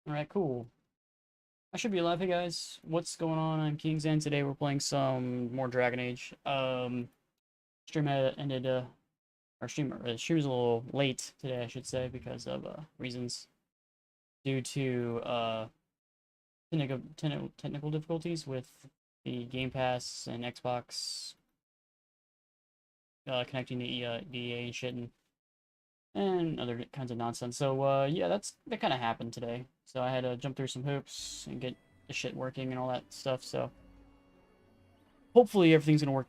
Alright, cool. I should be alive. Hey guys, what's going on? I'm King's End. Today we're playing some more Dragon Age. Stream had ended, our stream was a little late today, I should say, because of, reasons due to, technical difficulties with the Game Pass and Xbox, connecting to EA and shit and other kinds of nonsense. So, yeah, that kind of happened today. So I had to jump through some hoops and get the shit working and all that stuff. So hopefully everything's gonna work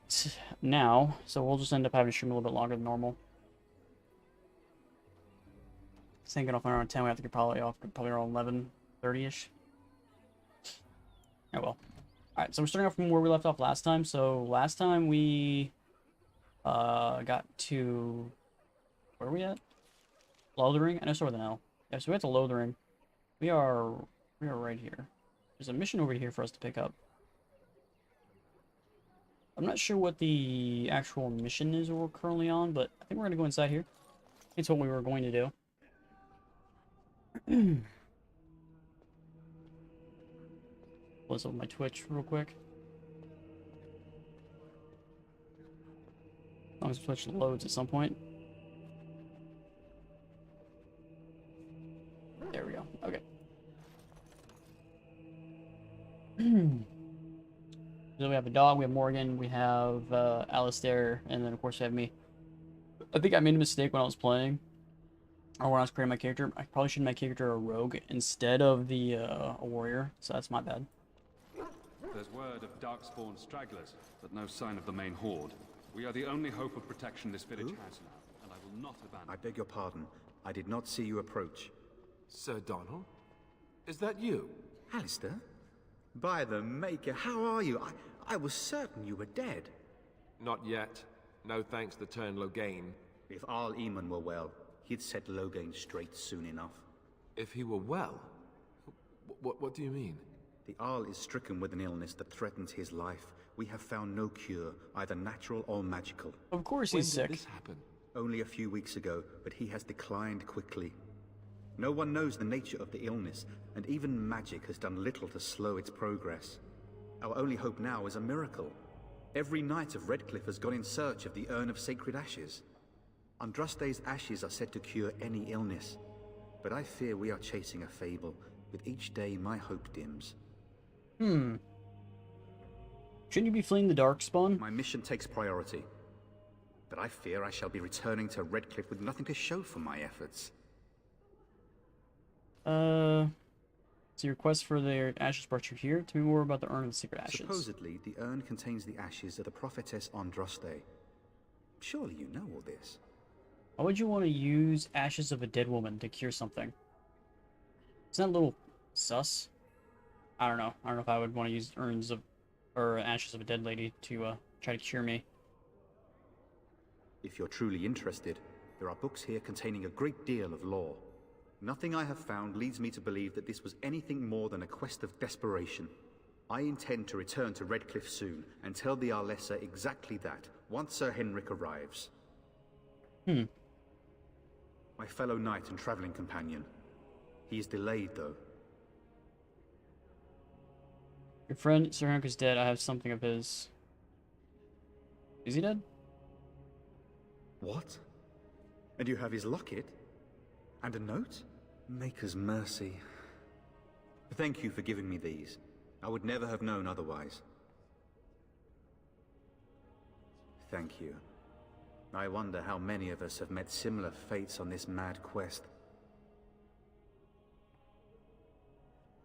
now. So we'll just end up having to stream a little bit longer than normal. Thinking off around 10, we have to get probably off probably around 11:30ish. Oh well. All right, so we're starting off from where we left off last time. So last time we got to where are we at? Lothering? I know start with an L. Yeah, so we have to Lothering. We are right here. There's a mission over here for us to pick up. I'm not sure what the actual mission is we're currently on, but I think we're gonna go inside here. It's what we were going to do. Close up my Twitch real quick. As long as Twitch loads at some point. There we go. Okay. So we have a dog, we have Morgan, we have Alistair, and then of course we have me. I think I made a mistake when I was playing, or when I was creating my character. I probably should make my character a rogue instead of the a warrior, so that's my bad. There's word of darkspawn stragglers, but no sign of the main horde. We are the only hope of protection this village has now, and I will not abandon. I beg your pardon. I did not see you approach. Sir Donald? Is that you? Alistair? By the Maker, how are you? I was certain you were dead. Not yet. No thanks to Turn Loghain. If Arl Eamon were well, he'd set Loghain straight soon enough. If he were well? What do you mean? The Arl is stricken with an illness that threatens his life. We have found no cure, either natural or magical. Of course When he's did sick. this happen? Only a few weeks ago, but he has declined quickly. No one knows the nature of the illness, and even magic has done little to slow its progress. Our only hope now is a miracle. Every knight of Redcliffe has gone in search of the Urn of Sacred Ashes. Andraste's ashes are said to cure any illness, but I fear we are chasing a fable. With each day, my hope dims. Shouldn't you be fleeing the Darkspawn? My mission takes priority, but I fear I shall be returning to Redcliffe with nothing to show for my efforts. So your quest for the ashes brought you here. Tell me more about the Urn of the Secret Ashes. Supposedly, the urn contains the ashes of the prophetess Andraste. Surely you know all this. Why would you want to use ashes of a dead woman to cure something? Isn't that a little sus? I don't know. I don't know if I would want to use urns of, or ashes of a dead lady to try to cure me. If you're truly interested, there are books here containing a great deal of lore. Nothing I have found leads me to believe that this was anything more than a quest of desperation. I intend to return to Redcliffe soon and tell the Arlessa exactly that, once Sir Henrik arrives. My fellow knight and traveling companion. He is delayed, though. Your friend Sir Henrik is dead. I have something of his. Is he dead? What? And you have his locket? And a note? Maker's mercy. Thank you for giving me these. I would never have known otherwise. Thank you. I wonder how many of us have met similar fates on this mad quest.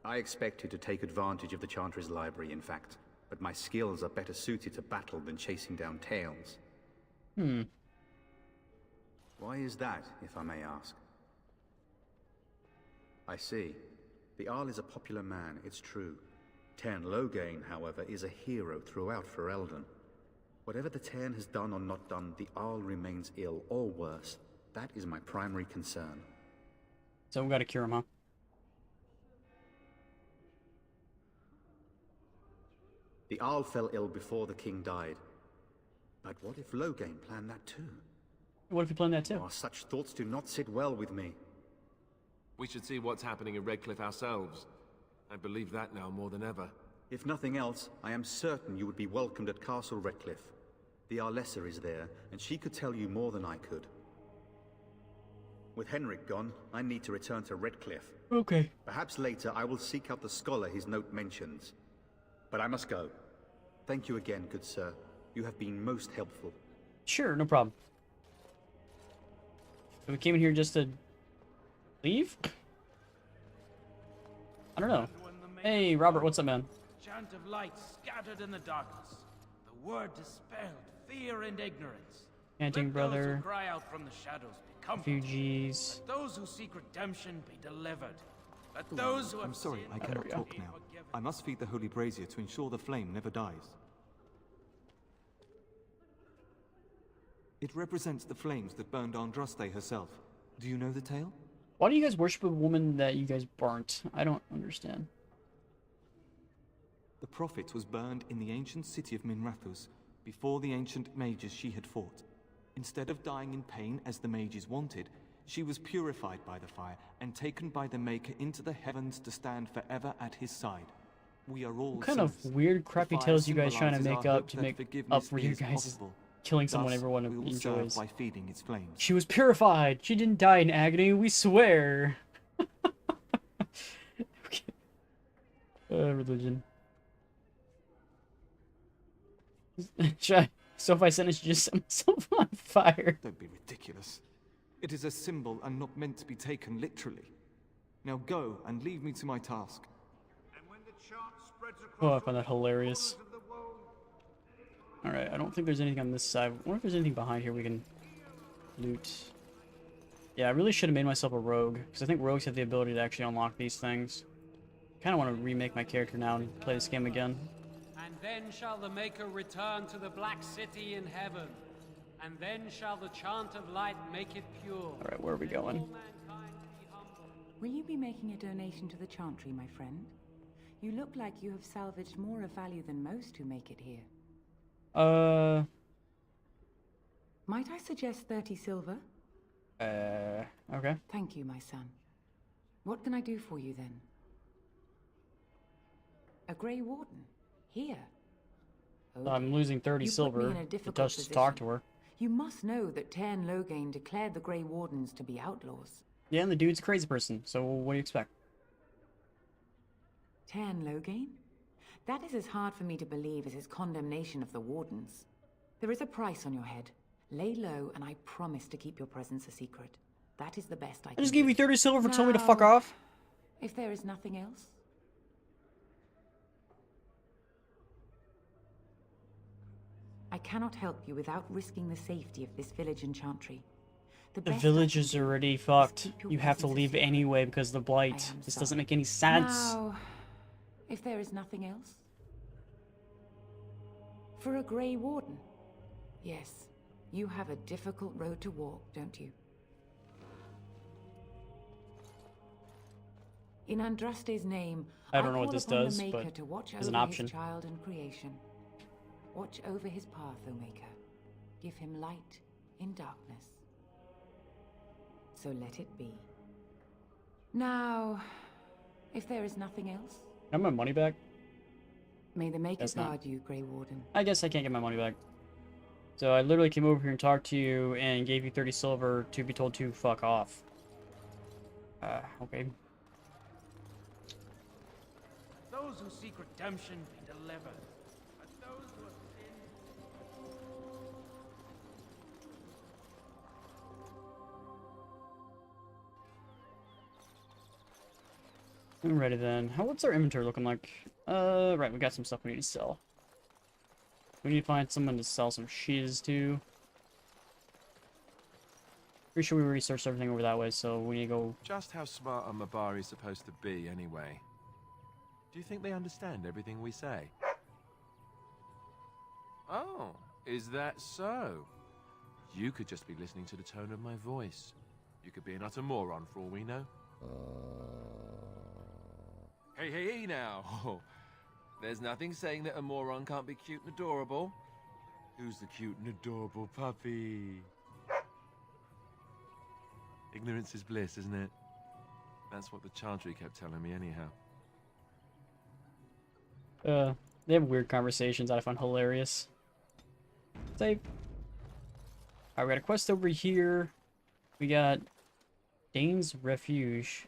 I expected to take advantage of the Chantry's library, in fact, but my skills are better suited to battle than chasing down tales. Why is that, if I may ask? I see. The Arl is a popular man, it's true. Tern Loghain, however, is a hero throughout Ferelden. Whatever the Tern has done or not done, the Arl remains ill, or worse. That is my primary concern. So we gotta cure him, huh? The Arl fell ill before the king died. But what if Loghain planned that too? What if you planned that too? Oh, such thoughts do not sit well with me. We should see what's happening in Redcliffe ourselves. I believe that now more than ever. If nothing else, I am certain you would be welcomed at Castle Redcliffe. The Arlessa is there, and she could tell you more than I could. With Henrik gone, I need to return to Redcliffe. Okay. Perhaps later I will seek out the scholar his note mentions. But I must go. Thank you again, good sir. You have been most helpful. Sure, no problem. So we came in here just to leave? I don't know. Hey, Robert, what's up, man? Chant of light scattered in the darkness. The word dispelled fear and ignorance. Chanting Let brother. those who cry out from the shadows be comforted. Refugees. Let those who seek redemption be delivered. Let those who have I'm sorry, sinned I There we cannot go. talk be now. forgiven. I must feed the holy brazier to ensure the flame never dies. It represents the flames that burned Andraste herself. Do you know the tale? Why do you guys worship a woman that you guys burnt? I don't understand. The prophet was burned in the ancient city of Minrathous before the ancient mages she had fought. Instead of dying in pain as the mages wanted, she was purified by the fire and taken by the Maker into the heavens to stand forever at his side. We are all What kind of sinners. weird, The crappy fire tales you guys trying to symbolizes make our up hope to that make up forgiveness for you is guys possible. killing someone Thus, everyone we will serve enjoys? by feeding its flames. She was purified. She didn't die in agony. We swear. Okay. Religion. So if I sentence you just set myself on fire. Don't be ridiculous. It is a symbol and not meant to be taken literally. Now go and leave me to my task. Oh, I find that hilarious. Alright, I don't think there's anything on this side. I wonder if there's anything behind here we can loot. Yeah, I really should have made myself a rogue, because I think rogues have the ability to actually unlock these things. Kind of want to remake my character now and play this game again. And then shall the Maker return to the Black City in heaven, and then shall the chant of light make it pure. Alright, where are we Let all going? mankind be humble. Will you be making a donation to the Chantry, my friend? You look like you have salvaged more of value than most who make it here. Might I suggest 30 silver? Okay. Thank you, my son. What can I do for you then? A Grey Warden? Here? So I'm losing 30 You put me silver. in a It difficult does just talk to position. her. You must know that Tairn Loghain declared the Grey Wardens to be outlaws. Yeah, and the dude's a crazy person, so what do you expect? Tairn Loghain? That is as hard for me to believe as his condemnation of the Wardens. There is a price on your head. Lay low, and I promise to keep your presence a secret. That is the best I can I just do. gave you 30 silver for telling me to fuck Now, off. If there is nothing else. I cannot help you without risking the safety of this village and Chantry. The best I village can is do already is fucked. keep your You have to presence a leave secret. anyway because of the blight. am This doesn't sorry. make any sense. Now, if there is nothing else. For a Grey Warden. Yes, you have a difficult road to walk, don't you? In Andraste's name, I don't know what call this upon does, the Maker but to watch there's an over option. his child and creation. Watch over his path, O Maker. Give him light in darkness. So let it be. Now, if there is nothing else, Can I have my money back? may the Maker That's not- guard you, Grey Warden. I guess I can't get my money back. So I literally came over here and talked to you and gave you 30 silver to be told to fuck off. Okay. Those who seek redemption be delivered. Let those who have sinned. Alrighty then. What's our inventory looking like? Right, we got some stuff we need to sell. We need to find someone to sell some shiz to. Pretty sure we researched everything over that way, so we need to go. Just how smart are Mabari supposed to be, anyway? Do you think they understand everything we say? Oh, is that so? You could just be listening to the tone of my voice. You could be an utter moron for all we know. Hey, hey, hey now! There's nothing saying that a moron can't be cute and adorable. Who's the cute and adorable puppy? Ignorance is bliss, isn't it? That's what the Chantry kept telling me anyhow. They have weird conversations that I find hilarious. Save. Alright, we got a quest over here. We got Dane's Refuge.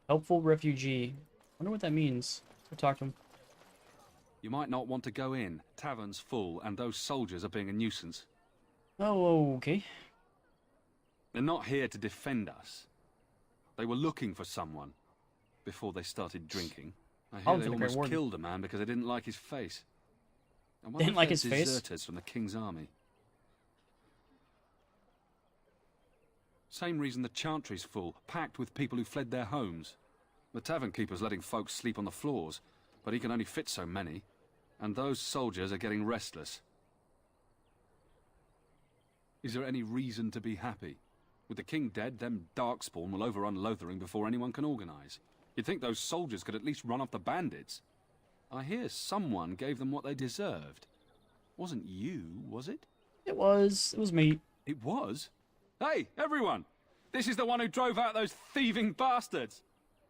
Helpful refugee. Wonder what that means. Let's go talk to him. You might not want to go in. Tavern's full, and those soldiers are being a nuisance. Oh, okay. They're not here to defend us. They were looking for someone before they started drinking. I hear they almost killed a man because they didn't like his face. I wonder Didn't if like they're his face? deserters from the King's army. Same reason the Chantry's full, packed with people who fled their homes. The tavern keeper's letting folks sleep on the floors, but he can only fit so many. And those soldiers are getting restless. Is there any reason to be happy? With the king dead, them Darkspawn will overrun Lothering before anyone can organize. You'd think those soldiers could at least run off the bandits. I hear someone gave them what they deserved. Wasn't you, was it? It was me. It was? Hey, everyone! This is the one who drove out those thieving bastards!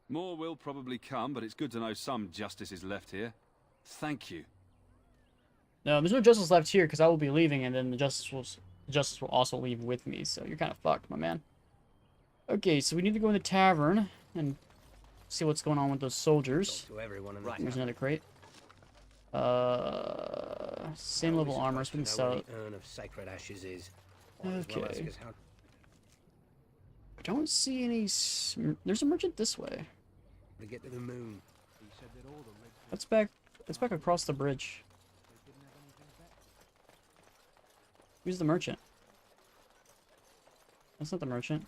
More will probably come, but it's good to know some justice is left here. Thank you. No, there's no justice left here because I will be leaving, and then the justice will also leave with me. So you're kind of fucked, my man. Okay, so we need to go in the tavern and see what's going on with those soldiers. To everyone in There's another crate. Same level armor, so we can sell it. Urn of sacred ashes is. Okay. I don't see any. There's a merchant this way. To get to the moon. Let's back across the bridge. Who's the merchant? That's not the merchant.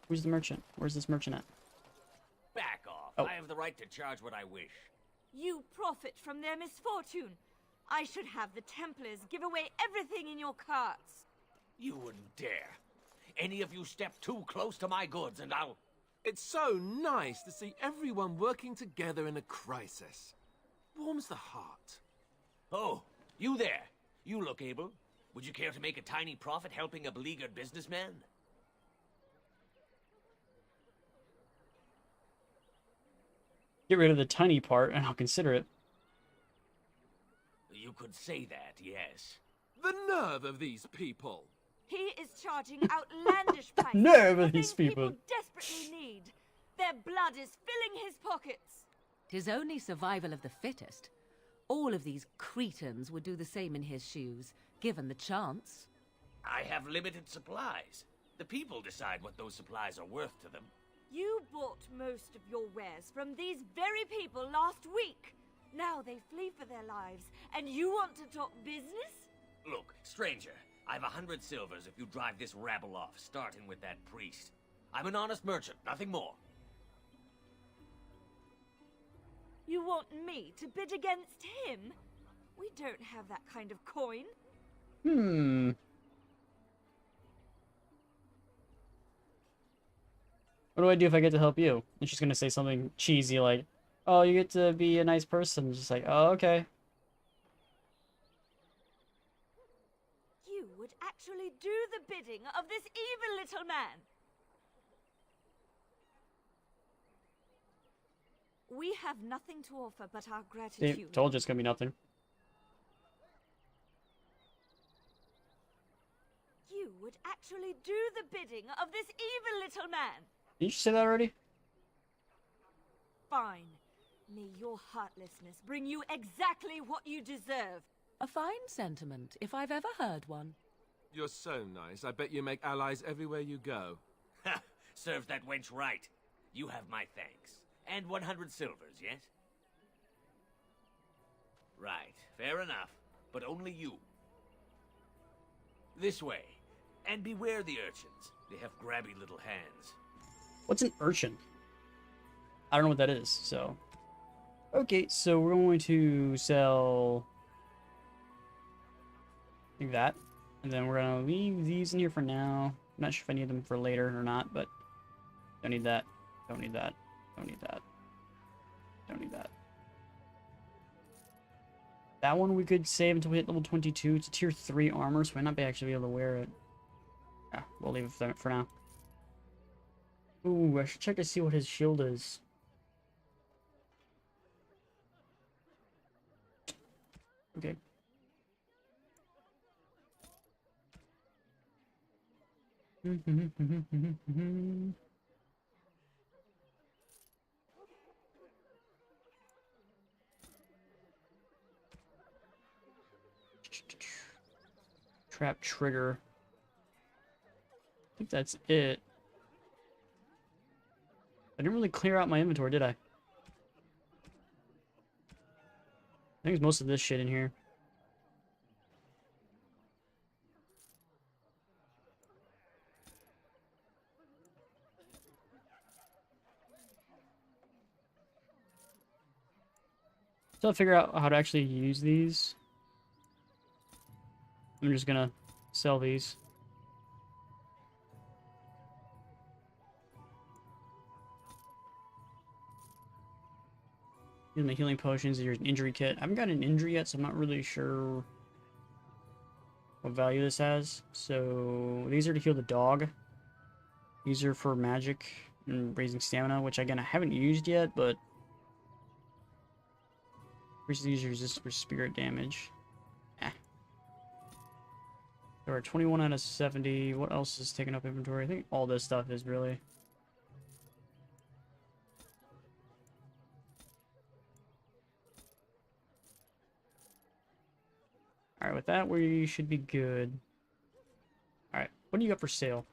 Who's the merchant? Where's this merchant at? Back off. Oh. I have the right to charge what I wish. You profit from their misfortune. I should have the Templars give away everything in your carts. You wouldn't dare. Any of you step too close to my goods and I'll... It's so nice to see everyone working together in a crisis. Warms the heart. Oh, you there. You look able. Would you care to make a tiny profit helping a beleaguered businessman? Get rid of the tiny part, and I'll consider it. You could say that, yes. The nerve of these people! He is charging outlandish prices Nerve of for these things people. desperately need. Their blood is filling his pockets. 'Tis only survival of the fittest. All of these cretins would do the same in his shoes, given the chance. I have limited supplies. The people decide what those supplies are worth to them. You bought most of your wares from these very people last week. Now they flee for their lives, and you want to talk business? Look, stranger, I've 100 silvers if you drive this rabble off, starting with that priest. I'm an honest merchant, nothing more. You want me to bid against him? We don't have that kind of coin. What do I do if I get to help you? And she's gonna say something cheesy like, "Oh, you get to be a nice person." Just like, "Oh, okay." You would actually do the bidding of this evil little man. We have nothing to offer but our See, gratitude. told you it's gonna be nothing. You would actually do the bidding of this evil little man. Did you say that already? Fine. May your heartlessness bring you exactly what you deserve. A fine sentiment, if I've ever heard one. You're so nice. I bet you make allies everywhere you go. Ha! Serve that wench right. You have my thanks. And 100 silvers, yes? Right, fair enough. But only you. This way. And beware the urchins. They have grabby little hands. What's an urchin? I don't know what that is, so... Okay, so we're going to sell... I think that. And then we're gonna leave these in here for now. I'm not sure if I need them for later or not, but... Don't need that. Don't need that. Don't need that. Don't need that. That one we could save until we hit level 22. It's a tier 3 armor, so we might not actually be able to wear it. Yeah, we'll leave it for now. Ooh, I should check to see what his shield is. Okay. Trap trigger. I think that's it. I didn't really clear out my inventory, did I? I think it's most of this shit in here. Still have to figure out how to actually use these. I'm just gonna sell these. Use my healing potions. Here's an injury kit. I haven't got an injury yet, so I'm not really sure what value this has. So these are to heal the dog. These are for magic and raising stamina, which again I haven't used yet, but increases user resistance for spirit damage. There are 21 out of 70. What else is taking up inventory? I think all this stuff is really. Alright, with that, we should be good. Alright, what do you got for sale?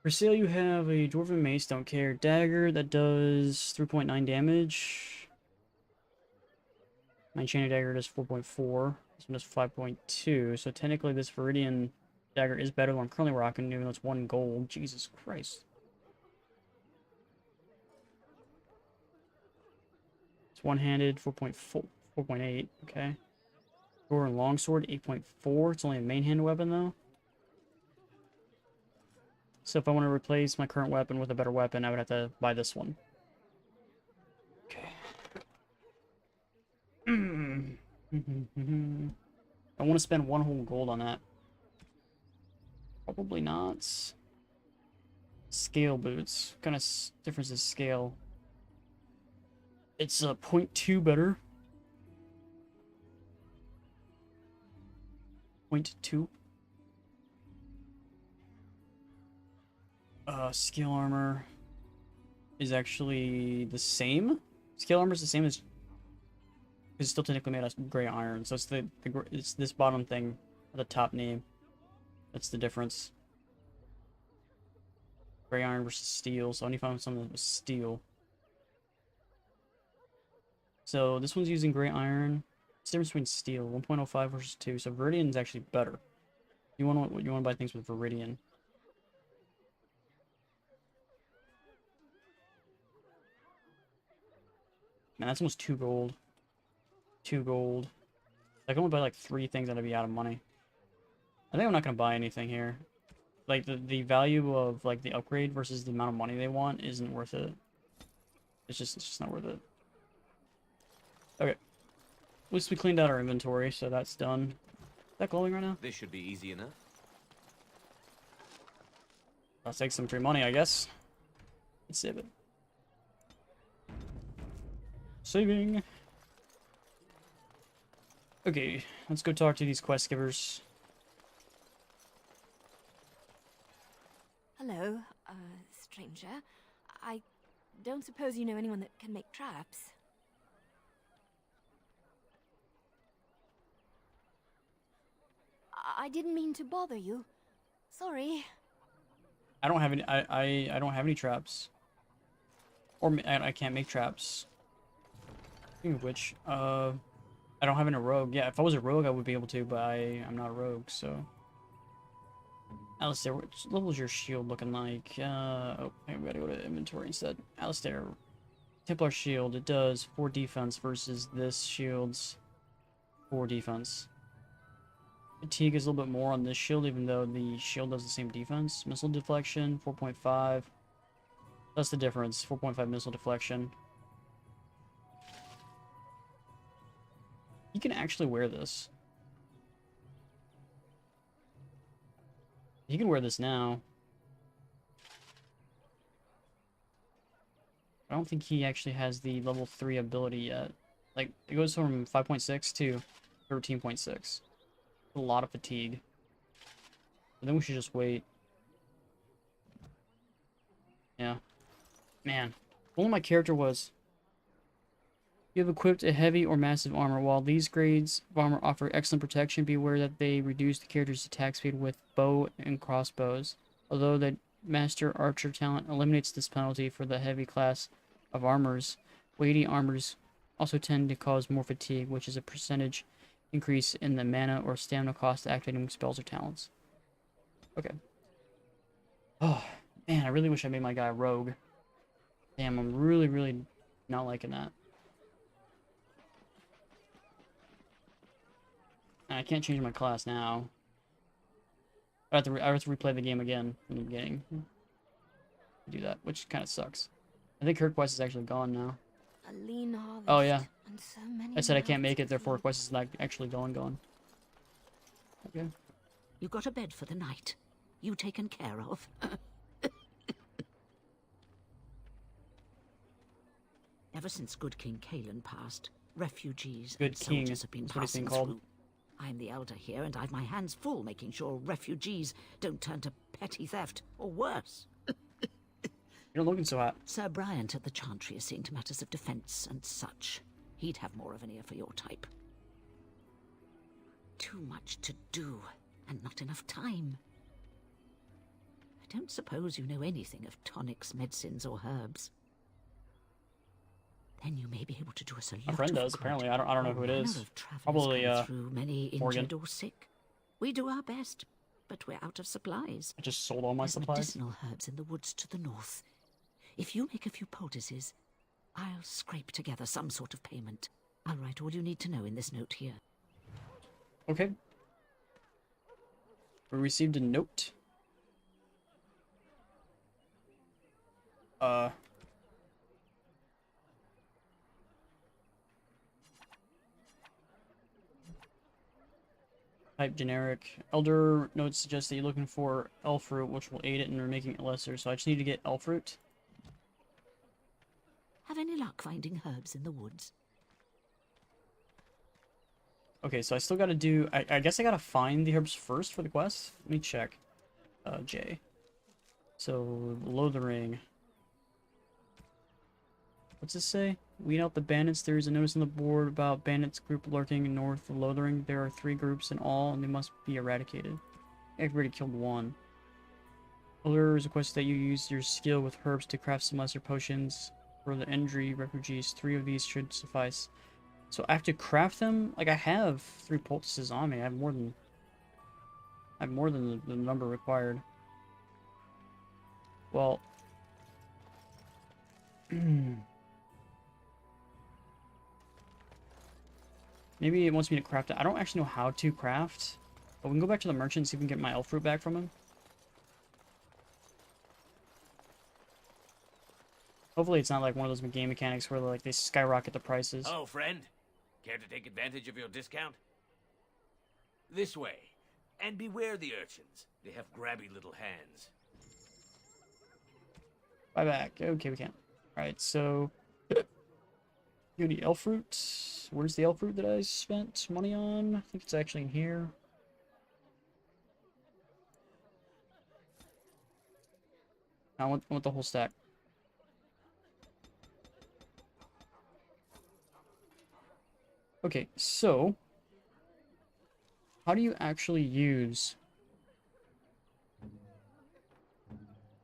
For sale, you have a Dwarven Mace, don't care. Dagger that does 3.9 damage. My Enchanted Dagger does 4.4. This one does 5.2. So technically, this Viridian Dagger is better than what I'm currently rocking, even though it's 1 gold. Jesus Christ. It's one-handed, 4.4, 4.8. Okay. Sword and longsword, 8.4. It's only a main-handed weapon, though. So if I want to replace my current weapon with a better weapon, I would have to buy this one. Okay. I want to spend 1 whole gold on that. Probably not. Scale boots. What kind of difference is scale? It's 0.2 better. 0.2. Scale armor is actually the same. Scale armor is the same as. It's still technically made out of gray iron, so it's this bottom thing, the top name. That's the difference. Gray iron versus steel. So I need to find something that was steel. So this one's using gray iron. What's the difference between steel? 1.05 versus 2. So Viridian is actually better. You want to buy things with Viridian. Man, that's almost 2 gold. 2 gold. I can only buy like 3 things and I'd be out of money. I think I'm not gonna buy anything here. Like the value of like the upgrade versus the amount of money they want isn't worth it. It's just not worth it. Okay. At least we cleaned out our inventory, so that's done. Is that glowing right now? This should be easy enough. Let's take some free money, I guess. Let's save it. Saving. Okay, let's go talk to these quest givers. Hello, stranger. I don't suppose you know anyone that can make traps? I didn't mean to bother you. Sorry. I don't have any. I don't have any traps. Or I can't make traps. Speaking of which, I don't have any rogue. Yeah, if I was a rogue, I would be able to, but I'm not a rogue, so. Alistair, what level is your shield looking like? Oh, we gotta go to inventory instead. Alistair, Templar shield. It does 4 defense versus this shield's 4 defense. Fatigue is a little bit more on this shield, even though the shield does the same defense. Missile deflection, 4.5. That's the difference. 4.5 missile deflection. You can actually wear this. You can wear this now. I don't think he actually has the level 3 ability yet. Like, it goes from 5.6 to 13.6. A lot of fatigue. But then we should just wait. Yeah. Man. If only my character was... You have equipped a heavy or massive armor. While these grades of armor offer excellent protection, be aware that they reduce the character's attack speed with bow and crossbows. Although the Master Archer talent eliminates this penalty for the heavy class of armors, weighty armors also tend to cause more fatigue, which is a percentage increase in the mana or stamina cost activating spells or talents. Okay. Oh, man, I really wish I made my guy rogue. Damn, I'm really, really not liking that. I can't change my class now. I have to replay the game again from the beginning. Do that, which kind of sucks. I think her quest is actually gone now. A lean harvest, Oh yeah. and so many I said I can't mouths make it, to therefore feed. quest is not actually gone. Okay. You got a bed for the night. You taken care of. Ever since Good King Kalen passed, refugees Good and King soldiers have been is what he's passing been called. through. I'm the elder here, and I've my hands full making sure refugees don't turn to petty theft, or worse. You're looking so hot. Sir Bryant at the Chantry is seeing to matters of defense and such. He'd have more of an ear for your type. Too much to do, and not enough time. I don't suppose you know anything of tonics, medicines, or herbs. Then you may be able to do us a lot My friend of does, good. apparently. I don't know who it All is. manner of travellers Probably, come through, many Morgan. injured or sick. We do our best, but we're out of supplies. I just sold all my There's supplies. medicinal herbs in the woods to the north. If you make a few poultices, I'll scrape together some sort of payment. I'll write all you need to know in this note here. Okay. We received a note. Type generic. Elder notes suggest that you're looking for elf fruit, which will aid it in making it lesser. So I just need to get elf fruit. Have any luck finding herbs in the woods? Okay, so I still gotta do... I guess I gotta find the herbs first for the quest. Let me check. J. So, Lothering. What's this say? Weed out the bandits. There is a notice on the board about bandits group lurking north of Lothering. There are 3 groups in all, and they must be eradicated. I've already killed one. Elder requests that you use your skill with herbs to craft some lesser potions for the injury refugees. 3 of these should suffice. So I have to craft them? Like, I have 3 poultices on me. I have more than the number required. Well... Maybe it wants me to craft it. I don't actually know how to craft. But we can go back to the merchant and see if we can get my elf fruit back from him. Hopefully it's not like one of those game mechanics where like they skyrocket the prices. Oh, friend. Care to take advantage of your discount? This way. And beware the urchins. They have grabby little hands. Buy back. Okay, we can. Alright, so... You need elf fruit. Where's the elf fruit that I spent money on? I think it's actually in here. I want the whole stack. Okay, so... How do you actually use...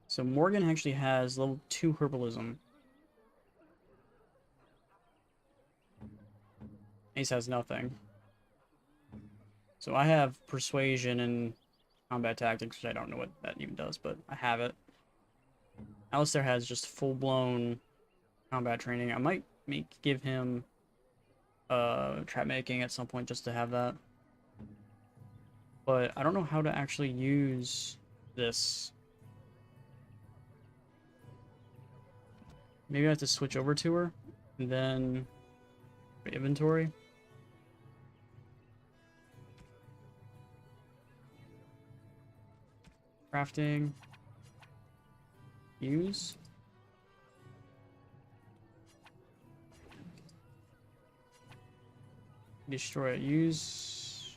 So Morgan actually has level 2 herbalism. Ace has nothing. So I have persuasion and combat tactics, which I don't know what that even does, but I have it. Alistair has just full-blown combat training. I might give him trap making at some point just to have that. But I don't know how to actually use this. Maybe I have to switch over to her and then inventory. Crafting. Use. Destroy it. Use...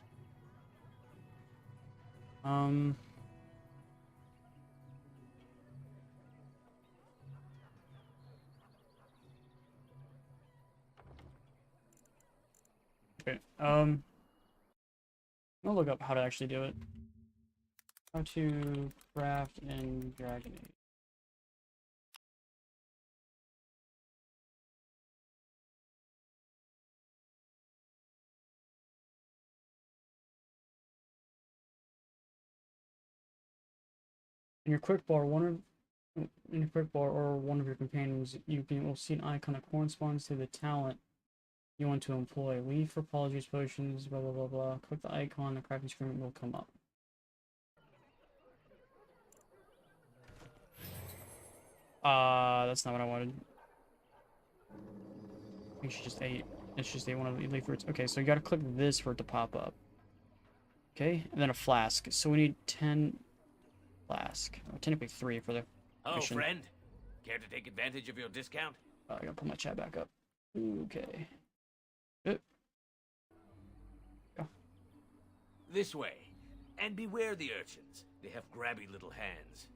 Okay, I'll look up how to actually do it. How to craft in Dragon Age. In your quick bar, in your quick bar or one of your companions, will see an icon that corresponds to the talent you want to employ. Leave for apologies, potions, blah blah blah blah. Click the icon, the crafting screen will come up. That's not what I wanted. I think she just ate. It's just ate one of the elite fruits. Okay, so you gotta click this for it to pop up. Okay, and then a flask. So we need 10 flask. Or technically 3 for the mission. Friend. Care to take advantage of your discount? I gotta put my chat back up. Okay. This way. And beware the urchins. They have grabby little hands.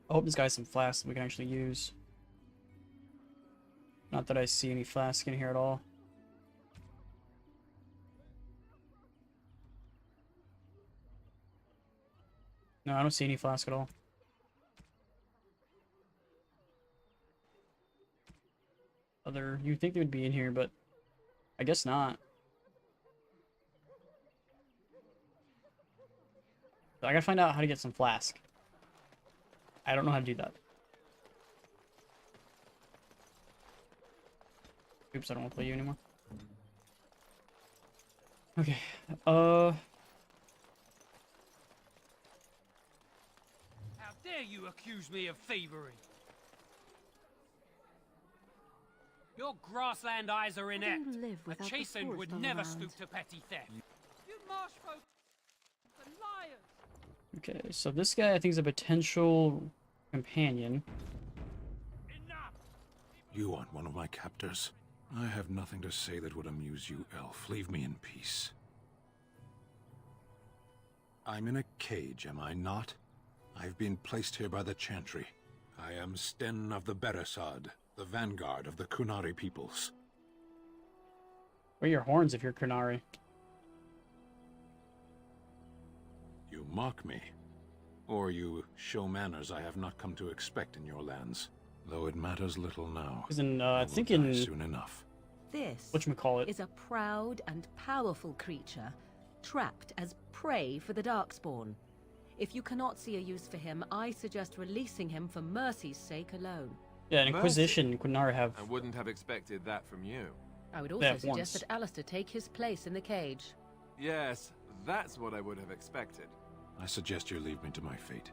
I hope this guy has some flasks that we can actually use. Not that I see any flask in here at all. No, I don't see any flask at all. You'd think they would be in here, but I guess not. So I gotta find out how to get some flask. I don't know how to do that. Oops, I don't want to play you anymore. Okay, How dare you accuse me of thievery? Your grassland eyes are inept. A chastened would never stoop to petty theft. You marsh folk are liars. okay, so this guy I think is a potential companion. You want one of my captors? I have nothing to say that would amuse you, elf. Leave me in peace. I'm in a cage, am I not? I've been placed here by the Chantry. I am Sten of the Beresad, the vanguard of the Kunari peoples. Where are your horns if you're Kunari? You mock me. Or you show manners I have not come to expect in your lands. Though it matters little now. I think in soon enough. This whatchamacallit is a proud and powerful creature, trapped as prey for the Darkspawn. If you cannot see a use for him, I suggest releasing him for mercy's sake alone. Yeah, an Inquisition Kunari have. I wouldn't have expected that from you. I would also suggest that Alistair take his place in the cage. Yes, that's what I would have expected. I suggest you leave me to my fate.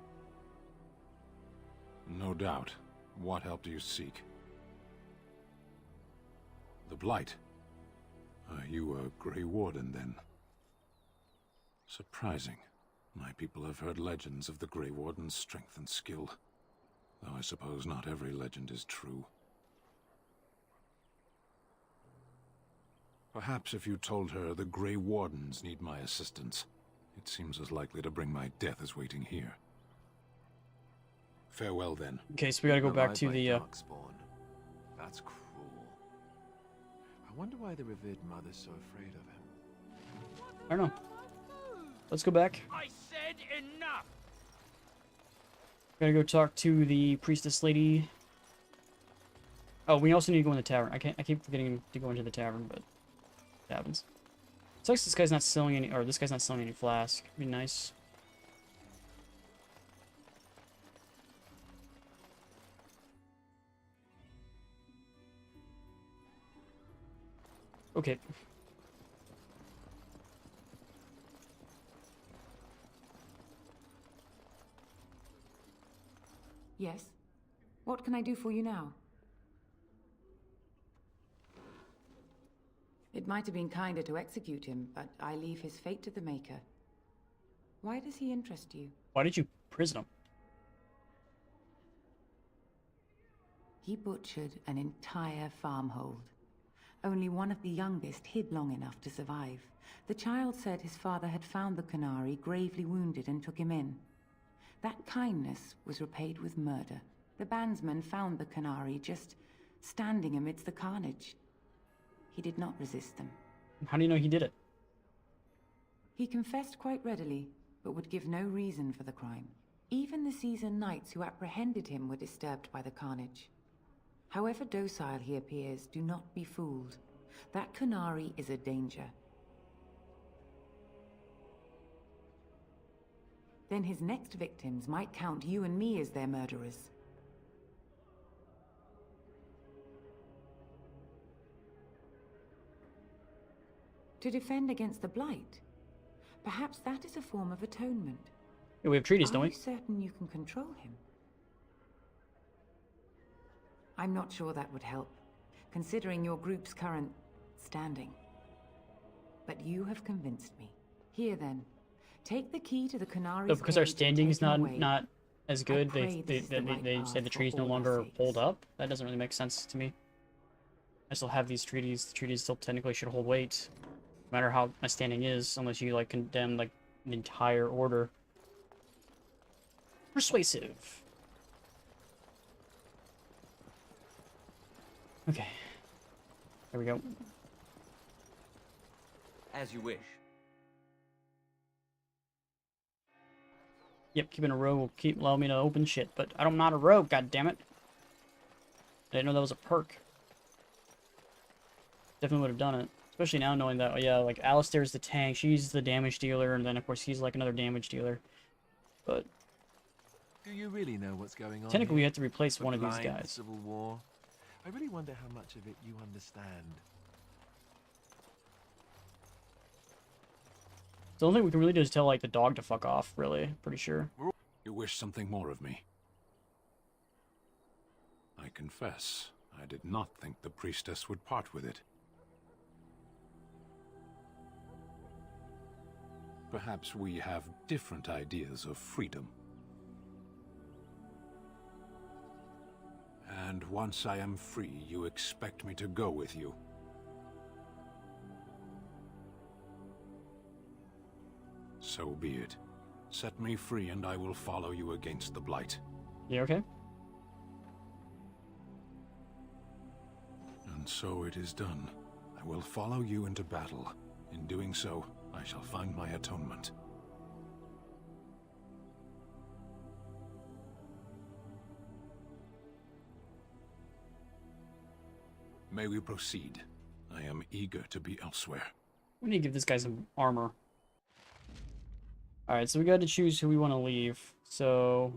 No doubt. What help do you seek? The Blight. You a Grey Warden, then? Surprising. My people have heard legends of the Grey Warden's strength and skill. Though I suppose not every legend is true. Perhaps if you told her the Grey Wardens need my assistance, it seems as likely to bring my death as waiting here. Farewell, then. Okay, so we gotta go back to the, Darkspawn. That's cruel. I wonder why the revered mother's so afraid of him. I don't know. Let's go back. I said enough! Gotta go talk to the priestess lady. Oh, we also need to go in the tavern. I keep forgetting to go into the tavern, but it happens. Sucks this guy's not selling any, or this guy's not selling any flask. Be nice. Okay. Yes? What can I do for you now? It might have been kinder to execute him, but I leave his fate to the Maker. Why does he interest you? Why did you prison him? He butchered an entire farmhold. Only one of the youngest hid long enough to survive. The child said his father had found the Qunari gravely wounded and took him in. That kindness was repaid with murder. The bandsman found the Qunari just standing amidst the carnage. He did not resist them. How do you know he did it? He confessed quite readily, but would give no reason for the crime. Even the seasoned knights who apprehended him were disturbed by the carnage. However docile he appears, do not be fooled. That Qunari is a danger. Then his next victims might count you and me as their murderers. To defend against the Blight? Perhaps that is a form of atonement. Yeah, we have treaties, don't Are we? you certain you can control him? I'm not sure that would help, considering your group's current standing. But you have convinced me. Here then, take the key to the Qunari's So because our cage and standing's take him away. not as good, pray they this is the right say path the for treaties no all our longer sakes. hold up. That doesn't really make sense to me. I still have these treaties. The treaties still technically should hold weight, no matter how my standing is, unless you like condemn like an entire order. Persuasive. Okay. There we go. As you wish. Yep, keeping a rogue will keep allow me to open shit, but I'm not a rogue, goddammit. I didn't know that was a perk. Definitely would have done it. Especially now knowing that, oh yeah, like Alistair's the tank, she's the damage dealer, and then of course he's like another damage dealer. But Do you really know what's going on? technically we here? have to replace The one of these blind guys. Civil War. I really wonder how much of it you understand. The only thing we can really do is tell like the dog to fuck off, really, pretty sure. You wish something more of me? I confess, I did not think the priestess would part with it. Perhaps we have different ideas of freedom. And once I am free, you expect me to go with you. So be it. Set me free and I will follow you against the Blight. You okay? And so it is done. I will follow you into battle. In doing so, I shall find my atonement. May we proceed? I am eager to be elsewhere. We need to give this guy some armor. Alright, so we got to choose who we want to leave. So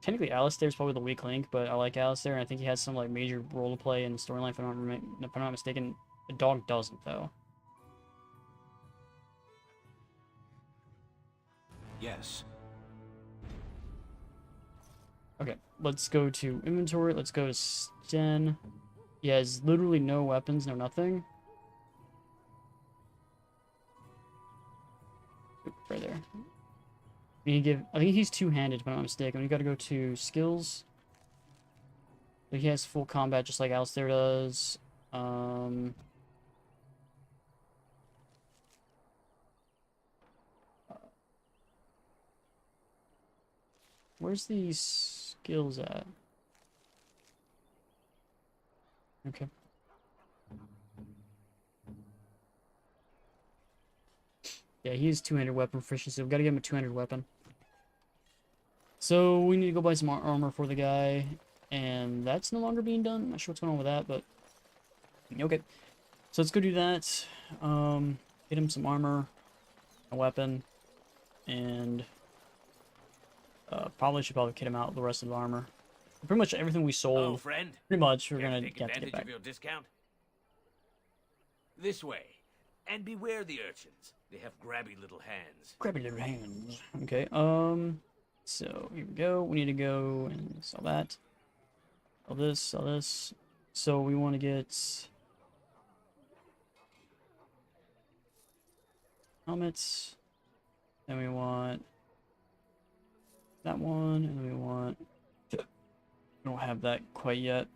technically Alistair's probably the weak link, but I like Alistair and I think he has some like major role to play in the storyline if I'm not mistaken. The dog doesn't though. Yes. Okay, let's go to inventory. Let's go to Sten. He has literally no weapons, no nothing. Oop, right there. We need to give. I think he's two-handed, if I'm not mistaken. We got to go to skills. But he has full combat, just like Alistair does. Where's these skills at? Okay. Yeah, he has two-handed weapon proficiency. We've got to give him a two-handed weapon. So we need to go buy some armor for the guy, and that's no longer being done. Not sure what's going on with that, but okay. So let's go do that. Get him some armor, a weapon, and probably should kit him out the rest of the armor. Pretty much everything we sold. Oh, friend. Pretty much we're Care to gonna take get advantage back. of your discount? This way. And beware the urchins. They have grabby little hands. Grab your hands. Okay, so here we go. We need to go and sell that. Sell this, sell this. So we want to get helmets. Then we want that one, and then we want... We don't have that quite yet.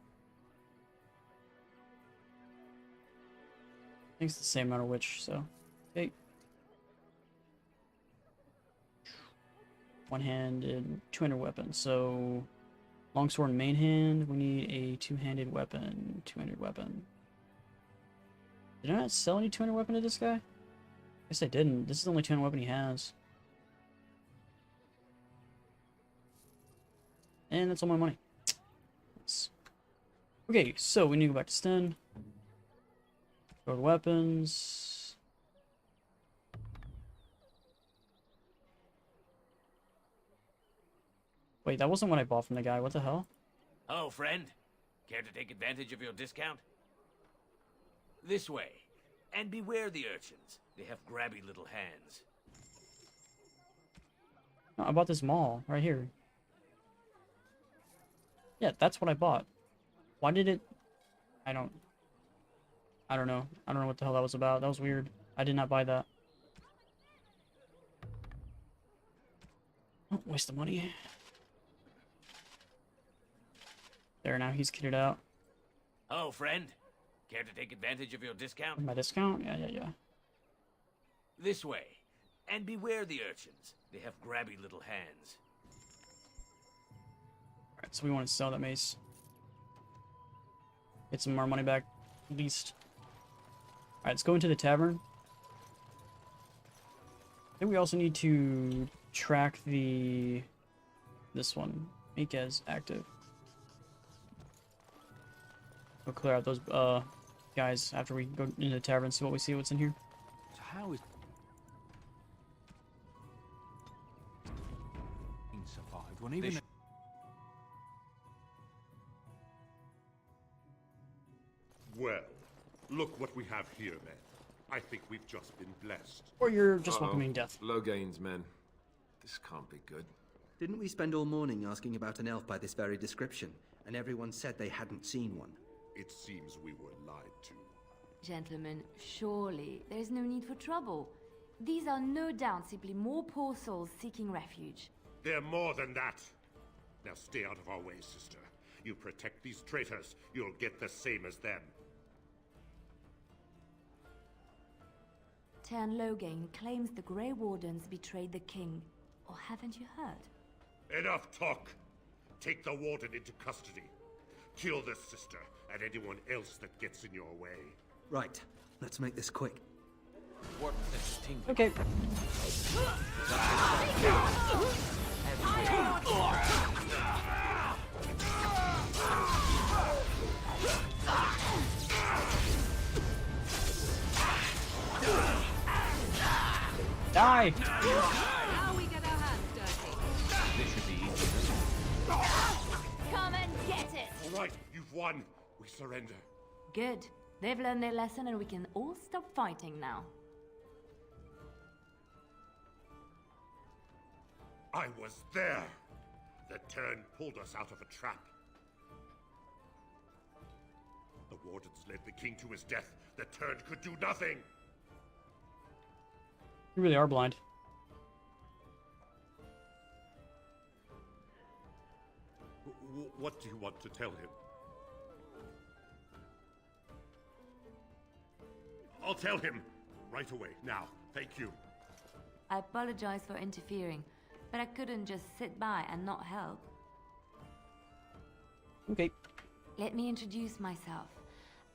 think it's the same amount of witch, so. Okay. One-handed, two-handed weapon. So, longsword main hand. We need a two-handed weapon. Two-handed weapon. Did I not sell any two-handed weapon to this guy? Guess I didn't. This is the only two-handed weapon he has. And that's all my money. Nice. Okay, so we need to go back to Sten. Go to weapons. Wait, that wasn't what I bought from the guy. What the hell? Oh, friend. Care to take advantage of your discount? This way. And beware the urchins. They have grabby little hands. No, I bought this mall right here. Yeah, that's what I bought. Why did it... I don't know. I don't know what the hell that was about. That was weird. I did not buy that. Don't waste the money. There, now he's kitted out. Oh, friend. Care to take advantage of your discount? My discount? Yeah. This way. And beware the urchins. They have grabby little hands. Alright, so we want to sell that mace. Get some more money back, at least. Alright, let's go into the tavern. I think we also need to track this one. Make as active. We'll clear out those guys after we go into the tavern and see what's in here. So how is survived when even Well, look what we have here, men. I think we've just been blessed. Or you're just welcoming death. Logain's men. This can't be good. Didn't we spend all morning asking about an elf by this very description, and everyone said they hadn't seen one? It seems we were lied to. Gentlemen, surely there's no need for trouble. These are no doubt simply more poor souls seeking refuge. They're more than that. Now stay out of our way, sister. You protect these traitors, you'll get the same as them. Tern Logain claims the Grey Wardens betrayed the king. Or haven't you heard? Enough talk! Take the warden into custody. Kill this sister and anyone else that gets in your way. Right. Let's make this quick. What this thing? Okay. Die! Now we get our hands dirty. This should be easy. Come and get it! All right, you've won. We surrender. Good. They've learned their lesson and we can all stop fighting now. I was there. The Tern pulled us out of a trap. The wardens led the king to his death. The Tern could do nothing. You really are blind. What do you want to tell him? I'll tell him right away, now. Thank you. I apologize for interfering, but I couldn't just sit by and not help. Okay. Let me introduce myself.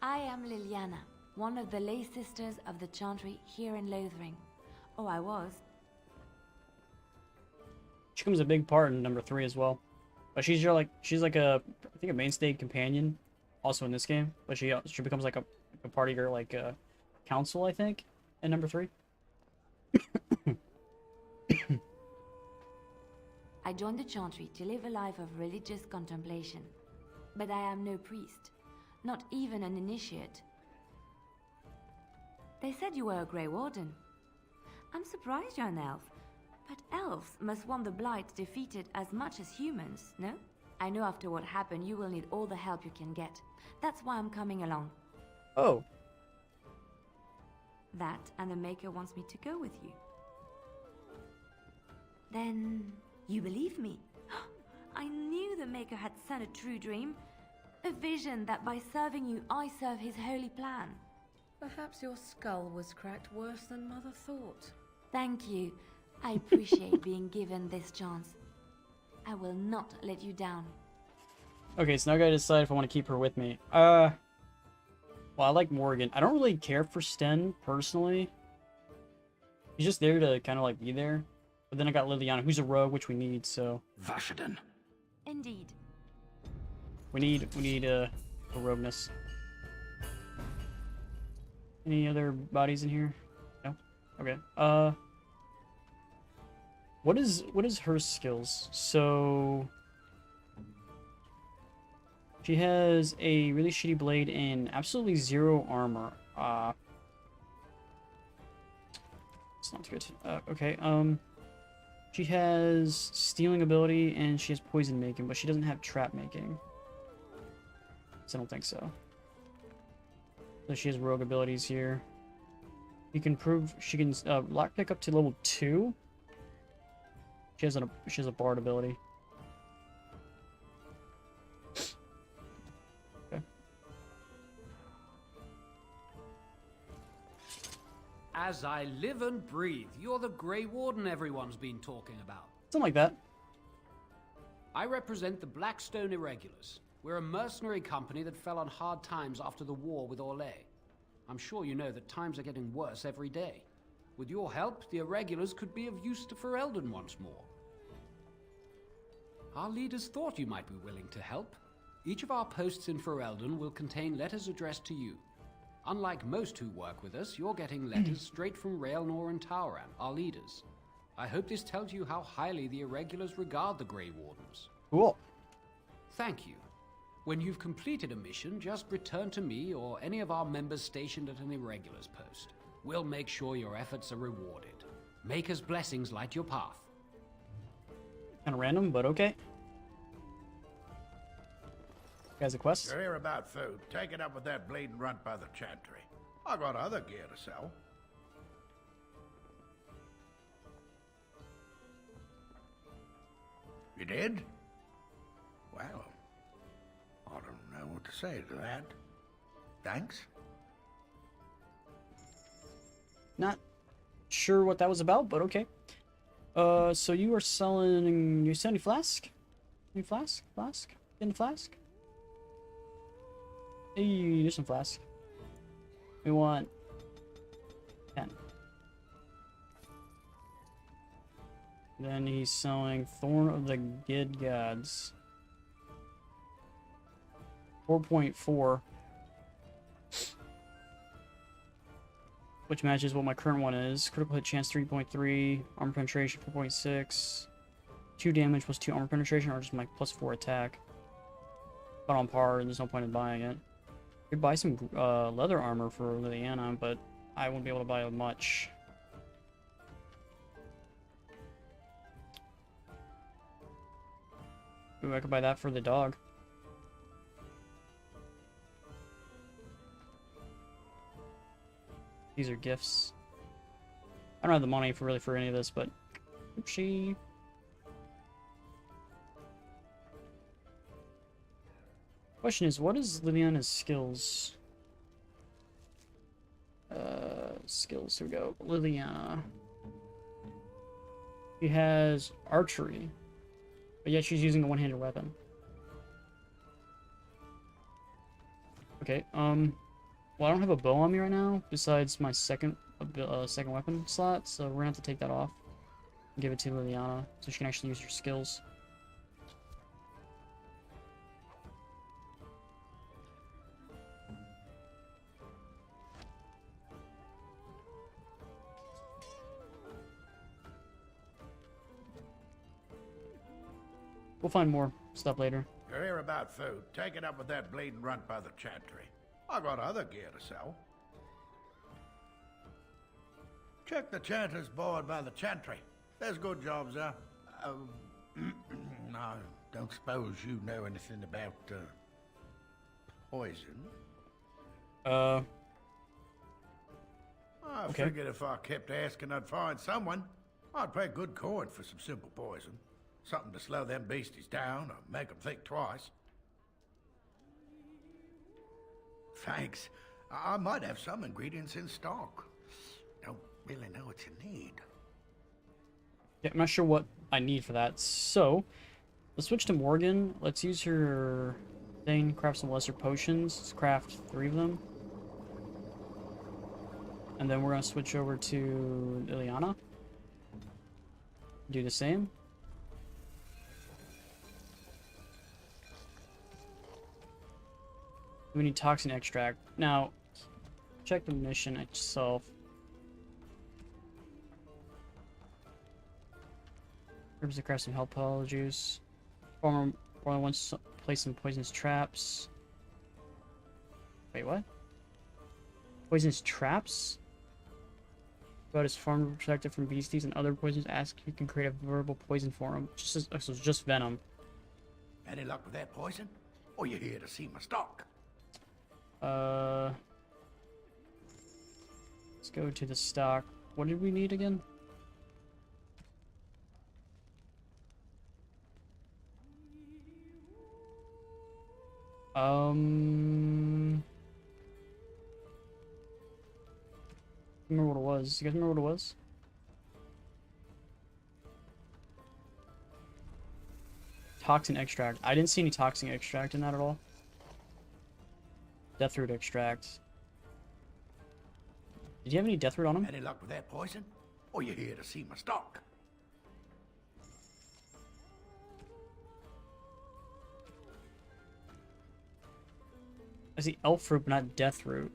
I am Liliana, one of the lay sisters of the Chantry here in Lothering. Oh, I was. She becomes a big part in number 3 as well. But she's like a, I think a mainstay companion, also in this game. But she becomes like a party or like a council, I think, in number 3. I joined the Chantry to live a life of religious contemplation. But I am no priest, not even an initiate. They said you were a Grey Warden. I'm surprised you're an elf, but elves must want the Blight defeated as much as humans, no? I know after what happened you will need all the help you can get. That's why I'm coming along. Oh. That and the Maker wants me to go with you. Then you believe me? I knew the Maker had sent a true dream. A vision that by serving you I serve his holy plan. Perhaps your skull was cracked worse than Mother thought. Thank you. I appreciate being given this chance. I will not let you down. Okay, so now I gotta decide if I want to keep her with me. Well, I like Morgan. I don't really care for Sten, personally. He's just there to kind of, like, be there. But then I got Liliana, who's a rogue, which we need, so... Vashaden. Indeed. We need a rogueness. Any other bodies in here? No? Okay. What is her skills? So... She has a really shitty blade and absolutely 0 armor. It's not good. Okay, she has stealing ability and she has poison making, but she doesn't have trap making. So I don't think so. So she has rogue abilities here. You can prove she can lockpick up to level 2. She has a bard ability. As I live and breathe, you're the Grey Warden everyone's been talking about. Something like that. I represent the Blackstone Irregulars. We're a mercenary company that fell on hard times after the war with Orlais. I'm sure you know that times are getting worse every day. With your help, the Irregulars could be of use to Ferelden once more. Our leaders thought you might be willing to help. Each of our posts in Ferelden will contain letters addressed to you. Unlike most who work with us, you're getting letters straight from Raelnor and Tauran, our leaders. I hope this tells you how highly the Irregulars regard the Grey Wardens. Cool. Thank you. When you've completed a mission, just return to me or any of our members stationed at an Irregulars post. We'll make sure your efforts are rewarded. Maker's blessings light your path. Kind of random, but okay. Guys, a quest? You're here about food. Take it up with that bleeding runt by the chantry. I got other gear to sell. You did? Well, I don't know what to say to that. Thanks. Not sure what that was about, but okay. So you are selling... You selling flask? Any flask? Flask? In the flask? Hey, there's some flask. We want 10. Then he's selling Thorn of the Gid Gods. 4.4. Which matches what my current one is. Critical hit chance 3.3. Armor penetration 4.6. 2 damage plus 2 armor penetration, or just my plus 4 attack. But on par, and there's no point in buying it. Could buy some leather armor for Liliana, but I won't be able to buy much. Ooh, I could buy that for the dog. These are gifts. I don't have the money for any of this, but oopsie. Question is, what is Liliana's skills? Skills, here we go. Liliana. She has archery, but yet she's using a one-handed weapon. Okay, well, I don't have a bow on me right now, besides my second weapon slot, so we're gonna have to take that off and give it to Liliana, so she can actually use her skills. We'll find more stuff later. You're here about food. Take it up with that bleeding runt by the chantry. I got other gear to sell. Check the chanter's board by the chantry. There's good jobs there. I don't suppose you know anything about poison. Okay. I figured if I kept asking, I'd find someone. I'd pay good coin for some simple poison. Something to slow them beasties down or make them think twice. Thanks. I might have some ingredients in stock. Don't really know what you need. Yeah, I'm not sure what I need for that. So, let's switch to Morgan. Let's use her thing, craft some lesser potions. Let's craft 3 of them. And then we're going to switch over to Ileana. Do the same. We need toxin extract. Now, check the mission itself. Herbs to craft some health power juice. Farmer wants to place some poisonous traps. Wait, what? Poisonous traps? About his farm to protect it from beasties and other poisons. Ask if you can create a verbal poison for him. So it's just venom. Any luck with that poison? Or you here to see my stock? Let's go to the stock. What did we need again? Remember what it was. You guys remember what it was? Toxin extract. I didn't see any toxin extract in that at all. Deathroot extract. Did you have any deathroot on him? Any luck with that poison? Or you here to see my stock? I see elf fruit, but not deathroot.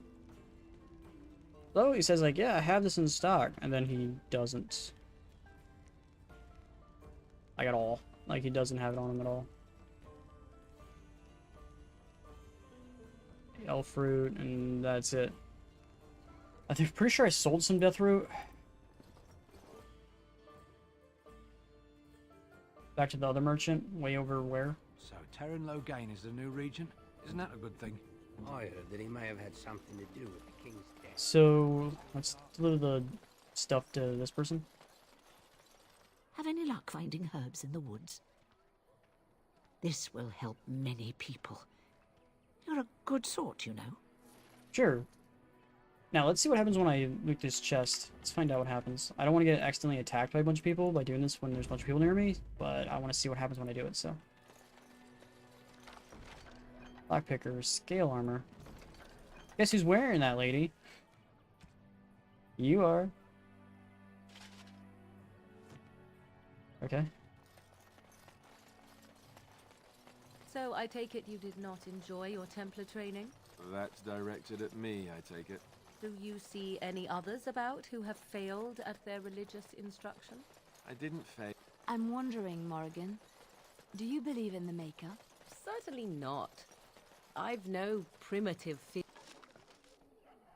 Though he says like, yeah, I have this in stock, and then he doesn't. Like at all. Like he doesn't have it on him at all. Elf fruit, and that's it. I'm pretty sure I sold some deathroot. Back to the other merchant, way over where? So Terran Logain is the new regent? Isn't that a good thing? I heard that he may have had something to do with the king's death. So let's deliver the stuff to this person. Have any luck finding herbs in the woods? This will help many people. You're a good sort, you know. Sure. Now, let's see what happens when I loot this chest. Let's find out what happens. I don't want to get accidentally attacked by a bunch of people by doing this when there's a bunch of people near me, but I want to see what happens when I do it, so. Lockpicker, scale armor. Guess who's wearing that, lady? You are. Okay. So I take it you did not enjoy your Templar training? That's directed at me, I take it. Do you see any others about who have failed at their religious instruction? I didn't fail. I'm wondering, Morrigan, do you believe in the Maker? Certainly not. I've no primitive fear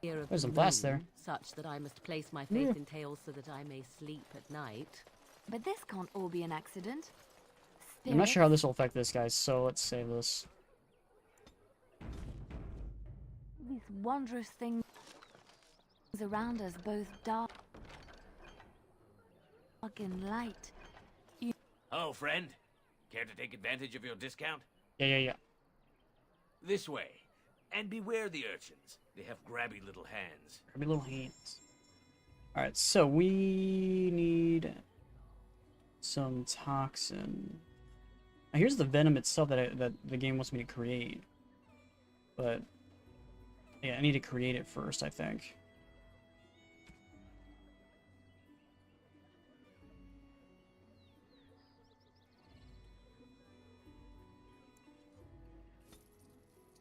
of There's the some blast moon, there. such that I must place my faith Yeah. in tales so that I may sleep at night. But this can't all be an accident. I'm not sure how this will affect this, guys, so let's save this. These wondrous things around us, both dark and light. Oh, friend. Care to take advantage of your discount? Yeah. This way. And beware the urchins. They have grabby little hands. Grabby little hands. Alright, so we need some toxin. Now here's the venom itself that the game wants me to create. But yeah, I need to create it first, I think.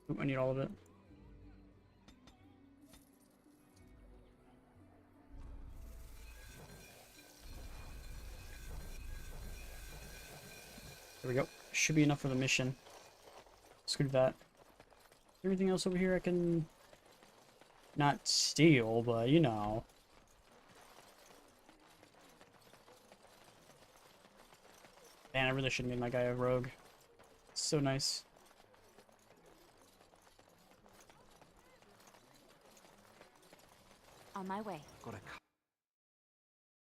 Oop, I need all of it. There we go. Should be enough for the mission. Let's go do that. Everything else over here I can not steal, but you know. Man, I really should have made my guy a rogue. So nice. On my way.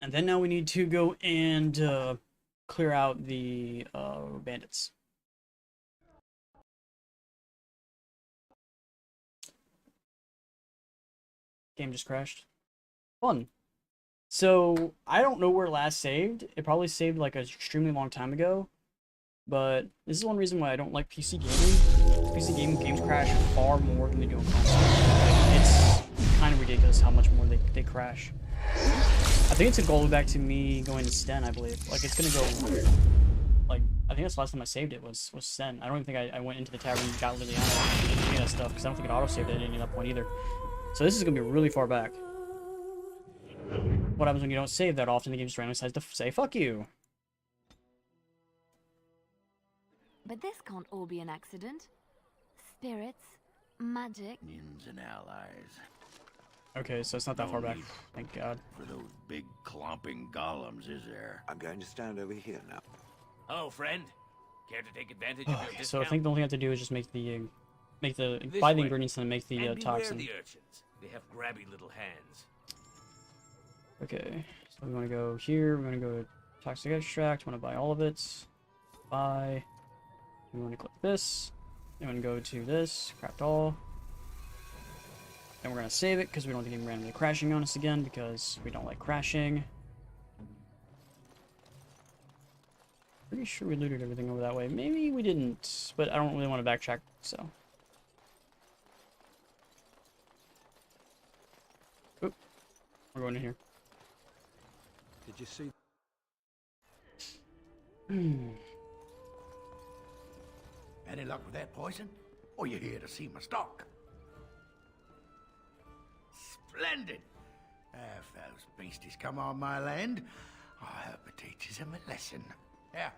And then now we need to go and clear out the bandits. Game just crashed. Fun. So, I don't know where it last saved. It probably saved like an extremely long time ago. But this is one reason why I don't like PC gaming. PC gaming games crash far more than they do on console. Like, it's kind of ridiculous how much more they crash. I think it's a goal back to me going to Sten, I believe. Like, it's gonna go... Like, I think that's the last time I saved it was Sten. I don't even think I went into the tavern and got Liliana and any of that stuff, because I don't think it auto-saved at any of that point either. So this is gonna be really far back. What happens when you don't save that often? The game just randomly decides to say, fuck you. But this can't all be an accident. Spirits, magic... Minions and allies. Okay, so it's not that far back. Thank God. For those big clomping golems, is there? I'm going to stand over here now. Hello, friend. Care to take advantage of your discount? So I think the only thing I have to do is just make the buy the ingredients and make the and toxin. beware the urchins. They have grabby little hands. Okay, so we want to go here. We want to go to toxic extract. We want to buy all of it. Buy. We want to click this. Then we want to go to this. Craft all. Then we're going to save it because we don't want the game randomly crashing on us again because we don't like crashing. Pretty sure we looted everything over that way. Maybe we didn't, but I don't really want to backtrack, so. Oop. We're going in here. Did you see? Any luck with that poison? Or you here to see my stock? Splendid! If those beasties come on my land, I hope it teaches them a lesson. Yeah,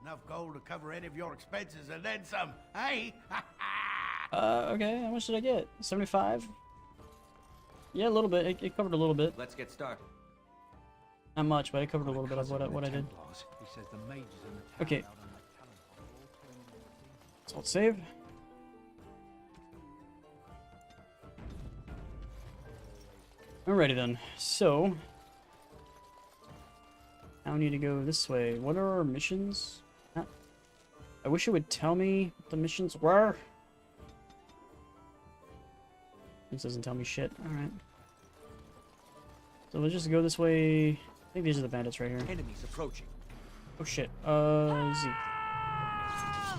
enough gold to cover any of your expenses and then some, hey? Okay, how much did I get? 75? Yeah, a little bit. It covered a little bit. Let's get started. Not much, but it covered a little bit of what I did. He says the mages in the Okay. So let's save. Alrighty then. So now we need to go this way. What are our missions? I wish it would tell me what the missions were. This doesn't tell me shit. Alright. So let's just go this way. I think these are the bandits right here. Enemies approaching. Oh shit. Z.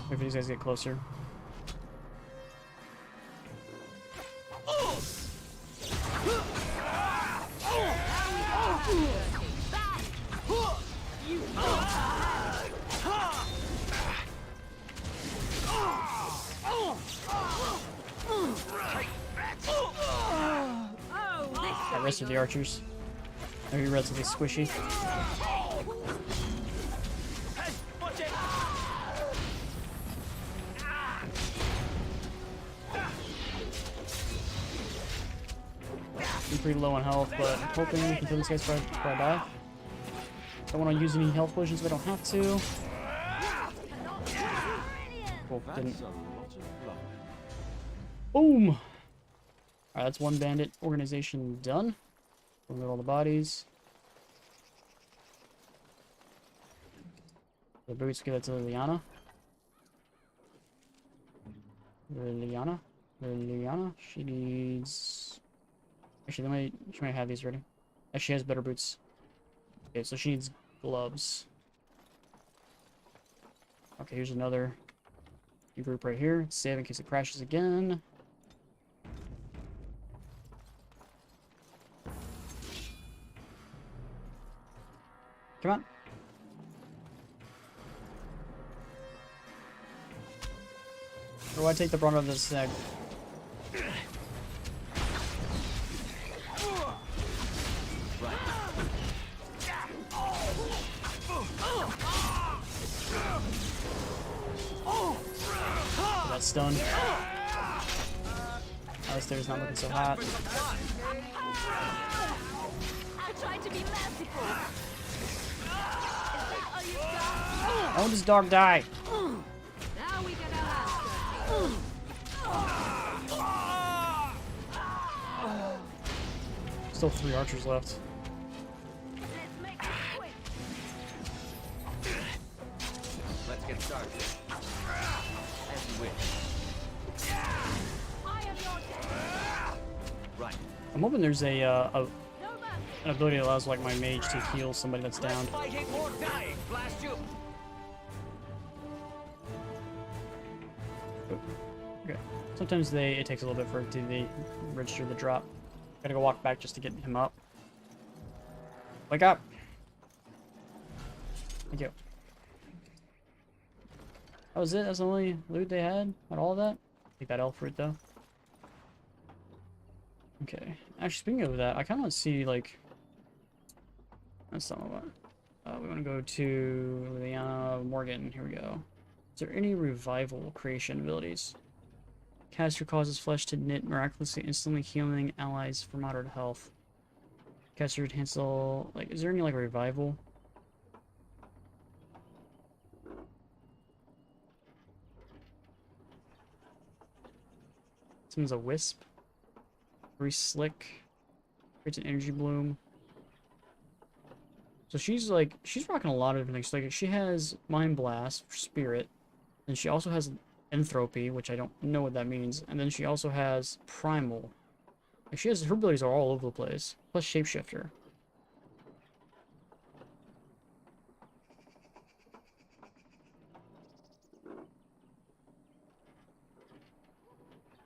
Wait for these guys to get closer. Got rest of the archers. Maybe relatively squishy. I'm pretty low on health, but I'm hoping we can kill these guys before I die. Don't want to use any health potions if I don't have to. Cool, didn't. Boom! Alright, that's one bandit organization done. We'll get all the bodies. The boots, give that to Liliana. Liliana? She needs... Actually, she might have these ready. Actually, she has better boots. Okay, so she needs gloves. Okay, here's another group right here. Save in case it crashes again. Come on. Or do I take the brunt of this snag? That stun. Alistair's not looking so hot. I tried to be merciful. How did this dog die? Now we get Still 3 archers left. Let's get started. As you wish. Right. I'm hoping there's an ability that allows like my mage to heal somebody that's down. Fighting more dying, blast you! Okay. Sometimes it takes a little bit for it to register the drop. Gotta go walk back just to get him up. Wake up! Thank you. That was it? That's the only loot they had? Had all of that? Take that elf fruit though. Okay. Actually, speaking of that, I kind of want to see, like... That's not what... we want to go to Liana Morgan. Here we go. Is there any revival creation abilities? Caster causes flesh to knit, miraculously instantly healing allies for moderate health. Caster cancel... Like, is there any, like, revival? Someone's a wisp. Very slick. Creates an energy bloom. So she's rocking a lot of different things. Like she has Mind Blast for Spirit. And she also has Entropy, which I don't know what that means. And then she also has Primal. Like her abilities are all over the place. Plus Shapeshifter.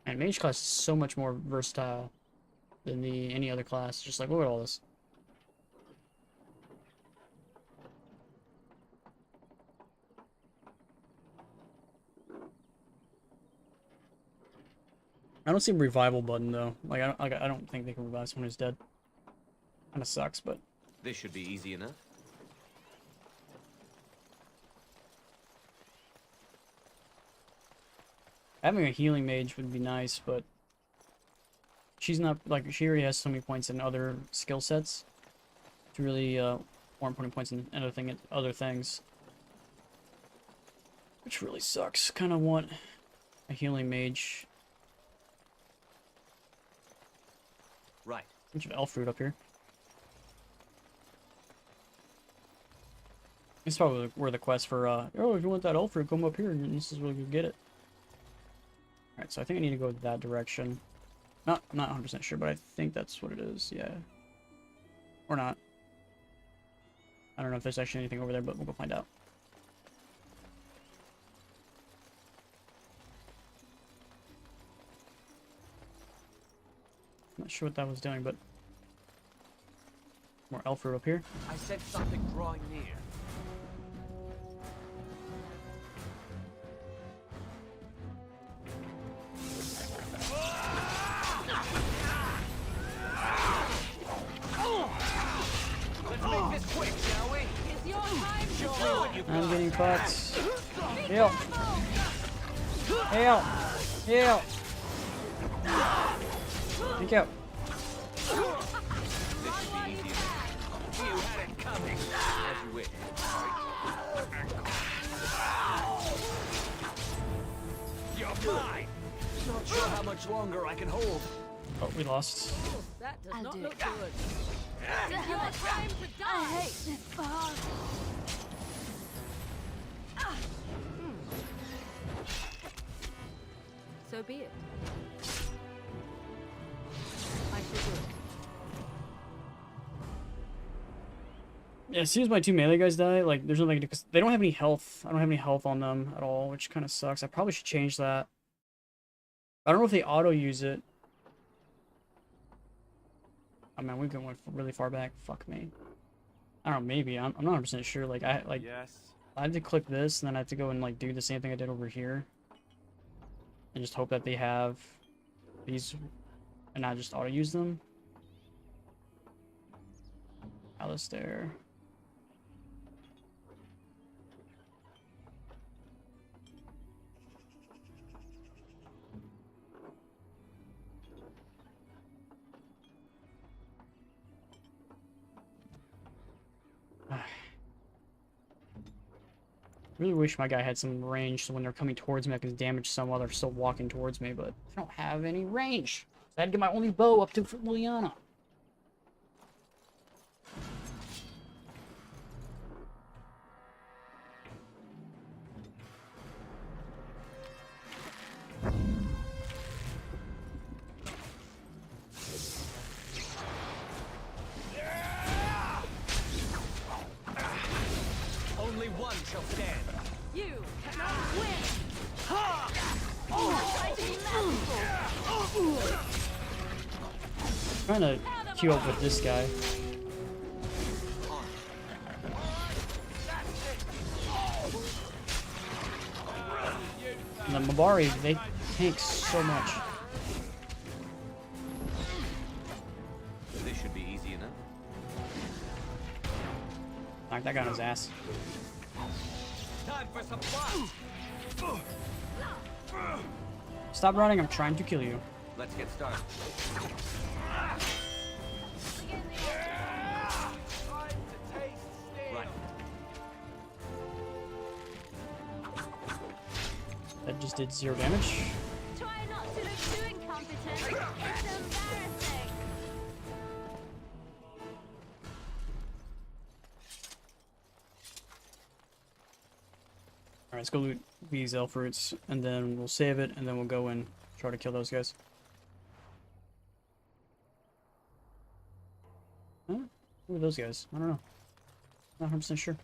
And Mage class is so much more versatile than any other class. Just like, look at all this. I don't see a revival button though. Like I don't think they can revive someone who's dead. Kinda sucks, but This should be easy enough. having a healing mage would be nice, but she's not like she already has so many points in other skill sets to really warrant putting points in other things, which really sucks. Kind of want a healing mage. Right. Bunch of elf fruit up here. This is probably where the quest for oh, if you want that elf fruit, come up here and this is where you get it. Alright, so I think I need to go that direction. Not 100% sure, but I think that's what it is, yeah. Or not. I don't know if there's actually anything over there, but we'll go find out. Not sure what that was doing, but more elf fruit up here. I sense something drawing near. Let's make this quick, shall we? It's your time to Show me go. what you've I'm got. getting cuts. Heal. Heal. Heal. Thank you. This should be easy enough. You had it coming. As you wish. You're mine. Not sure how much longer I can hold. Oh, we lost. That does I'll not do look it. good. It's your time to die. I hate this part. So be it. I shall do it. Yeah, as soon as my two melee guys die, like, there's nothing to do, because they don't have any health. I don't have any health on them at all, which kind of sucks. I probably should change that. I don't know if they auto-use it. Oh man, we're going really far back. Fuck me. I don't know, maybe. I'm not 100% sure. Like, Yes. I have to click this, and then I have to go and, like, do the same thing I did over here. And just hope that they have these, and not just auto-use them. Alistair. Really wish my guy had some range so when they're coming towards me I can damage some while they're still walking towards me, but I don't have any range. So I had to get my only bow up to Liliana. one shall stand. You cannot win! Trying to queue up with this guy. And the Mabari, they tank so much. This should be easy enough. Knock that guy on his ass. Time for some fun. Stop running, I'm trying to kill you. Let's get started. Right. That just did 0 damage. Try not to look too incompetent. It's embarrassing. Alright, let's go loot these elf fruits, and then we'll save it, and then we'll go and try to kill those guys. Huh? Who are those guys? I don't know. Not 100% sure.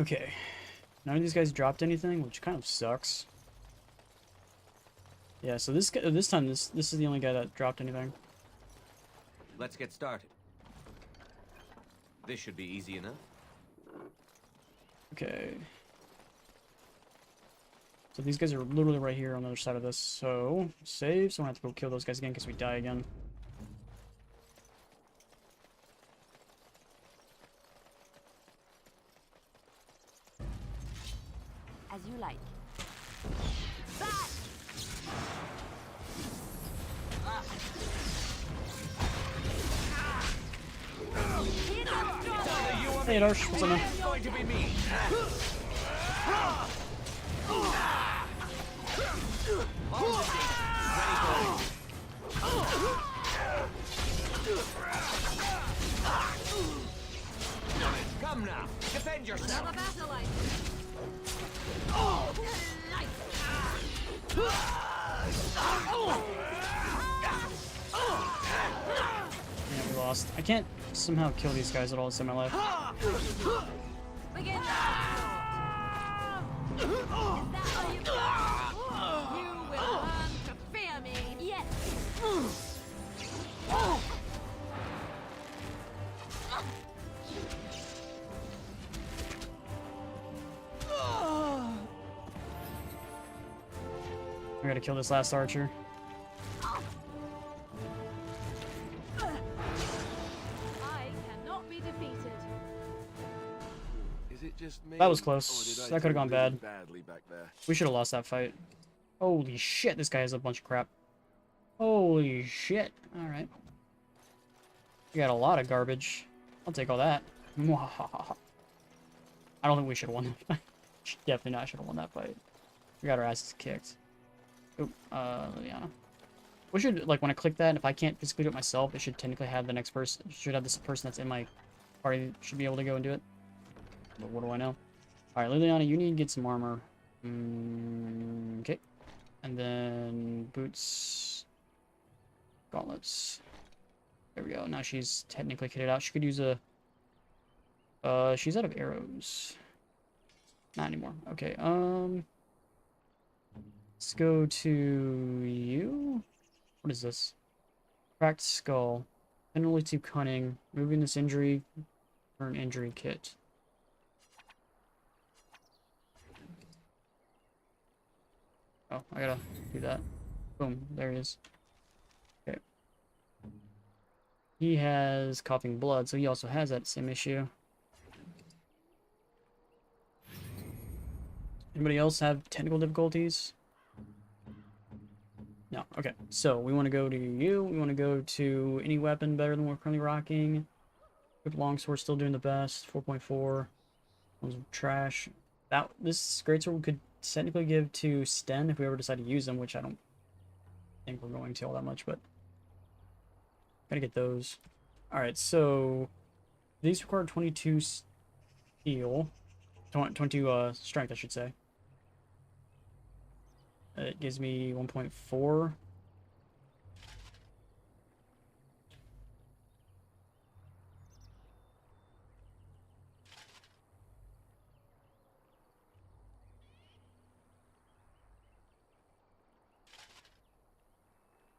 Okay. None of these guys dropped anything, which kind of sucks. Yeah, so this time, this is the only guy that dropped anything. Let's get started. This should be easy enough. Okay. So these guys are literally right here on the other side of this. So, save, so I don't have to go kill those guys again because we die again. As you like. Hey, Darsh, what's up, man? It's going to be me. Come now, defend yourself. Yeah, we lost. I can't somehow kill these guys at all in my life. Begin now. Is that all you got? You will learn to fear me. Yes. I gotta kill this last archer. I cannot be defeated. Is it just me? That was or close. did I That could have do gone really bad. badly back there? We should have lost that fight. Holy shit, this guy has a bunch of crap. Holy shit. Alright. We got a lot of garbage. I'll take all that. I don't think we should have won that fight. Definitely not should have won that fight. We got our asses kicked. Oop, Liliana. We should, like, when I click that, and if I can't physically do it myself, it should technically have the next person. It should have this person that's in my party should be able to go and do it. But what do I know? Alright, Liliana, you need to get some armor. Okay. And then boots. Gauntlets. There we go. Now she's technically kitted out. She could use a... she's out of arrows. Not anymore. Okay, let's go to you. What is this? Cracked skull. Penalty to cunning. Moving this injury for an injury kit. Oh, I gotta do that. Boom, there he is. Okay. He has coughing blood, so he also has that same issue. Anybody else have technical difficulties? No. Okay. So we want to go to you. We want to go to any weapon better than we're currently rocking. Quick longsword still doing the best. 4.4. Trash. This greatsword we could technically give to Sten if we ever decide to use them, which I don't think we're going to all that much, but gotta get those. Alright, so these require 22 steel. 22 strength, I should say. It gives me 1.4.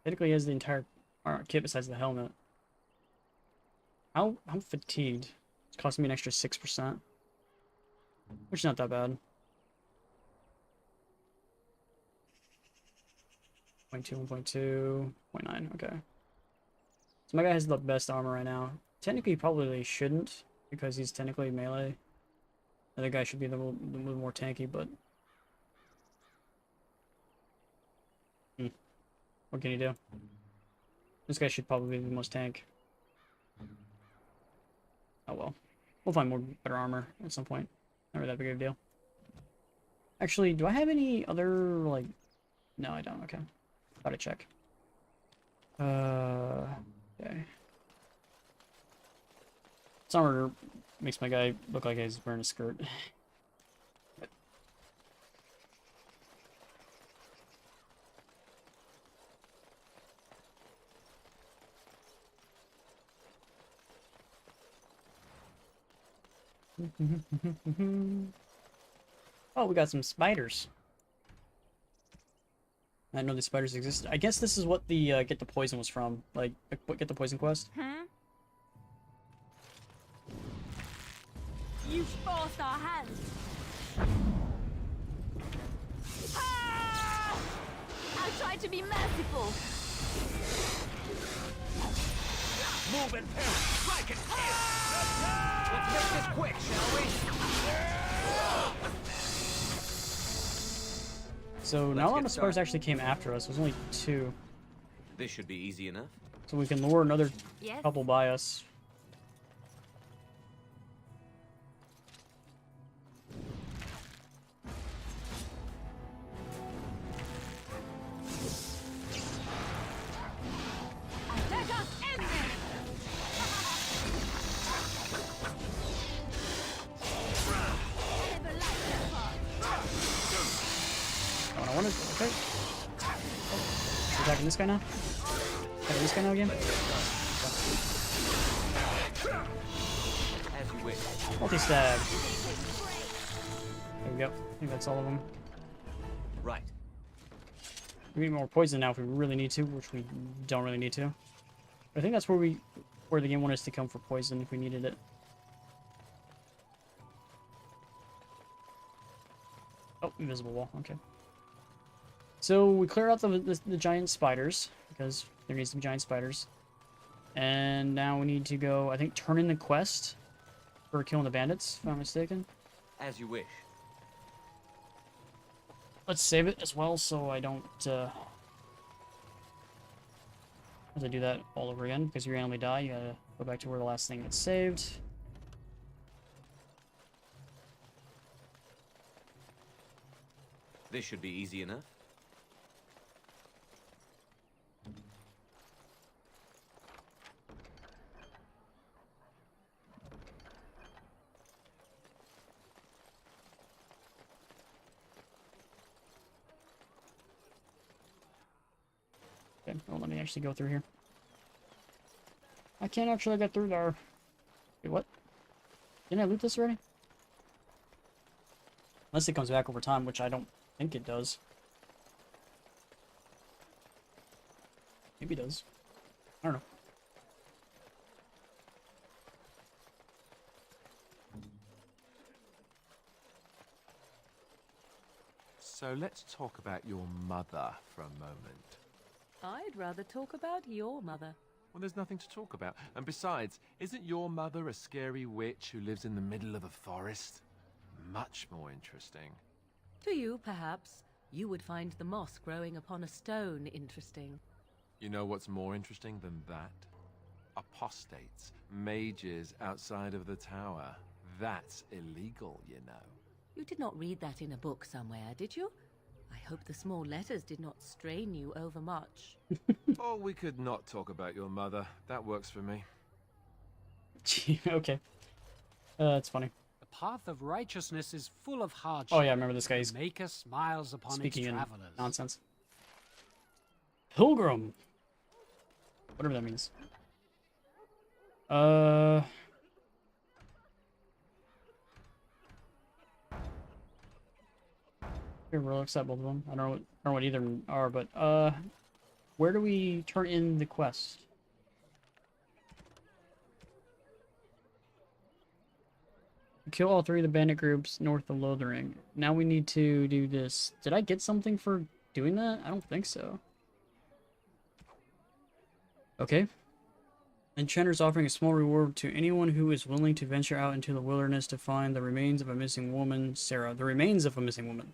Technically, he has the entire kit besides the helmet. I'm fatigued. It's costing me an extra 6%. Which is not that bad. 0.2, 1.2, 0.9, okay. So my guy has the best armor right now. Technically, he probably shouldn't, because he's technically melee. The other guy should be the little more tanky, but... What can you do? This guy should probably be the most tank. Oh well. We'll find more better armor at some point. Not really that big of a deal. Actually, do I have any other, like... No, I don't, okay. Gotta check. Okay. This armor makes my guy look like he's wearing a skirt. Oh, we got some spiders. I didn't know these spiders existed. I guess this is what the Get the Poison was from. Like, what Get the Poison quest? You forced our hand. Ah! I tried to be merciful. Move and parry! Strike and kill! Let's make this quick, shall we? So not a lot of spiders actually came after us. There's only 2. This should be easy enough. So we can lure another couple by us. Okay. Attacking this guy now? Attacking this guy now again? As you wish. Multi-stab. There we go. I think that's all of them. Right. We need more poison now if we really need to, which we don't really need to. But I think that's where the game wanted us to come for poison if we needed it. Oh, invisible wall. Okay. So we clear out the giant spiders, because there needs to be giant spiders. And now we need to go, I think, turn in the quest for killing the bandits, if I'm not mistaken. As you wish. Let's save it as well, so I don't, have to do that all over again, because you randomly die, you gotta go back to where the last thing gets saved. This should be easy enough. Okay, well, let me actually go through here. I can't actually get through there. Wait, what? Didn't I loot this already? Unless it comes back over time, which I don't think it does. Maybe it does. I don't know. So let's talk about your mother for a moment. I'd rather talk about your mother. Well, there's nothing to talk about. And besides, isn't your mother a scary witch who lives in the middle of a forest? Much more interesting. To you, perhaps, you would find the moss growing upon a stone interesting. You know what's more interesting than that? Apostates, mages outside of the tower. That's illegal, you know. You did not read that in a book somewhere, did you? I hope the small letters did not strain you overmuch. Oh, we could not talk about your mother. That works for me. Okay. It's funny. The path of righteousness is full of hardship. Oh yeah, I remember this guy. He's Maker smiles upon speaking its in travelers. nonsense. Pilgrim. Whatever that means. Here, we'll accept both of them. I don't know what either are, but where do we turn in the quest? Kill all 3 of the bandit groups north of Lothering. Now we need to do this. Did I get something for doing that? I don't think so. Okay. Enchanter's offering a small reward to anyone who is willing to venture out into the wilderness to find the remains of a missing woman, Sarah. The remains of a missing woman.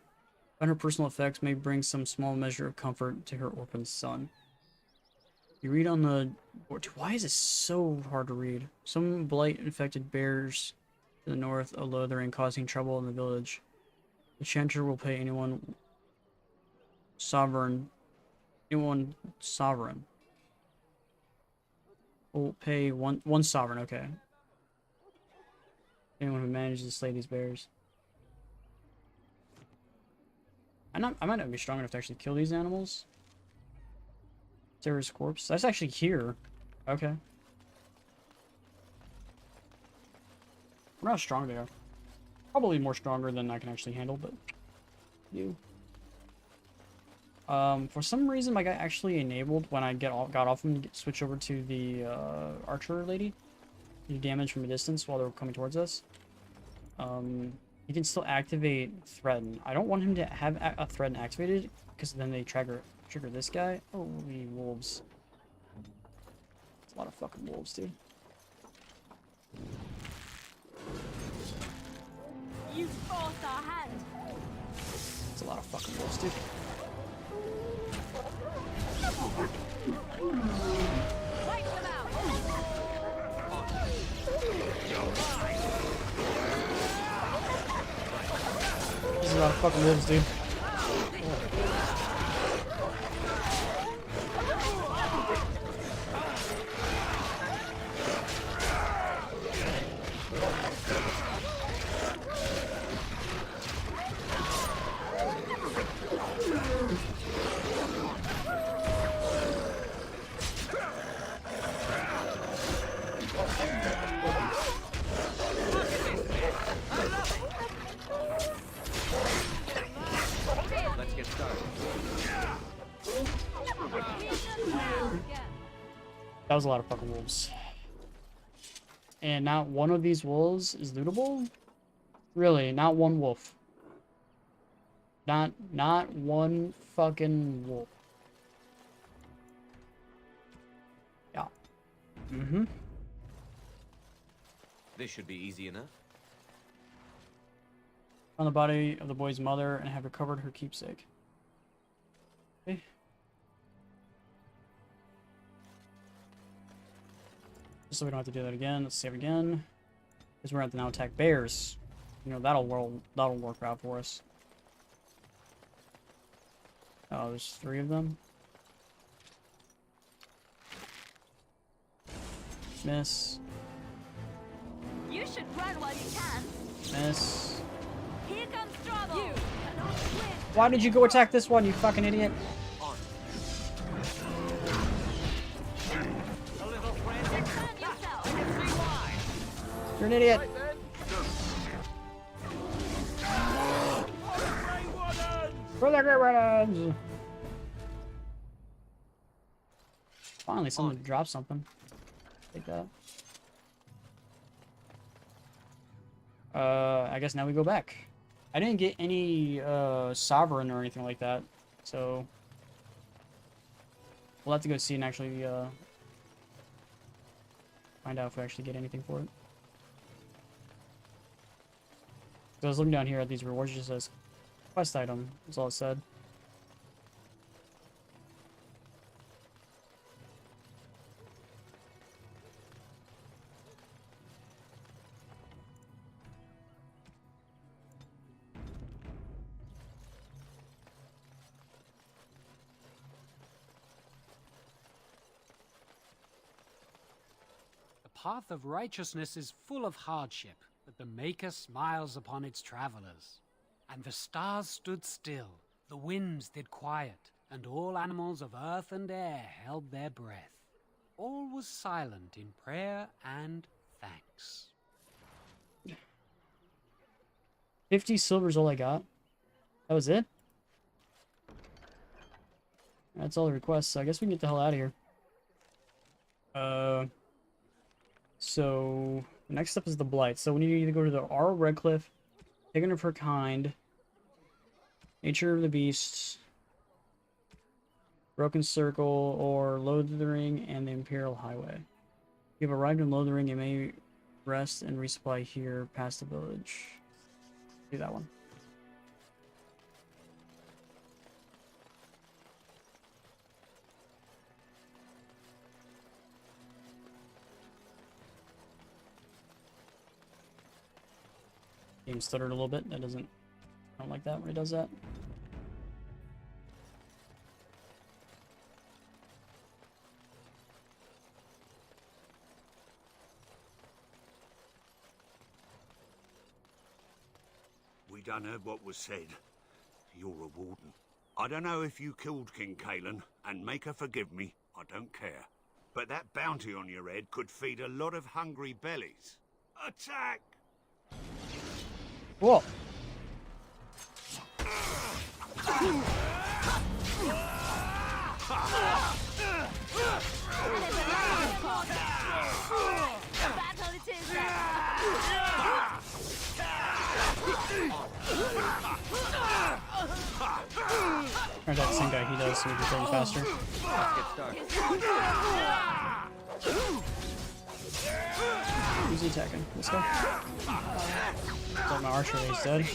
Find her personal effects may bring some small measure of comfort to her orphan son. You read on the board. Why is it so hard to read? Some blight-infected bears to the north of Lothering causing trouble in the village. The Enchanter will pay anyone sovereign. Will pay one sovereign, okay. Anyone who manages to slay these bears. I might not be strong enough to actually kill these animals. Sarah's corpse. That's actually here. Okay. I wonder how strong they are. Probably more stronger than I can actually handle, but you. For some reason, my guy actually enabled when I got off him to switch over to the archer lady. Do damage from a distance while they're coming towards us. He can still activate Threaten. I don't want him to have a Threaten activated because then they trigger this guy. Holy wolves! It's a lot of fucking wolves, dude. You forced our hand. It's a lot of fucking wolves, dude. Wipe them out. This is a lot of fucking wolves, dude. Let's get started. That was a lot of fucking wolves. And not one of these wolves is lootable? Really, not one wolf. Not one fucking wolf. Yeah. Mm-hmm. This should be easy enough. Found the body of the boy's mother and have recovered her keepsake. Okay. Just so we don't have to do that again, let's save again. Because we're going to have to now attack bears. You know, that'll work out for us. Oh, there's 3 of them. Miss. You should run while you can. Miss. Here comes trouble. You cannot win. Why did you go attack this one, you fucking idiot? A little frantic. Defend yourself. I can see why. You're an idiot. Right then. For the Great Runners! Finally, someone dropped something. Take that. I guess now we go back. I didn't get any sovereign or anything like that, so we'll have to go see and actually find out if we actually get anything for it. So I was looking down here at these rewards, it just says quest item, is all it said. The path of righteousness is full of hardship, but the Maker smiles upon its travelers. And the stars stood still, the winds did quiet, and all animals of earth and air held their breath. All was silent in prayer and thanks. 50 silver's all I got. That was it? That's all the requests, so I guess we can get the hell out of here. So the next step is the Blight. So we need to either go to the Arl Redcliffe, Taken of Her Kind, Nature of the Beasts, Broken Circle, or Lothering and the Imperial Highway. If you have arrived in Lothering, you may rest and resupply here past the village. Do that one. Game stuttered a little bit. That doesn't. I don't like that when it does that. We done heard what was said. You're a warden. I don't know if you killed King Kalen, and make her forgive me, I don't care. But that bounty on your head could feed a lot of hungry bellies. Attack! Whoa. Or that same guy, he does, so we can kill him faster. Who's he attacking? This guy? Thought my archer is dead.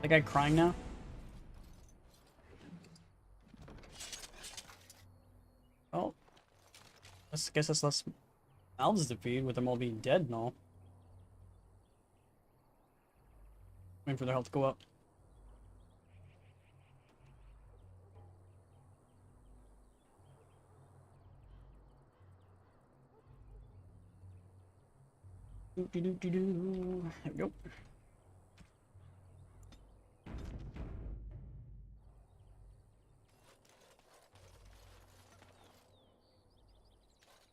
That guy crying now? Well, I guess that's less mouths to feed with them all being dead and all. Waiting for their health to go up. Doo-doo-doo-doo-doo. There we go.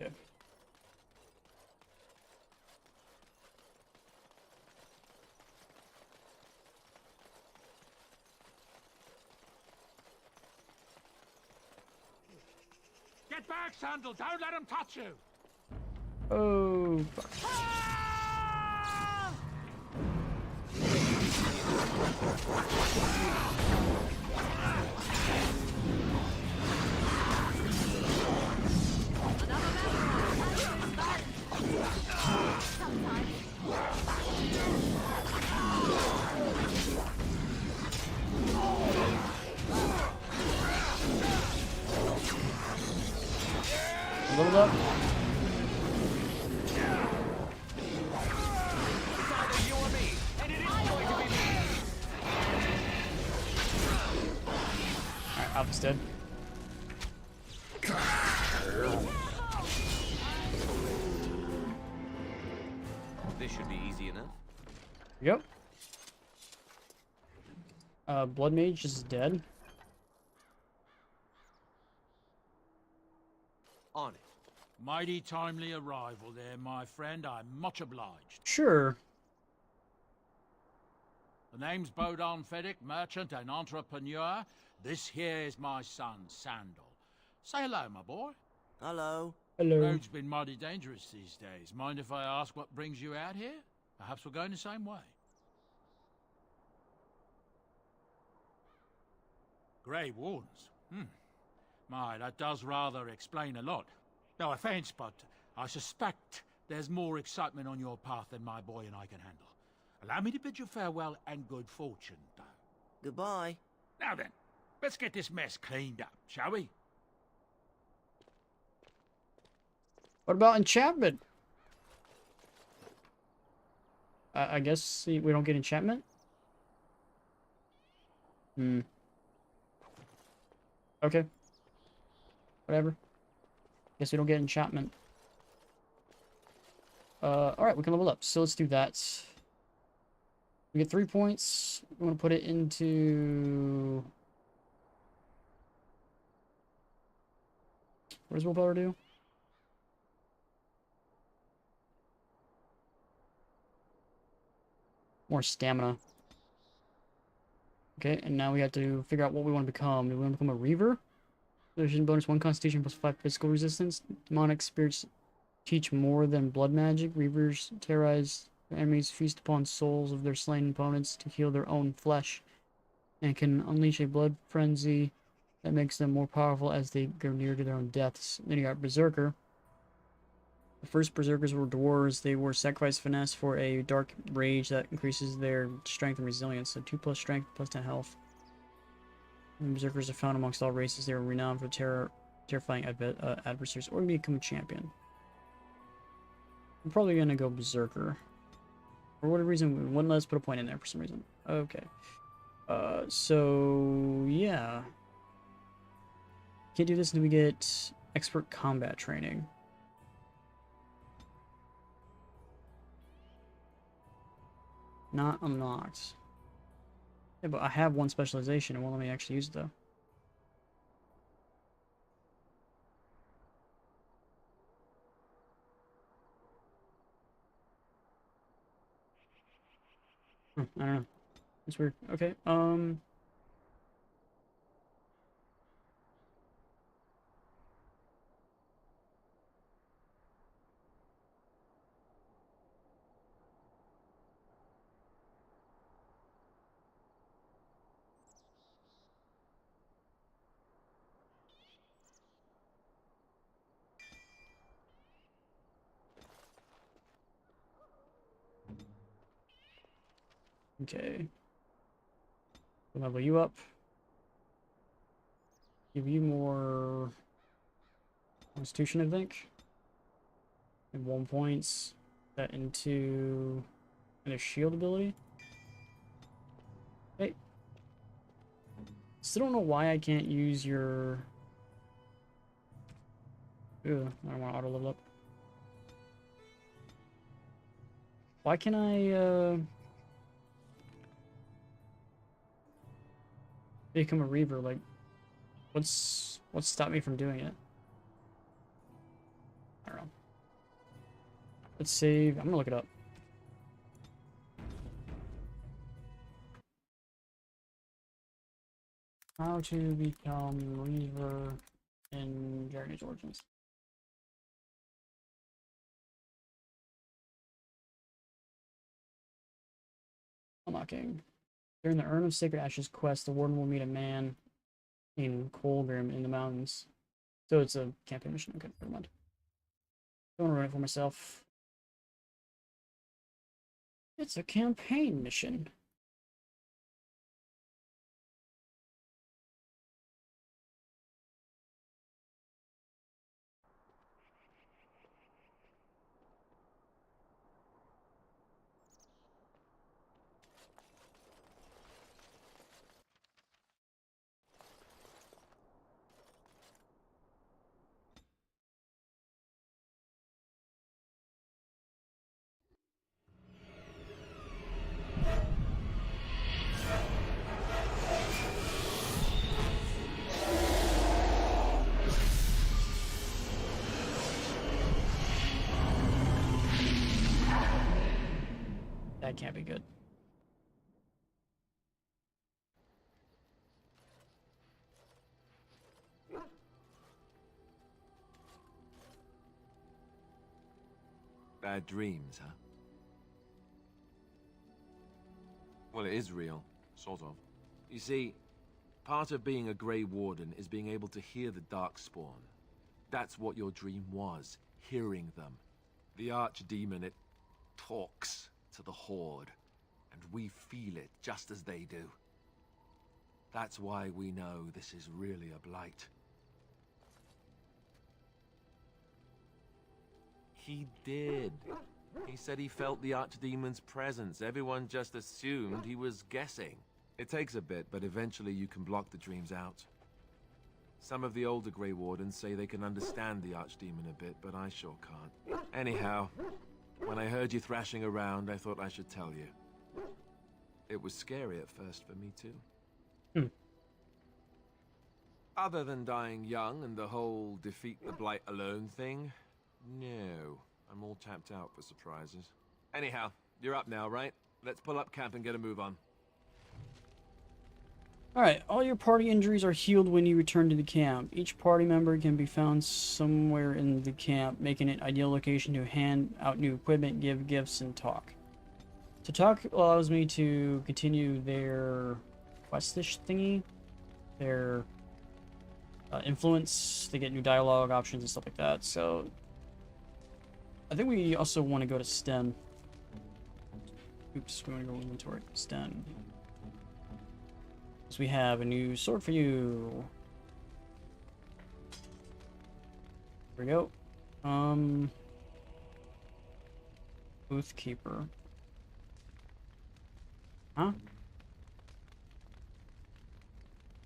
Okay. Get back, Sandal! Don't let him touch you! Oh, fuck. Leveled up. Alright, Alpha's dead. This should be easy enough. Yep. Blood Mage is dead. On it. Mighty timely arrival there, my friend. I'm much obliged. Sure. The name's Bodon Feddick, merchant and entrepreneur. This here is my son, Sandal. Say hello, my boy. Hello. Hello. Road's been mighty dangerous these days. Mind if I ask what brings you out here? Perhaps we're going the same way. Grey Wardens. My, that does rather explain a lot. No offense, but I suspect there's more excitement on your path than my boy and I can handle. Allow me to bid you farewell and good fortune, though. Goodbye. Now then, let's get this mess cleaned up, shall we? What about enchantment? I guess we don't get enchantment? Okay. Whatever. Guess we don't get enchantment. Alright, we can level up. So let's do that. We get 3 points. We want to put it into... What does willpower do? more stamina. Okay, and now we have to figure out what we want to become. Do we want to become a Reaver? There's bonus 1 Constitution plus 5 physical resistance. Demonic spirits teach more than blood magic. Reavers terrorize their enemies, feast upon souls of their slain opponents to heal their own flesh, and can unleash a blood frenzy that makes them more powerful as they go near to their own deaths. Then you got Berserker. The first Berserkers were dwarves. They were sacrificed finesse for a dark rage that increases their strength and resilience. So 2+ strength plus 10 health. And Berserkers are found amongst all races. They are renowned for terrifying adversaries or become a champion. I'm probably going to go Berserker. For whatever reason, wouldn't let us put a point in there for some reason. Okay. So, yeah. Can't do this until we get expert combat training. Not unlocked. Yeah, but I have 1 specialization. It won't let me actually use it, though. I don't know. It's weird. Okay, okay. We'll level you up. Give you more Constitution, I think. And 1 points. That into a shield ability. Hey. Still don't know why I can't use your... Ew, I don't want to auto level up. Why can I, become a Reaver? Like, what's stopped me from doing it? I don't know. Let's save. I'm gonna look it up. How to become Reaver in Dragon Age Origins. Unlocking. During the Urn of Sacred Ashes quest, the Warden will meet a man named Colgrim in the mountains. So it's a campaign mission. Okay, never mind. Don't want to run it for myself. It's a campaign mission. That can't be good. Bad dreams, huh? Well, it is real, sort of. You see, part of being a Grey Warden is being able to hear the Darkspawn. That's what your dream was, hearing them. The Archdemon, it talks to the Horde, and we feel it just as they do. That's why we know this is really a blight. He did. He said he felt the Archdemon's presence. Everyone just assumed he was guessing. It takes a bit, but eventually you can block the dreams out. Some of the older Grey Wardens say they can understand the Archdemon a bit, but I sure can't. Anyhow, when I heard you thrashing around, I thought I should tell you. It was scary at first for me, too. Other than dying young and the whole defeat the Blight alone thing, no. I'm all tapped out for surprises. Anyhow, you're up now, right? Let's pull up camp and get a move on. Alright, all your party injuries are healed when you return to the camp. Each party member can be found somewhere in the camp, making it ideal location to hand out new equipment, give gifts, and talk. To talk allows me to continue their questish thingy, their influence, to get new dialogue options and stuff like that. So, I think we also want to go to Sten. Oops, we want to go inventory. Sten. So we have a new sword for you. Here we go. Booth Keeper. Huh?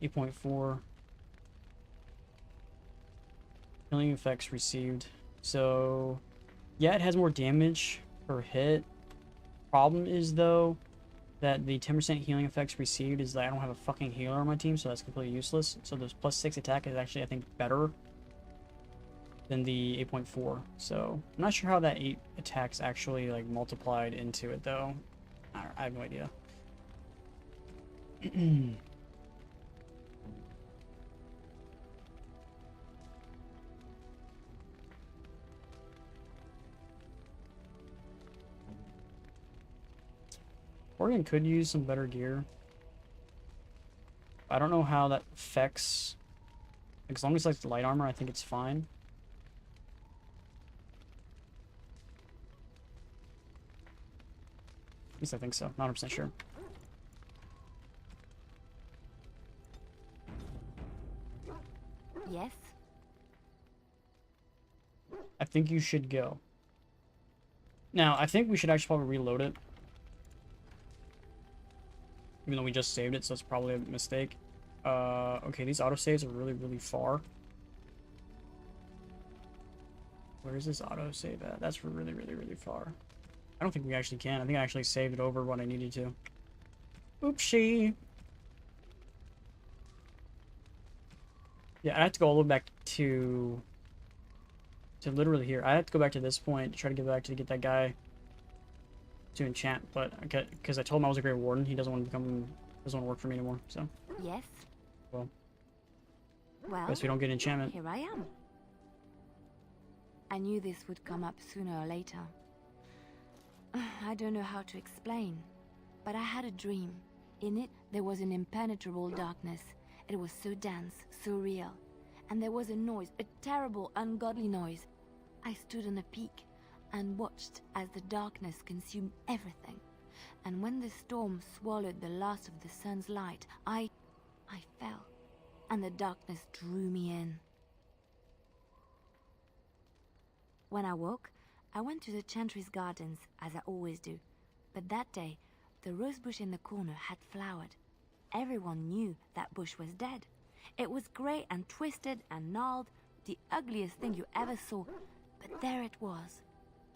8.4. Healing effects received. So, yeah, it has more damage per hit. Problem is, though, that the 10% healing effects received is that I don't have a fucking healer on my team, so that's completely useless. So this +6 attack is actually, I think, better than the 8.4. So I'm not sure how that 8 attacks actually like multiplied into it, though. I have no idea. Oregon could use some better gear. I don't know how that affects. Like, as long as it's light armor, I think it's fine. At least I think so. Not 100% sure. Yes? I think you should go. Now, I think we should actually probably reload it. Even though we just saved it, so it's probably a mistake. Okay, these autosaves are really, really far. Where is this autosave at? That's really, really, really far. I don't think we actually can. I think I actually saved it over what I needed to. Oopsie. Yeah, I have to go all the way back to literally here. I have to go back to this point to try to get back to get that guy to enchant, but because I told him I was a Great Warden, he doesn't want to work for me anymore. So Yes? well, Well, we don't get enchantment. here I am. I knew this would come up sooner or later. I don't know how to explain, but I had a dream. In it, there was an impenetrable darkness. It was so dense, so real. And there was a noise, a terrible, ungodly noise. I stood on a peak and watched as the darkness consumed everything. And when the storm swallowed the last of the sun's light, I fell, and the darkness drew me in. When I woke, I went to the Chantry's gardens, as I always do. But that day, the rosebush in the corner had flowered. Everyone knew that bush was dead. It was grey and twisted and gnarled, the ugliest thing you ever saw. But there it was,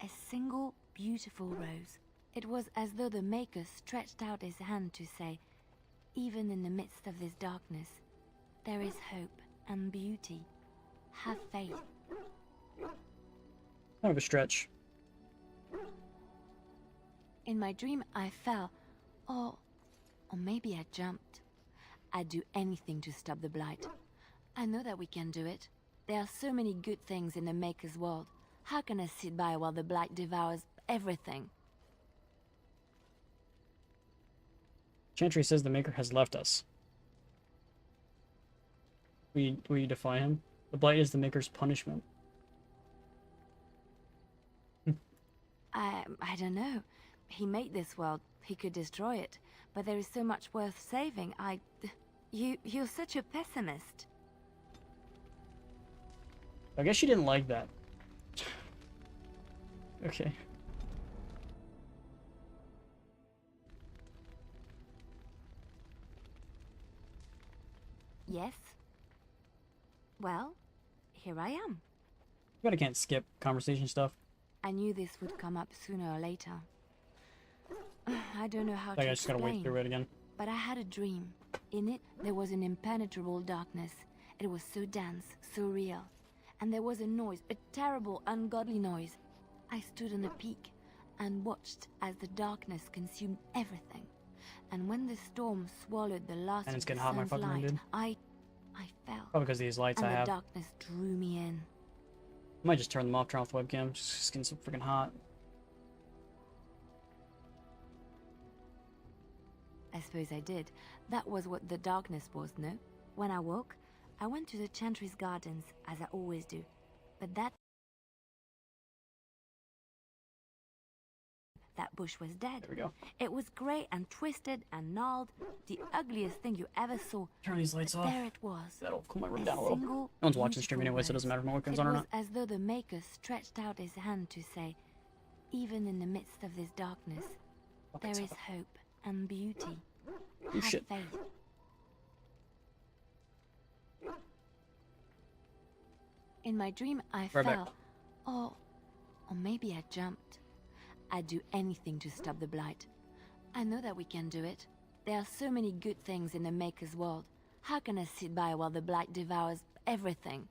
a single beautiful rose. It was as though the Maker stretched out his hand to say, even in the midst of this darkness, there is hope and beauty. Have faith. Kind of a stretch. In my dream, I fell, or maybe I jumped. I'd do anything to stop the Blight. I know that we can do it. There are so many good things in the Maker's world. How can I sit by while the Blight devours everything? Chantry says the Maker has left us. Will you defy him? The Blight is the Maker's punishment. I don't know. He made this world. He could destroy it. But there is so much worth saving. You're such a pessimist. I guess she didn't like that. Okay. Yes? Well, here I am. But I can't skip conversation stuff. I knew this would come up sooner or later. I don't know how I to just gotta wait through it again. But I had a dream. In it, there was an impenetrable darkness. It was so dense, so real. And there was a noise, a terrible, ungodly noise. I stood on a peak and watched as the darkness consumed everything. And when the storm swallowed the last And it's of the getting hot in my sun's fucking room, light, dude. I fell. Probably because of these lights and I the have. darkness drew me in. I might just turn them off, turn off the webcam. Just getting so freaking hot. I suppose I did. That was what the darkness was, no? When I woke, I went to the Chantry's gardens, as I always do. But that bush was dead. There we go. It was grey and twisted and gnarled, the ugliest thing you ever saw. Turn these lights But off. there it was. That'll cool my room down a little. Single, No one's watching the stream beautiful anyway, so it doesn't matter if my webcam's It on or was not. as though the Maker stretched out his hand to say, even in the midst of this darkness, there is hope and beauty. Oh, Have shit. faith. In my dream, I Right fell. back. Or maybe I jumped. I'd do anything to stop the blight. I know that we can do it. There are so many good things in the Maker's world. How can I sit by while the blight devours everything?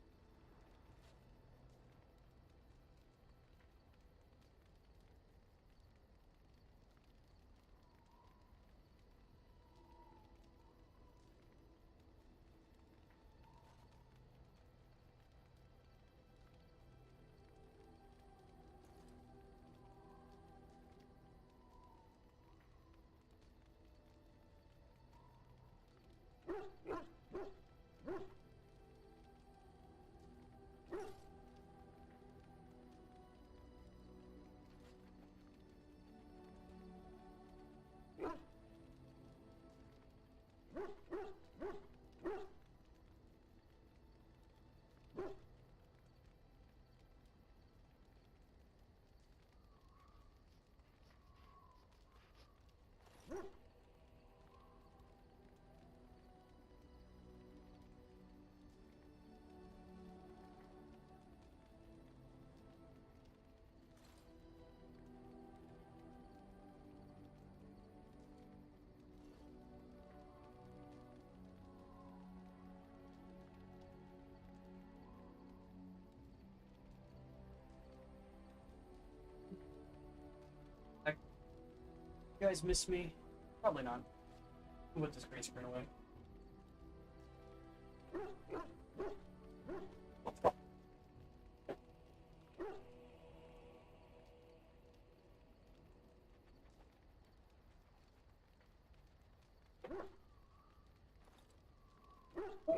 You guys miss me? Probably not. I'll put this green screen away.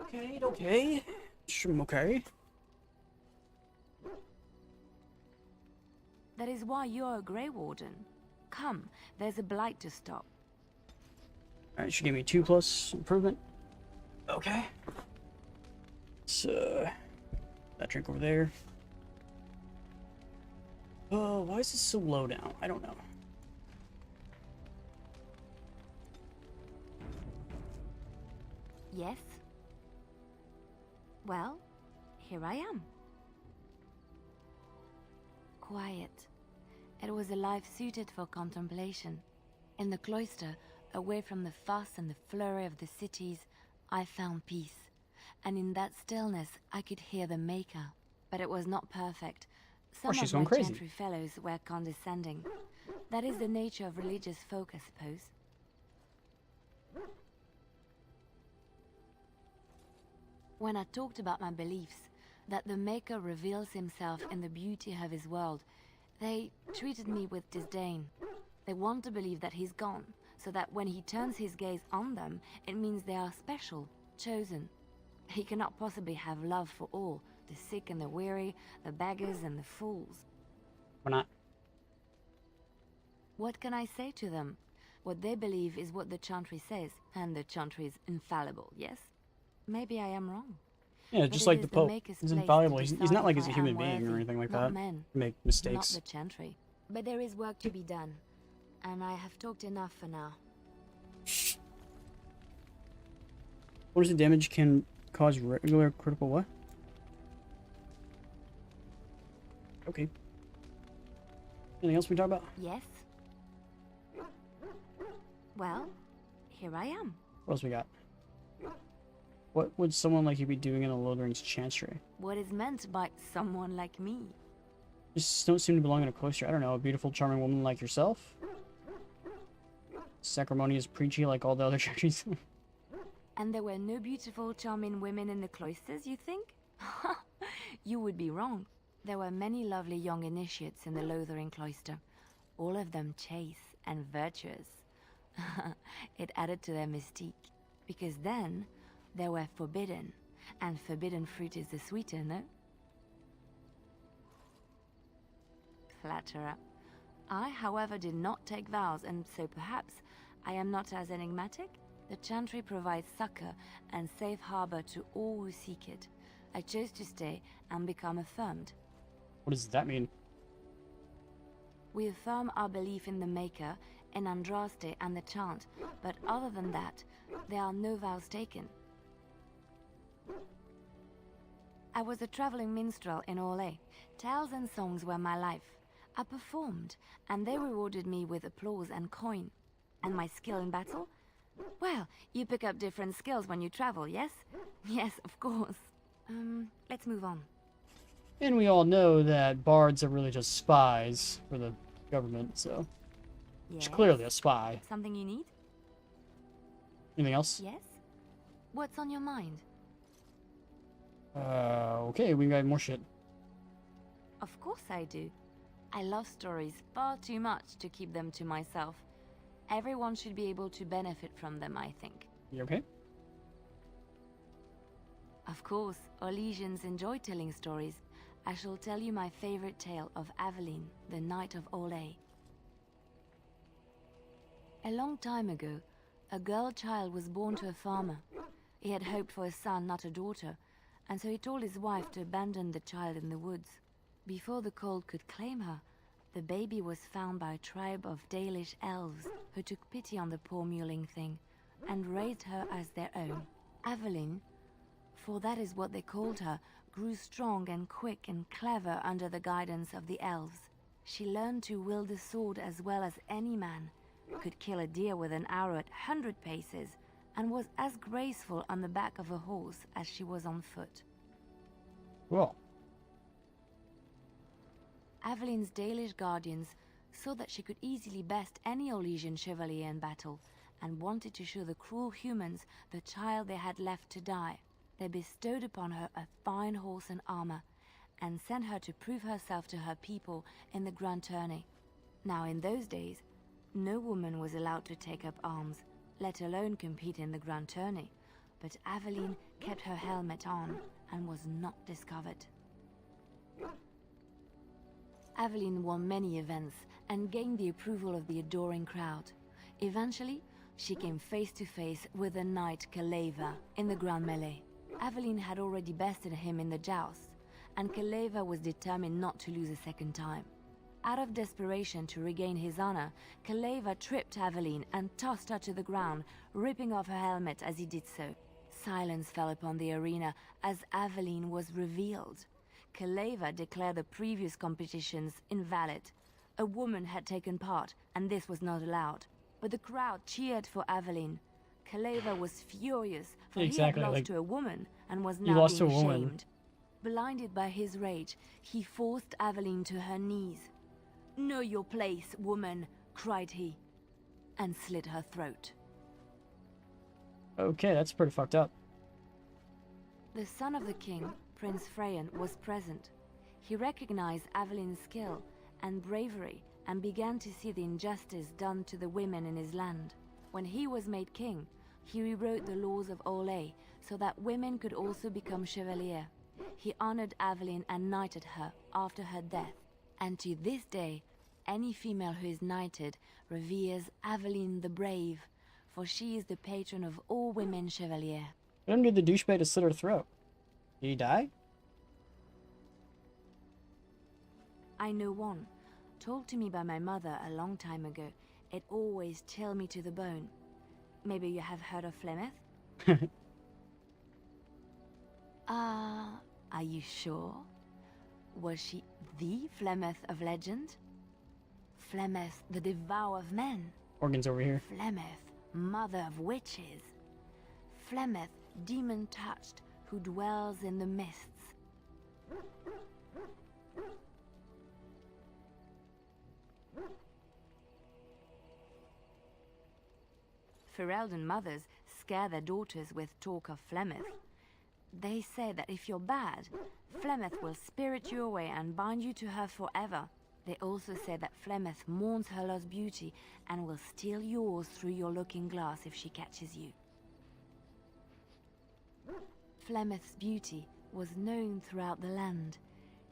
Okay. Okay. That is why you're a Grey Warden. Come, there's a blight to stop. Alright, should give me 2+ improvement. Okay. So, that drink over there. Oh, why is this so low now? I don't know. Yes? Well, here I am. Quiet. It was a life suited for contemplation. In the cloister, away from the fuss and the flurry of the cities, I found peace. And in that stillness, I could hear the Maker. But it was not perfect. Some she's of my going crazy. Chantry fellows were condescending. That is the nature of religious folk, I suppose. When I talked about my beliefs, that the Maker reveals himself in the beauty of his world, they treated me with disdain. They want to believe that he's gone, so that when he turns his gaze on them, it means they are special, chosen. He cannot possibly have love for all, the sick and the weary, the beggars and the fools. Why not? What can I say to them? What they believe is what the Chantry says, and the Chantry is infallible, yes? Maybe I am wrong. Yeah, But just it like is the the Pope. Maker's He's place infallible. to He's decide not like if he's a I human am being or worthy, anything like not that. men, Make mistakes. Not the Chantry. But there is work to be done, and I have talked enough for now. What is the damage can cause regular critical what? Okay. Anything else we talk about? Yes? Well, here I am. What else we got? What would someone like you be doing in a Lothering's Chantry? What is meant by someone like me? Just don't seem to belong in a cloister. I don't know, a beautiful, charming woman like yourself? Sacrimonious, preachy like all the other churches. And there were no beautiful, charming women in the cloisters, you think? You would be wrong. There were many lovely young initiates in the Lothering cloister, all of them chaste and virtuous. It added to their mystique, because then they were forbidden, and forbidden fruit is the sweeter, no? Flatterer. I, however, did not take vows, and so perhaps I am not as enigmatic? The Chantry provides succor and safe harbor to all who seek it. I chose to stay and become affirmed. What does that mean? We affirm our belief in the Maker, in Andraste and the chant, but other than that, there are no vows taken. I was a traveling minstrel in Orlais. Tales and songs were my life. I performed, and they rewarded me with applause and coin. And my skill in battle? Well, you pick up different skills when you travel, yes? Yes, of course. Let's move on. And we all know that bards are really just spies for the government, so... Yes. She's clearly a spy. Something you need? Anything else? Yes? What's on your mind? Okay, we got more shit. Of course I do. I love stories far too much to keep them to myself. Everyone should be able to benefit from them, I think. You okay? Of course, Orlesians enjoy telling stories. I shall tell you my favorite tale of Aveline, the Knight of Orlais. A long time ago, a girl child was born to a farmer. He had hoped for a son, not a daughter, and so he told his wife to abandon the child in the woods. Before the cold could claim her, the baby was found by a tribe of Dalish elves who took pity on the poor mewling thing and raised her as their own. Aveline, for that is what they called her, grew strong and quick and clever under the guidance of the elves. She learned to wield the sword as well as any man, could kill a deer with an arrow at 100 paces, and was as graceful on the back of a horse as she was on foot. Well. Aveline's Dalish guardians saw that she could easily best any Orlesian chevalier in battle, and wanted to show the cruel humans the child they had left to die. They bestowed upon her a fine horse and armor, and sent her to prove herself to her people in the Grand Tourney. Now in those days, no woman was allowed to take up arms, let alone compete in the Grand Tourney, but Aveline kept her helmet on and was not discovered. Aveline won many events and gained the approval of the adoring crowd. Eventually, she came face to face with the knight Kaleva in the Grand Melee. Aveline had already bested him in the joust, and Kaleva was determined not to lose a second time. Out of desperation to regain his honor, Kaleva tripped Aveline and tossed her to the ground, ripping off her helmet as he did so. Silence fell upon the arena as Aveline was revealed. Kaleva declared the previous competitions invalid. A woman had taken part, and this was not allowed. But the crowd cheered for Aveline. Kaleva was furious, for he had lost to a woman and was now being shamed. Blinded by his rage, he forced Aveline to her knees. "Know your place, woman," cried he, and slit her throat. Okay, that's pretty fucked up. The son of the king, Prince Freyan, was present. He recognized Aveline's skill and bravery and began to see the injustice done to the women in his land. When he was made king, he rewrote the laws of Orlais so that women could also become chevalier. He honored Aveline and knighted her after her death. And to this day, any female who is knighted reveres Aveline the Brave, for she is the patron of all women chevalier. What did the douchebag to slit her throat? Did he die? I know one, told to me by my mother a long time ago. It always chilled me to the bone. Maybe you have heard of Flemeth? Are you sure? Was she the Flemeth of legend? Flemeth, the devourer of men? Organs over here. Flemeth, mother of witches? Flemeth, demon-touched, who dwells in the mists? Ferelden mothers scare their daughters with talk of Flemeth. They say that if you're bad, Flemeth will spirit you away and bind you to her forever. They also say that Flemeth mourns her lost beauty and will steal yours through your looking glass if she catches you. Flemeth's beauty was known throughout the land.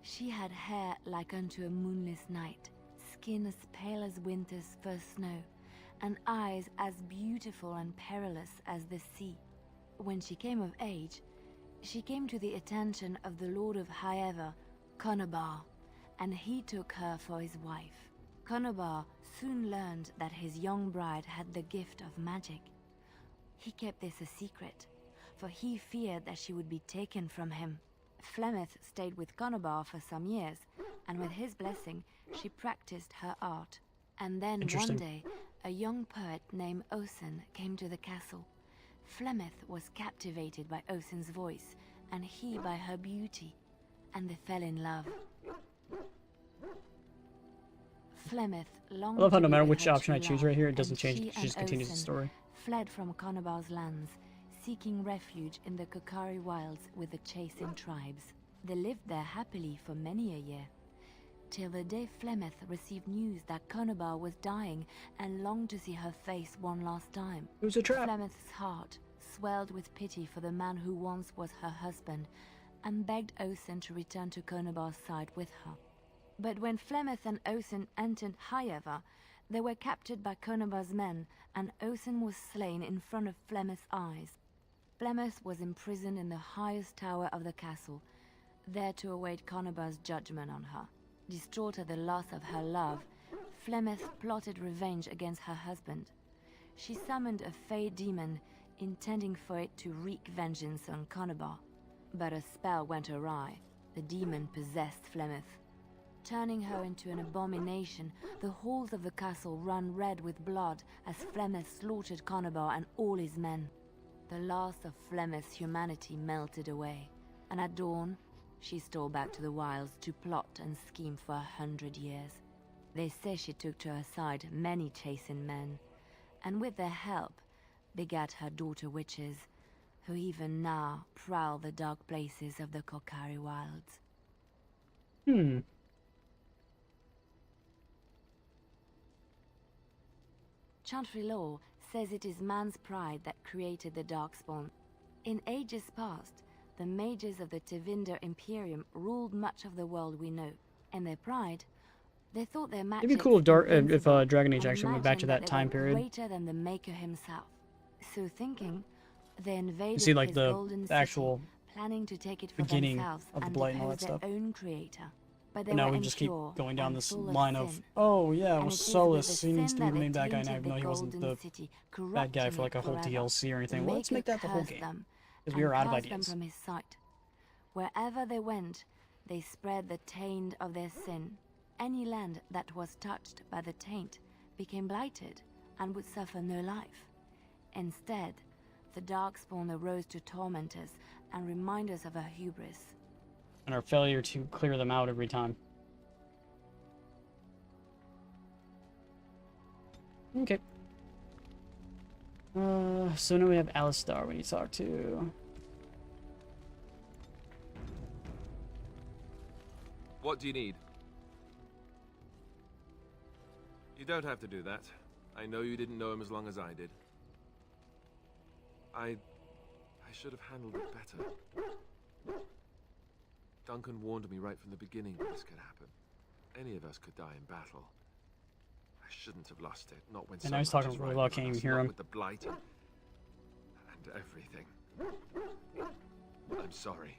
She had hair like unto a moonless night, skin as pale as winter's first snow, and eyes as beautiful and perilous as the sea. When she came of age, she came to the attention of the Lord of Highever, Conobar, and he took her for his wife. Conobar soon learned that his young bride had the gift of magic. He kept this a secret, for he feared that she would be taken from him. Flemeth stayed with Conobar for some years, and with his blessing, she practiced her art. And then one day, a young poet named Osen came to the castle. Flemeth was captivated by Osen's voice, and he by her beauty, and they fell in love. Flemeth longed I love how to no be matter with which her option I true choose love, right here, it and doesn't change. she It just and continues the Osen story. fled from Conobar's lands, seeking refuge in the Kokari wilds with the chasing tribes. They lived there happily for many a year, till the day Flemeth received news that Conobar was dying and longed to see her face one last time. It was a trap. Flemeth's heart swelled with pity for the man who once was her husband, and begged Osen to return to Conobar's side with her. But when Flemeth and Osen entered Highever, they were captured by Conobar's men, and Osen was slain in front of Flemeth's eyes. Flemeth was imprisoned in the highest tower of the castle, there to await Conobar's judgment on her. Distraught at the loss of her love, Flemeth plotted revenge against her husband. She summoned a fey demon, intending for it to wreak vengeance on Conobar. But a spell went awry. The demon possessed Flemeth. Turning her into an abomination, the halls of the castle ran red with blood as Flemeth slaughtered Conobar and all his men. The last of Flemeth's humanity melted away, and at dawn, she stole back to the wilds to plot and scheme for 100 years. They say she took to her side many chasing men, and with their help, begat her daughter witches, who even now prowl the dark places of the Kokari wilds. Chantry law says it is man's pride that created the Darkspawn. In ages past, the mages of the Tevinder Imperium ruled much of the world we know. In their pride, they thought their magic It'd be cool if Dragon Age actually went back to that time period. Greater than the Maker himself. So thinking, they invaded You see, like, his the golden actual city, planning to take it for beginning themselves of the and Blight and all depose that their stuff. own creator. But they And now were we just keep impure going down and this full line of, sin. oh yeah, it And was it is Solus. with the He needs to be sin the that main bad guy, and I tainted even though he wasn't golden the city, bad guy corrupting for like it a whole forever. DLC or anything. The Well, let's make Maker that the whole cursed game. them Because we were out of and cast ideas. them from his sight. Wherever they went, they spread the taint of their sin. Any land that was touched by the taint became blighted and would suffer no life. Instead, the Darkspawn arose to torment us and remind us of our hubris. And our failure to clear them out every time. Okay. So now we have Alistar we need to talk to. What do you need? You don't have to do that. I know you didn't know him as long as I did. I should have handled it better. Duncan warned me right from the beginning that this could happen. Any of us could die in battle. I shouldn't have lost it, not when And now he's so much talking is really riding loud, on can't us, even hear not him. with the blight and everything. I'm sorry.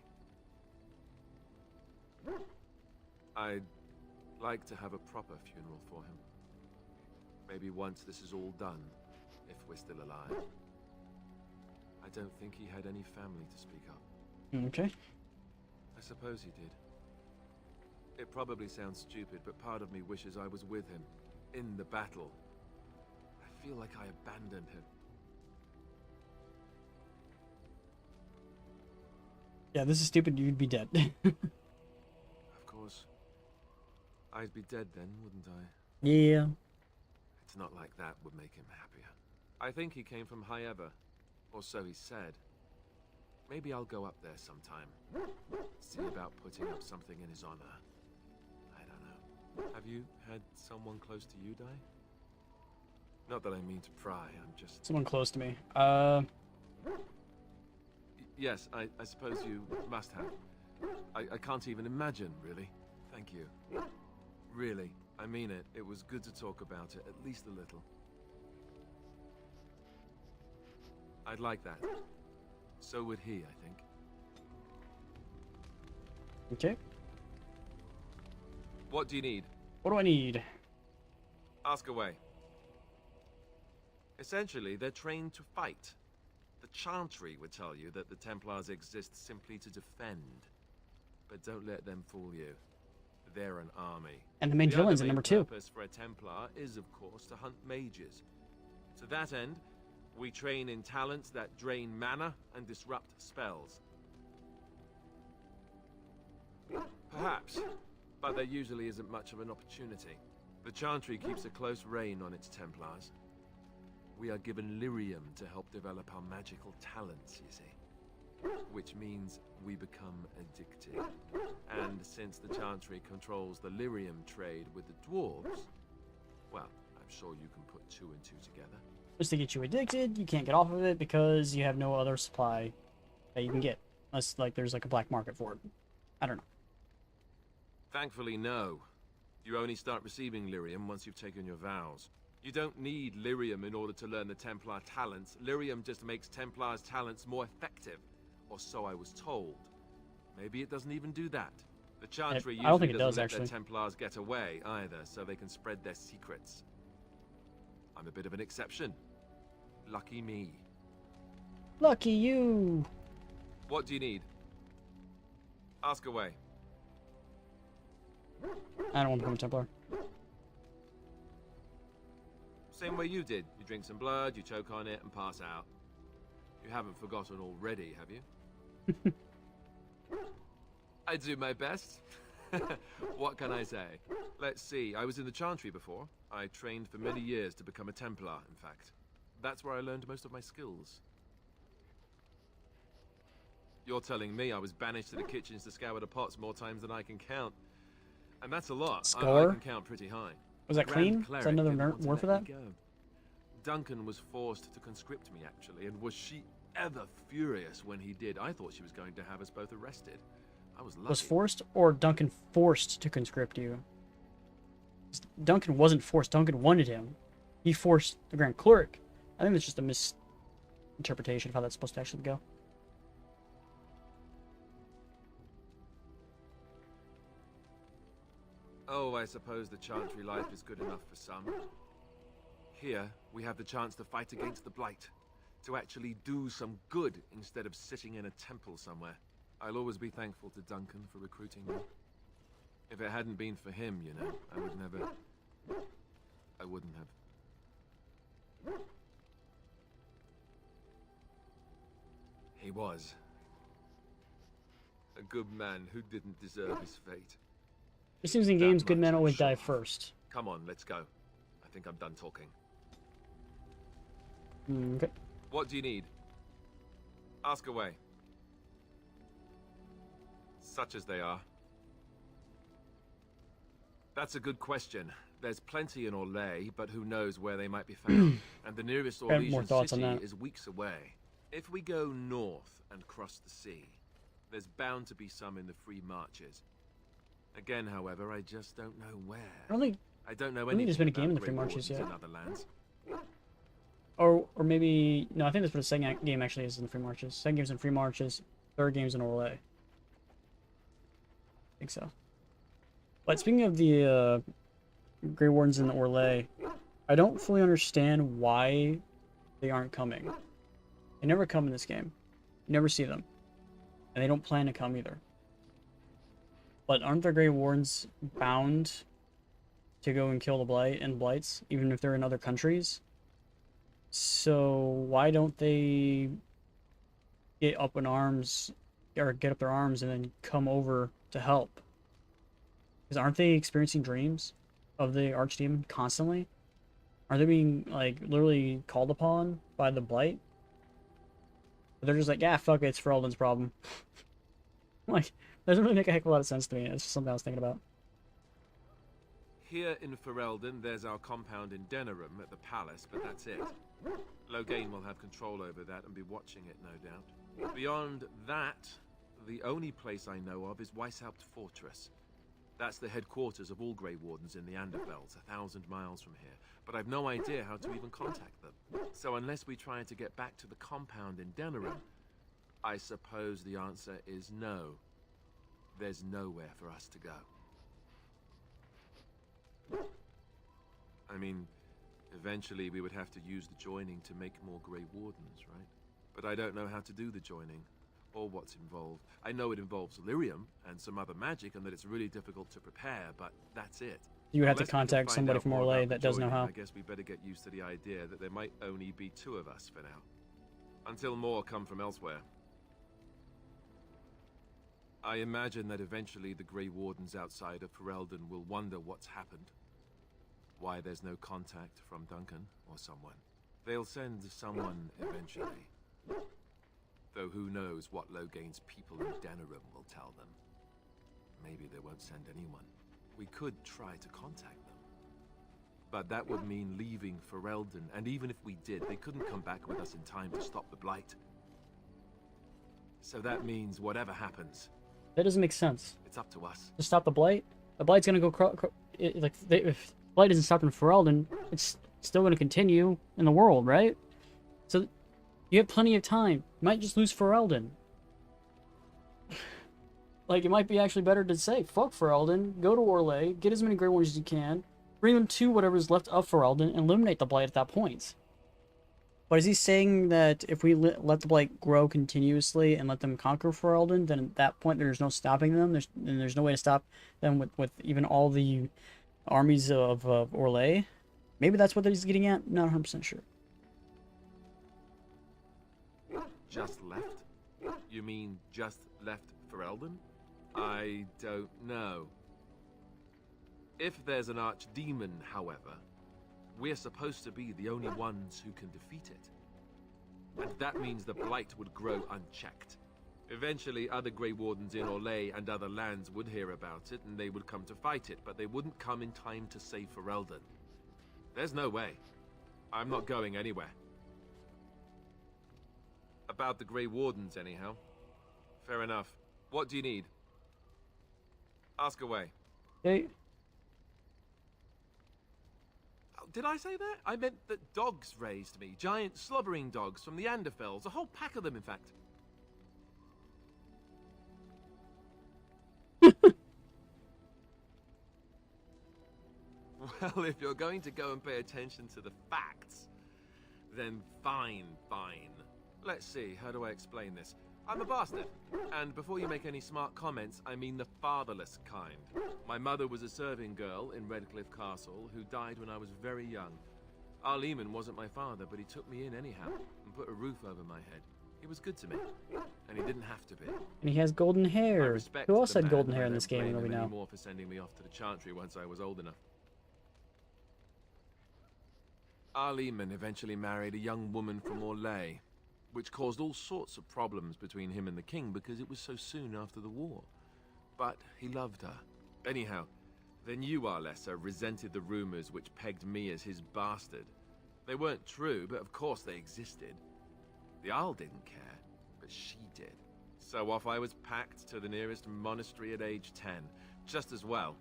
I'd like to have a proper funeral for him. Maybe once this is all done, if we're still alive. I don't think he had any family to speak of. Okay. I suppose he did. It probably sounds stupid, but part of me wishes I was with him, in the battle. I feel like I abandoned him. Yeah, this is stupid. You'd be dead. Of course. I'd be dead then, wouldn't I? Yeah. It's not like that would make him happier. I think he came from Hyeva, or so he said. Maybe I'll go up there sometime. See about putting up something in his honor. I don't know. Have you had someone close to you die? Not that I mean to pry, I'm just... Someone close to me. Yes, I suppose you must have. I can't even imagine, really. Thank you. Really, I mean it. It was good to talk about it, at least a little. I'd like that. So would he, I think. Okay. What do you need? What do I need? Ask away. Essentially, they're trained to fight. The Chantry would tell you that the Templars exist simply to defend. But don't let them fool you. They're an army. And the main villain's in number 2. The purpose for a Templar is, of course, to hunt mages. To that end, we train in talents that drain mana and disrupt spells. Perhaps, but there usually isn't much of an opportunity. The Chantry keeps a close rein on its Templars. We are given lyrium to help develop our magical talents, you see. Which means we become addicted. And since the Chantry controls the lyrium trade with the dwarves, well, I'm sure you can put 2 and 2 together. Just to get you addicted, you can't get off of it because you have no other supply that you can get. Unless, like, there's, like, a black market for it. I don't know. Thankfully, no. You only start receiving lyrium once you've taken your vows. You don't need lyrium in order to learn the Templar talents. Lyrium just makes Templars' talents more effective. Or so I was told. Maybe it doesn't even do that. The Chantry I don't think usually it doesn't does, let actually. their Templars get away either, so they can spread their secrets. I'm a bit of an exception. Lucky me. Lucky you! What do you need? Ask away. I don't want to become a Templar. Same way you did. You drink some blood, you choke on it, and pass out. You haven't forgotten already, have you? I do my best. What can I say? Let's see, I was in the Chantry before. I trained for many years to become a Templar, in fact. That's where I learned most of my skills. You're telling me I was banished to the kitchens to scour the pots more times than I can count. And that's a lot. I Score? can count pretty high. Was that Grand clean? Is Cleric that another didn't want to word for let that? me go. Duncan was forced to conscript me, actually, and was she ever furious when he did. I thought she was going to have us both arrested. I was lucky. Was forced, or Duncan forced to conscript you? Duncan wasn't forced. Duncan wanted him. He forced the Grand Cleric. I think that's just a misinterpretation of how that's supposed to actually go. Oh, I suppose the Chantry life is good enough for some. Here, we have the chance to fight against the Blight. To actually do some good instead of sitting in a temple somewhere. I'll always be thankful to Duncan for recruiting me. If it hadn't been for him, you know, I wouldn't have. He was. A good man who didn't deserve his fate. It seems in games, good men always die first. Come on, let's go. I think I'm done talking. Okay. What do you need? Ask away. Such as they are. That's a good question. There's plenty in Orlais, but who knows where they might be found. And the nearest I have more Orlesian thoughts on city that. is weeks away. If we go north and cross the sea, there's bound to be some in the Free Marches. Again, however, I just don't know where. I don't know anything there's been a about game in the Grey Free Marches Wardens yet. in other lands. Or maybe... No, I think that's what the second game actually is in the Free Marches. Second game's in Free Marches. Third game's in Orlais. I think so. But speaking of the Grey Wardens in Orlais, I don't fully understand why they aren't coming. They never come in this game. You never see them. And they don't plan to come either. But aren't the Grey Wardens bound to go and kill the Blight and Blights, even if they're in other countries? So why don't they get up in arms, or get up their arms and then come over to help? Because aren't they experiencing dreams of the Archdemon constantly? Are they being, like, literally called upon by the Blight? They're just like, yeah, fuck it, it's Ferelden's problem. Like, that doesn't really make a heck of a lot of sense to me. It's just something I was thinking about. Here in Ferelden, there's our compound in Denerim at the palace, but that's it. Loghain will have control over that and be watching it, no doubt. Beyond that, the only place I know of is Weishaupt Fortress. That's the headquarters of all Grey Wardens in the Anderfells, 1,000 miles from here. But I've no idea how to even contact them. So unless we try to get back to the compound in Denerim, I suppose the answer is no. There's nowhere for us to go. I mean, eventually we would have to use the joining to make more Grey Wardens, right? But I don't know how to do the joining, or what's involved. I know it involves lyrium and some other magic, and that it's really difficult to prepare, but that's it. You would have to Unless we can contact find somebody out from more Orlais about the that does know joining, how. I guess we better get used to the idea that there might only be 2 of us for now. Until more come from elsewhere. I imagine that eventually the Grey Wardens outside of Ferelden will wonder what's happened. Why there's no contact from Duncan or someone. They'll send someone eventually. Though who knows what Loghain's people in Denerim will tell them. Maybe they won't send anyone. We could try to contact them. But that would mean leaving Ferelden, and even if we did, they couldn't come back with us in time to stop the Blight. So that means whatever happens, That doesn't make sense. it's up to us. To stop the Blight? The Blight's gonna go if Blight isn't stopped in Ferelden, it's still gonna continue in the world, right? So you have plenty of time. You might just lose Ferelden. Like, it might be actually better to say, fuck Ferelden, go to Orlais, get as many Grey Wardens as you can, bring them to whatever's left of Ferelden, and eliminate the Blight at that point. But is he saying that if we let the Blight grow continuously and let them conquer Ferelden, then at that point there's no stopping them? There's no way to stop them with even all the armies of Orlais? Maybe that's what he's getting at? Not 100% sure. Just left? You mean just left Ferelden? I don't know. If there's an archdemon, however, we're supposed to be the only ones who can defeat it. And that means the Blight would grow unchecked. Eventually, other Grey Wardens in Orlais and other lands would hear about it, and they would come to fight it, but they wouldn't come in time to save Ferelden. There's no way. I'm not going anywhere. About the Grey Wardens, anyhow. Fair enough. What do you need? Ask away. Hey. Oh, did I say that? I meant that dogs raised me. Giant slobbering dogs from the Anderfells. A whole pack of them, in fact. Well, if you're going to go and pay attention to the facts, then fine. Let's see, how do I explain this? I'm a bastard, and before you make any smart comments, I mean the fatherless kind. My mother was a serving girl in Redcliffe Castle who died when I was very young. Arleman wasn't my father, but he took me in anyhow and put a roof over my head. He was good to me, and he didn't have to be. And he has golden hair. Who else had golden hair in this game? I don't Nobody blame him know. anymore for sending me off to the Chantry once I was old enough. Arleman eventually married a young woman from Orlais, which caused all sorts of problems between him and the king because it was so soon after the war. But he loved her. Anyhow, then you, Arlessa, resented the rumors which pegged me as his bastard. They weren't true, but of course they existed. The Arl didn't care, but she did. So off I was packed to the nearest monastery at age 10, just as well.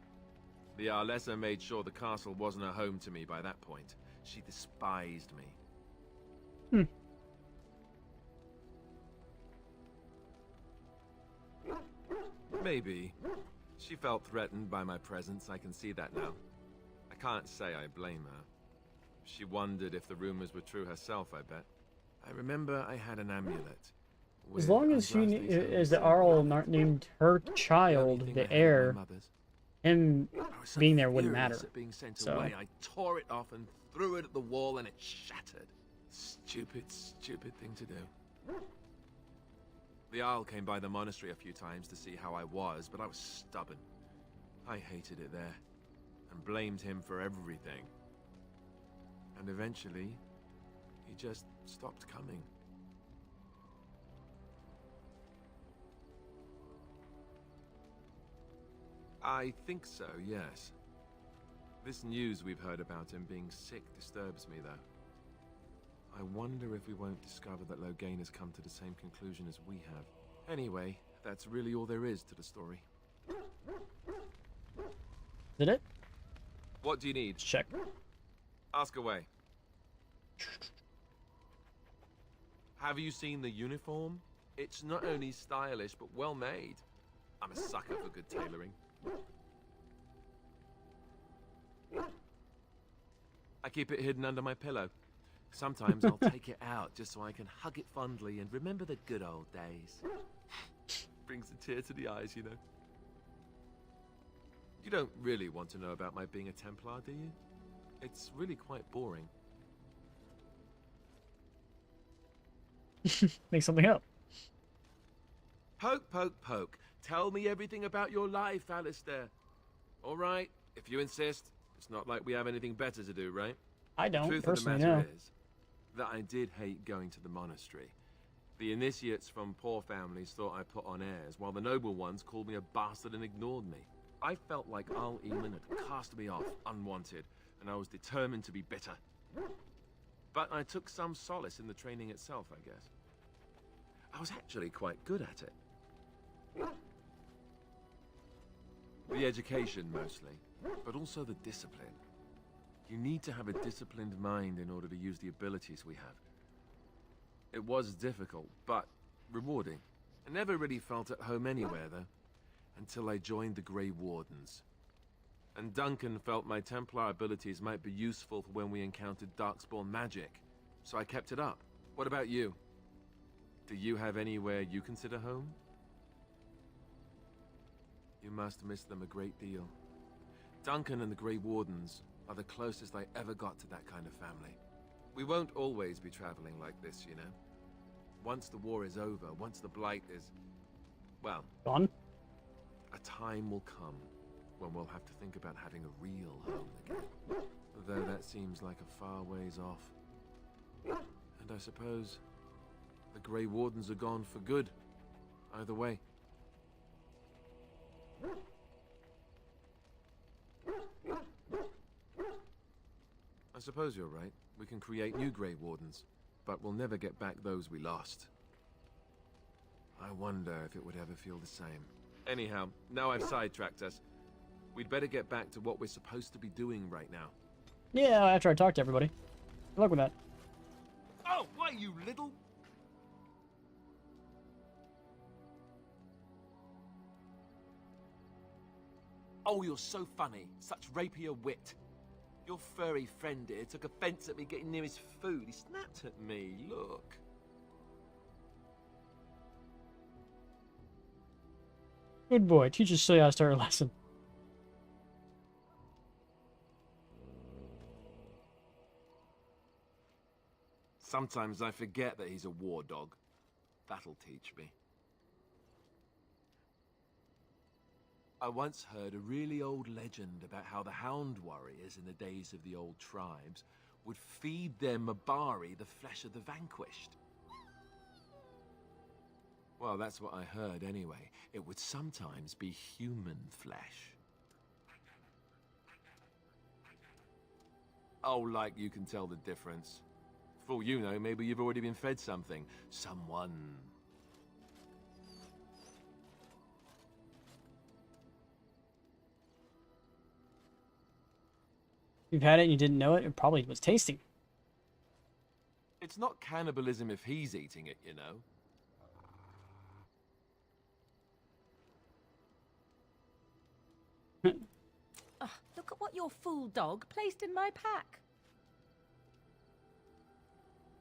The Arlessa made sure the castle wasn't a home to me by that point. She despised me. Maybe. She felt threatened by my presence, I can see that now. I can't say I blame her. She wondered if the rumors were true herself, I bet. I remember I had an amulet. As long as as the Arl named her child the heir, him being there wouldn't matter. At being sent So away, I tore it off and threw it at the wall and it shattered. Stupid thing to do. The Arl came by the monastery a few times to see how I was, but I was stubborn. I hated it there, and blamed him for everything. And eventually, he just stopped coming. I think so, yes. This news we've heard about him being sick disturbs me, though. I wonder if we won't discover that Loghain has come to the same conclusion as we have. Anyway, that's really all there is to the story. Did it? What do you need? Check. Ask away. Have you seen the uniform? It's not only stylish, but well made. I'm a sucker for good tailoring. I keep it hidden under my pillow. Sometimes I'll take it out just so I can hug it fondly and remember the good old days. Brings a tear to the eyes, you know. You don't really want to know about my being a Templar, do you? It's really quite boring. Make something up. Poke, poke, poke. Tell me everything about your life, Alistair. All right, if you insist. It's not like we have anything better to do, right? I don't, The truth personally, of the matter no. is that I did hate going to the monastery. The initiates from poor families thought I put on airs, while the noble ones called me a bastard and ignored me. I felt like Al Eamon had cast me off, unwanted, and I was determined to be bitter. But I took some solace in the training itself, I guess. I was actually quite good at it. The education, mostly, but also the discipline. You need to have a disciplined mind in order to use the abilities we have. It was difficult, but rewarding. I never really felt at home anywhere, though, until I joined the Grey Wardens. And Duncan felt my Templar abilities might be useful for when we encountered Darkspawn magic, so I kept it up. What about you? Do you have anywhere you consider home? You must miss them a great deal. Duncan and the Grey Wardens are the closest I ever got to that kind of family. We won't always be traveling like this, you know. Once the war is over, once the Blight is, well, gone, a time will come when we'll have to think about having a real home again. Though that seems like a far ways off. And I suppose the Grey Wardens are gone for good, either way. I suppose you're right. We can create new Grey Wardens, but we'll never get back those we lost. I wonder if it would ever feel the same. Anyhow, now I've sidetracked us. We'd better get back to what we're supposed to be doing right now. Yeah, after I talk to everybody. Good luck with that. Oh, why, you little... Oh, you're so funny. Such rapier wit. Your furry friend here took offense at me getting near his food. He snapped at me. Look. Good boy. Teacher show you how to start a lesson. Sometimes I forget that he's a war dog. That'll teach me. I once heard a really old legend about how the Hound warriors in the days of the old tribes would feed their Mabari the flesh of the vanquished. Well, that's what I heard anyway. It would sometimes be human flesh. Oh, like you can tell the difference. For all you know, maybe you've already been fed something. Someone. You've had it and you didn't know it, it probably was tasty. It's not cannibalism if he's eating it, you know. Look at what your fool dog placed in my pack.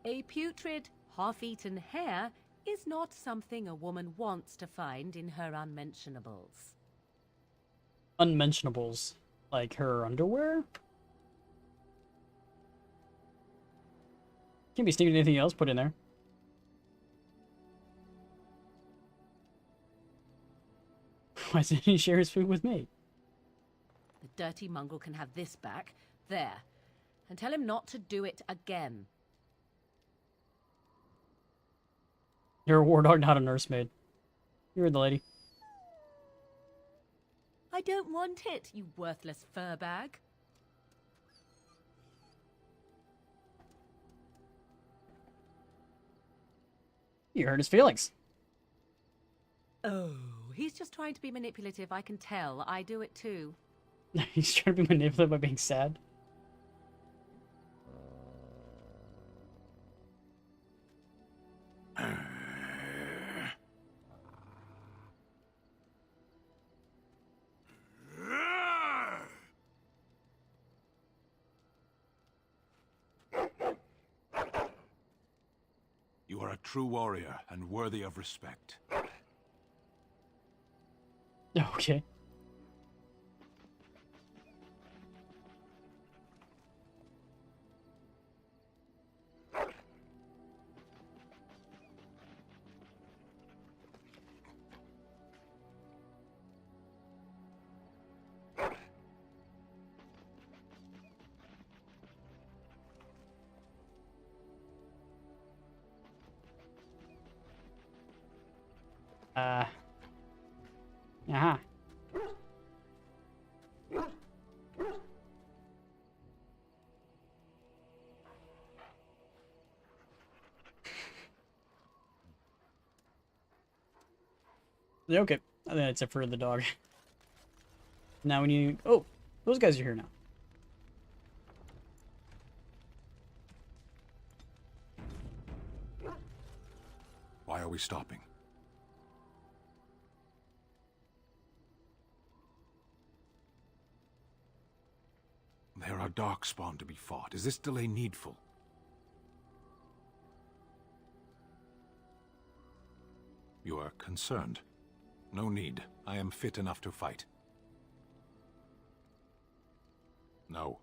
A putrid, half-eaten hare is not something a woman wants to find in her unmentionables. Unmentionables? Like her underwear? Can't be sneaking anything else put in there. Why doesn't he share his food with me? The dirty mongrel can have this back. There. And tell him not to do it again. You're a war dog, not a nursemaid. You're the lady. I don't want it, you worthless fur bag. You hurt his feelings. Oh, he's just trying to be manipulative, I can tell. I do it too. He's trying to be manipulative by being sad. You are a true warrior and worthy of respect. Okay. Uh-huh. Okay, I think that's it for the dog. Now we need... Oh, those guys are here now. Why are we stopping? There are darkspawn to be fought. Is this delay needful? You are concerned. No need. I am fit enough to fight. No.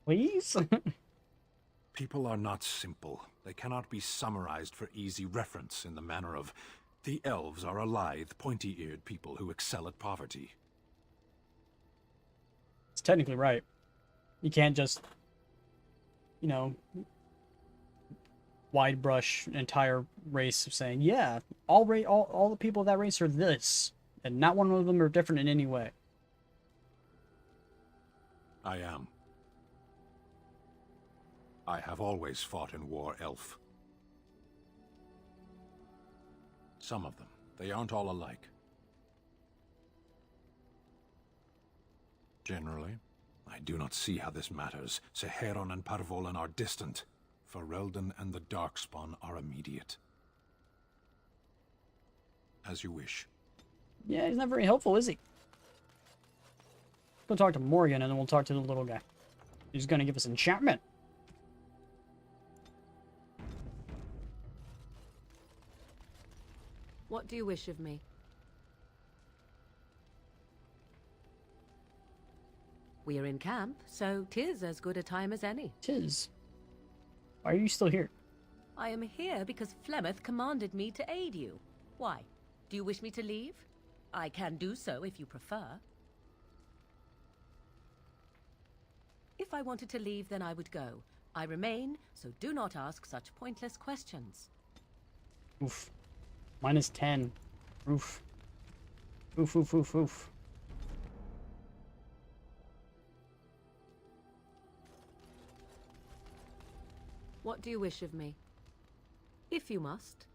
Please? People are not simple. They cannot be summarized for easy reference in the manner of, the elves are a lithe, pointy-eared people who excel at poverty. It's technically right. You can't just, you know, wide brush an entire race of saying, yeah, all the people of that race are this, and not one of them are different in any way. I am. I have always fought in war, elf. Some of them. They aren't all alike. Generally, I do not see how this matters. Seheron and Parvolan are distant. Ferelden and the Darkspawn are immediate. As you wish. Yeah, he's not very helpful, is he? We'll talk to Morgan, and then we'll talk to the little guy. He's gonna give us enchantment. What do you wish of me? We are in camp, so 'tis as good a time as any. 'Tis. Why are you still here? I am here because Flemeth commanded me to aid you. Why? Do you wish me to leave? I can do so if you prefer. If I wanted to leave, then I would go. I remain, so do not ask such pointless questions. Oof. Minus 10. Oof. Oof, oof, oof, oof. What do you wish of me? If you must.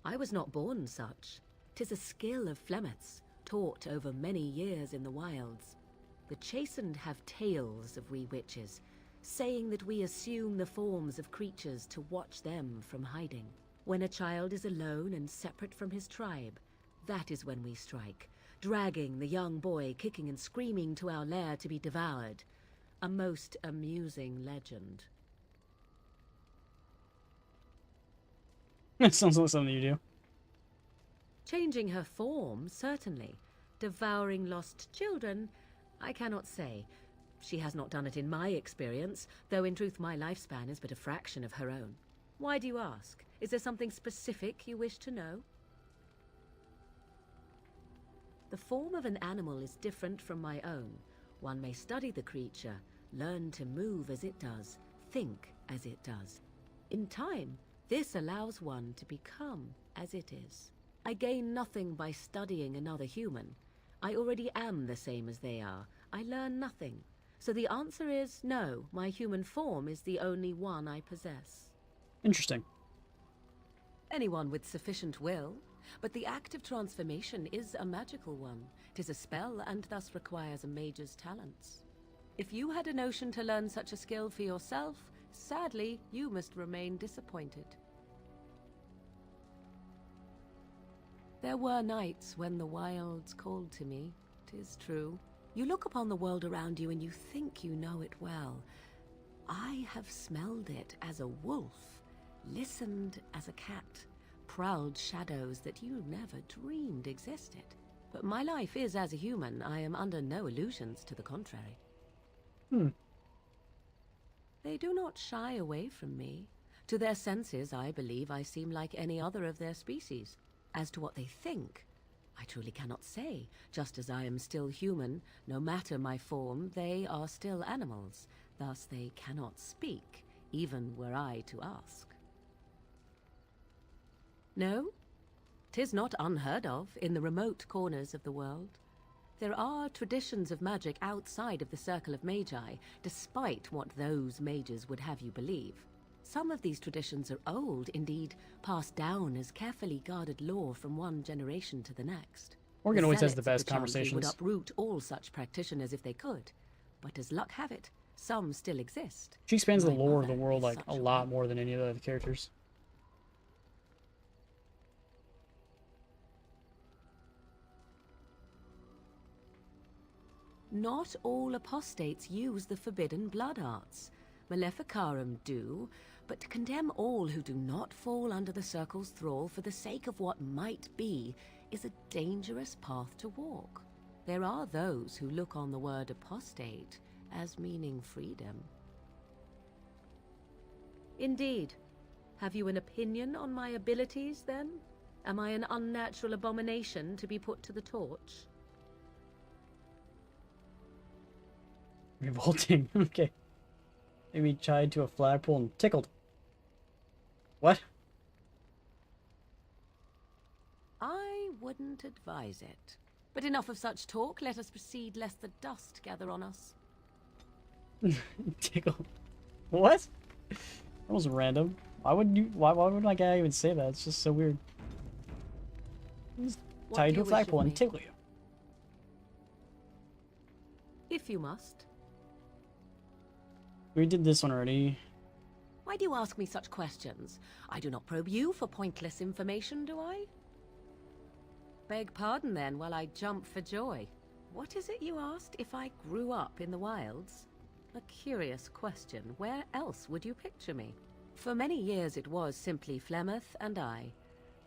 I was not born such. 'Tis a skill of Flemeth's, taught over many years in the wilds. The chastened have tales of we witches, saying that we assume the forms of creatures to watch them from hiding. When a child is alone and separate from his tribe, that is when we strike, dragging the young boy kicking and screaming to our lair to be devoured. A most amusing legend. That sounds like something you do. Changing her form, certainly. Devouring lost children, I cannot say. She has not done it in my experience, though in truth my lifespan is but a fraction of her own. Why do you ask? Is there something specific you wish to know? The form of an animal is different from my own. One may study the creature, learn to move as it does, think as it does. In time, this allows one to become as it is. I gain nothing by studying another human. I already am the same as they are. I learn nothing. So the answer is no, my human form is the only one I possess. Interesting. Anyone with sufficient will, but the act of transformation is a magical one. 'Tis a spell and thus requires a mage's talents. If you had a notion to learn such a skill for yourself, sadly, you must remain disappointed. There were nights when the wilds called to me, 'tis true. You look upon the world around you and you think you know it well. I have smelled it as a wolf, listened as a cat, prowled shadows that you never dreamed existed. But my life is as a human. I am under no illusions to the contrary. They do not shy away from me. To their senses, I believe I seem like any other of their species. As to what they think, I truly cannot say. Just as I am still human, no matter my form, they are still animals. Thus they cannot speak, even were I to ask. No, 'tis not unheard of in the remote corners of the world. There are traditions of magic outside of the circle of magi, despite what those mages would have you believe. Some of these traditions are old, indeed, passed down as carefully guarded lore from one generation to the next. Morgan always has the zealots best of Chantry conversations. would uproot all such practitioners if they could, but as luck have it, some still exist. She expands the My lore of the mother world is like such a one. lot more than any of the other characters. Not all apostates use the forbidden blood arts. Maleficarum do, but to condemn all who do not fall under the circle's thrall for the sake of what might be is a dangerous path to walk. There are those who look on the word apostate as meaning freedom. Indeed. Have you an opinion on my abilities, then? Am I an unnatural abomination to be put to the torch? Revolting. Okay. Maybe tied to a flagpole and tickled. What? I wouldn't advise it. But enough of such talk. Let us proceed, lest the dust gather on us. Tickled. What? That was random. Why would you? Why would my guy even say that? It's just so weird. Just What tie you do to a you wish of flagpole and me? tickle you. If you must. We did this one already. Why do you ask me such questions? I do not probe you for pointless information, do I? Beg pardon then while I jump for joy. What is it you asked if I grew up in the wilds? A curious question. Where else would you picture me? For many years it was simply Flemeth and I.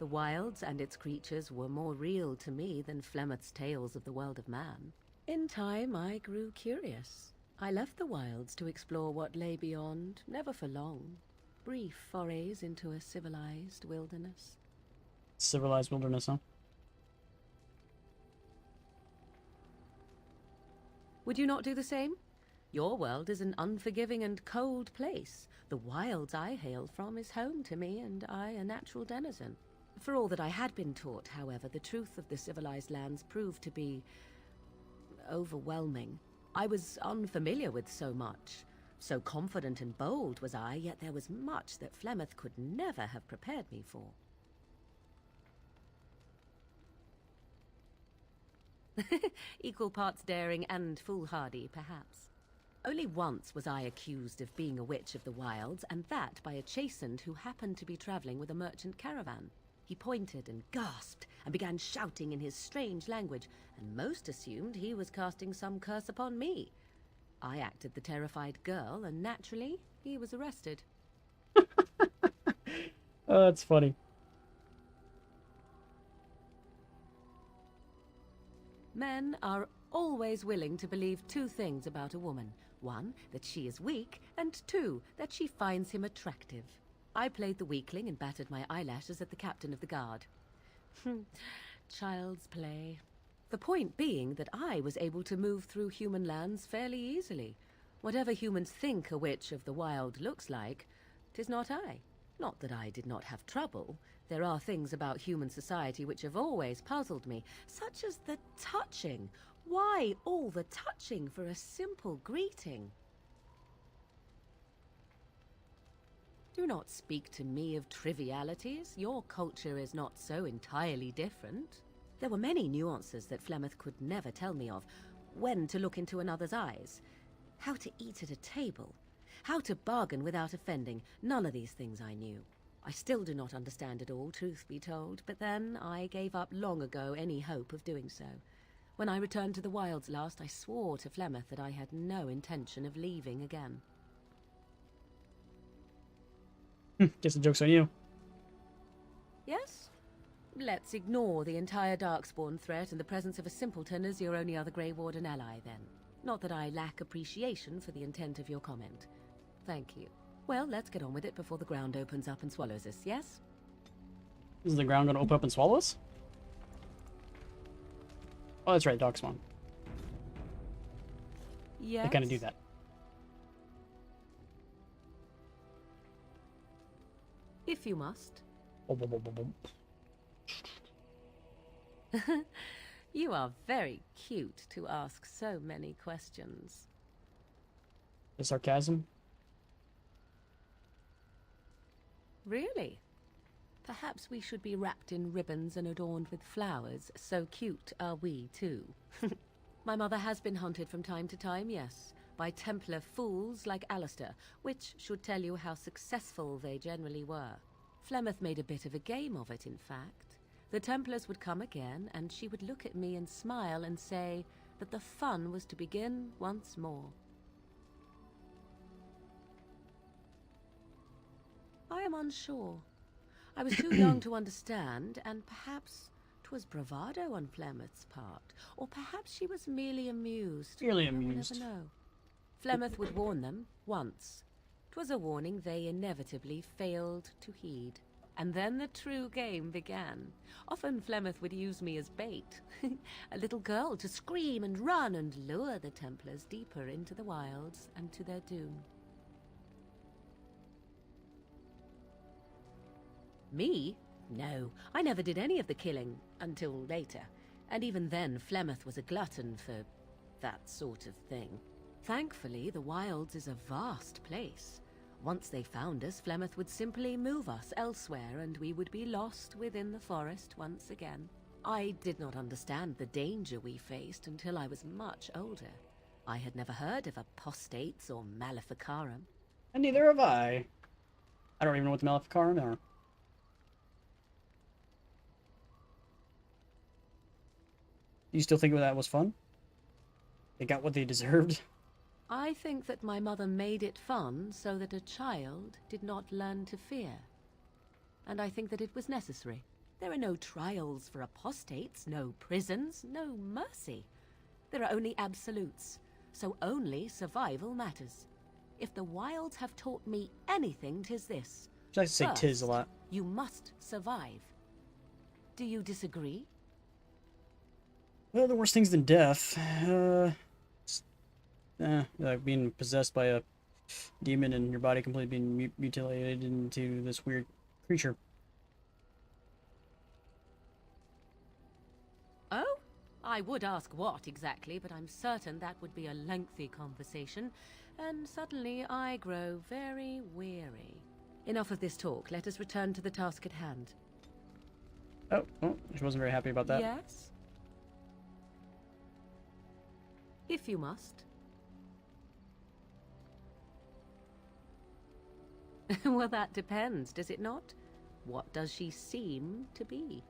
The wilds and its creatures were more real to me than Flemeth's tales of the world of man. In time I grew curious. I left the wilds to explore what lay beyond, never for long. Brief forays into a civilized wilderness. Civilized wilderness, huh? Would you not do the same? Your world is an unforgiving and cold place. The wilds I hail from is home to me, and I a natural denizen. For all that I had been taught, however, the truth of the civilized lands proved to be overwhelming. I was unfamiliar with so much. So confident and bold was I, yet there was much that Flemeth could never have prepared me for. Equal parts daring and foolhardy, perhaps. Only once was I accused of being a witch of the wilds, and that by a chastened who happened to be traveling with a merchant caravan. He pointed and gasped and began shouting in his strange language, and most assumed he was casting some curse upon me. I acted the terrified girl, and naturally, he was arrested. Oh, that's funny. Men are always willing to believe two things about a woman. One, that she is weak, and two, that she finds him attractive. I played the weakling and battered my eyelashes at the captain of the guard. Child's play. The point being that I was able to move through human lands fairly easily. Whatever humans think a witch of the wild looks like, 'tis not I. Not that I did not have trouble. There are things about human society which have always puzzled me, such as the touching. Why all the touching for a simple greeting? Do not speak to me of trivialities. Your culture is not so entirely different. There were many nuances that Flemeth could never tell me of. When to look into another's eyes, how to eat at a table, how to bargain without offending. None of these things I knew. I still do not understand it all, truth be told, but then I gave up long ago any hope of doing so. When I returned to the wilds last, I swore to Flemeth that I had no intention of leaving again. Guess the joke's on you. Yes? Let's ignore the entire Darkspawn threat and the presence of a simpleton as your only other Grey Warden ally, then. Not that I lack appreciation for the intent of your comment. Thank you. Well, let's get on with it before the ground opens up and swallows us, yes? Is the ground gonna open up and swallow us? Oh, that's right, Darkspawn. Yes? They kind of do that. If you must. You are very cute to ask so many questions. The sarcasm? Really? Perhaps we should be wrapped in ribbons and adorned with flowers. So cute are we, too. My mother has been hunted from time to time, yes, by Templar fools like Alistair, which should tell you how successful they generally were. Flemeth made a bit of a game of it, in fact. The Templars would come again, and she would look at me and smile and say that the fun was to begin once more. I am unsure. I was too young to understand, and perhaps 'twas bravado on Flemeth's part, or perhaps she was merely amused. Merely I will amused. never know. Flemeth would warn them once. 'Twas a warning they inevitably failed to heed. And then the true game began. Often Flemeth would use me as bait. A little girl to scream and run and lure the Templars deeper into the wilds and to their doom. Me? No, I never did any of the killing, until later. And even then, Flemeth was a glutton for that sort of thing. Thankfully, the wilds is a vast place. Once they found us, Flemeth would simply move us elsewhere, and we would be lost within the forest once again. I did not understand the danger we faced until I was much older. I had never heard of apostates or Maleficarum. And neither have I. I don't even know what the Maleficarum are. You still think that was fun? They got what they deserved? I think that my mother made it fun so that a child did not learn to fear. And I think that it was necessary. There are no trials for apostates, no prisons, no mercy. There are only absolutes, so only survival matters. If the wilds have taught me anything, 'tis this. I like to say First, tis a lot. You must survive. Do you disagree? Well, the worst things than death. Like being possessed by a demon and your body completely being mutilated into this weird creature. Oh? I would ask what exactly, but I'm certain that would be a lengthy conversation, and suddenly I grow very weary. Enough of this talk. Let us return to the task at hand. Oh, she wasn't very happy about that. Yes? If you must. Well, that depends, does it not? What does she seem to be?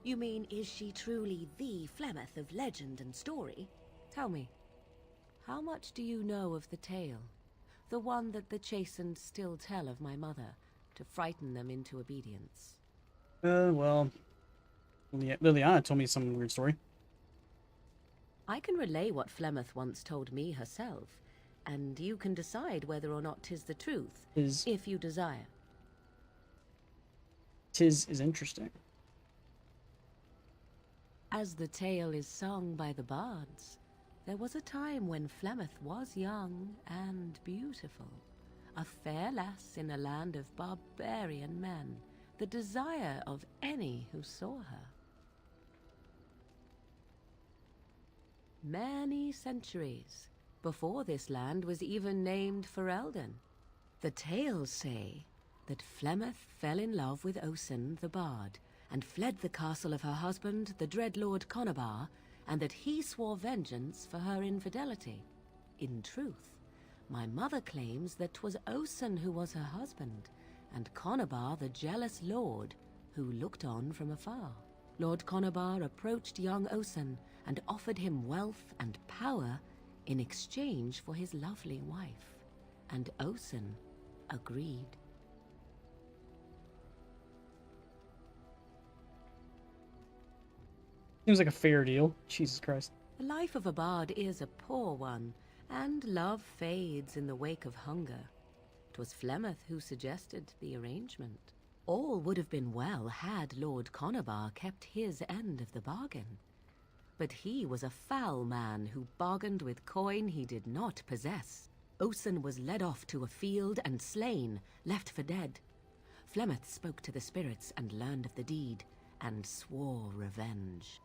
You mean, is she truly the Flemeth of legend and story? Tell me, how much do you know of the tale? The one that the chastened still tell of my mother, to frighten them into obedience. Well, Liliana told me some weird story. I can relay what Flemeth once told me herself, and you can decide whether or not 'tis the truth, if you desire. 'Tis is interesting. As the tale is sung by the bards, there was a time when Flemeth was young and beautiful, a fair lass in a land of barbarian men, the desire of any who saw her. Many centuries before this land was even named Ferelden, the tales say that Flemeth fell in love with Osen the bard, and fled the castle of her husband, the dread Lord Conabar, and that he swore vengeance for her infidelity. In truth, my mother claims that 'twas Osen who was her husband, and Conabar the jealous lord who looked on from afar. Lord Conabar approached young Osen and offered him wealth and power in exchange for his lovely wife, and Osen agreed. Seems like a fair deal. Jesus Christ. The life of a bard is a poor one, and love fades in the wake of hunger. 'Twas Flemeth who suggested the arrangement. All would have been well had Lord Conabar kept his end of the bargain. But he was a foul man who bargained with coin he did not possess. Osen was led off to a field and slain, left for dead. Flemeth spoke to the spirits and learned of the deed, and swore revenge.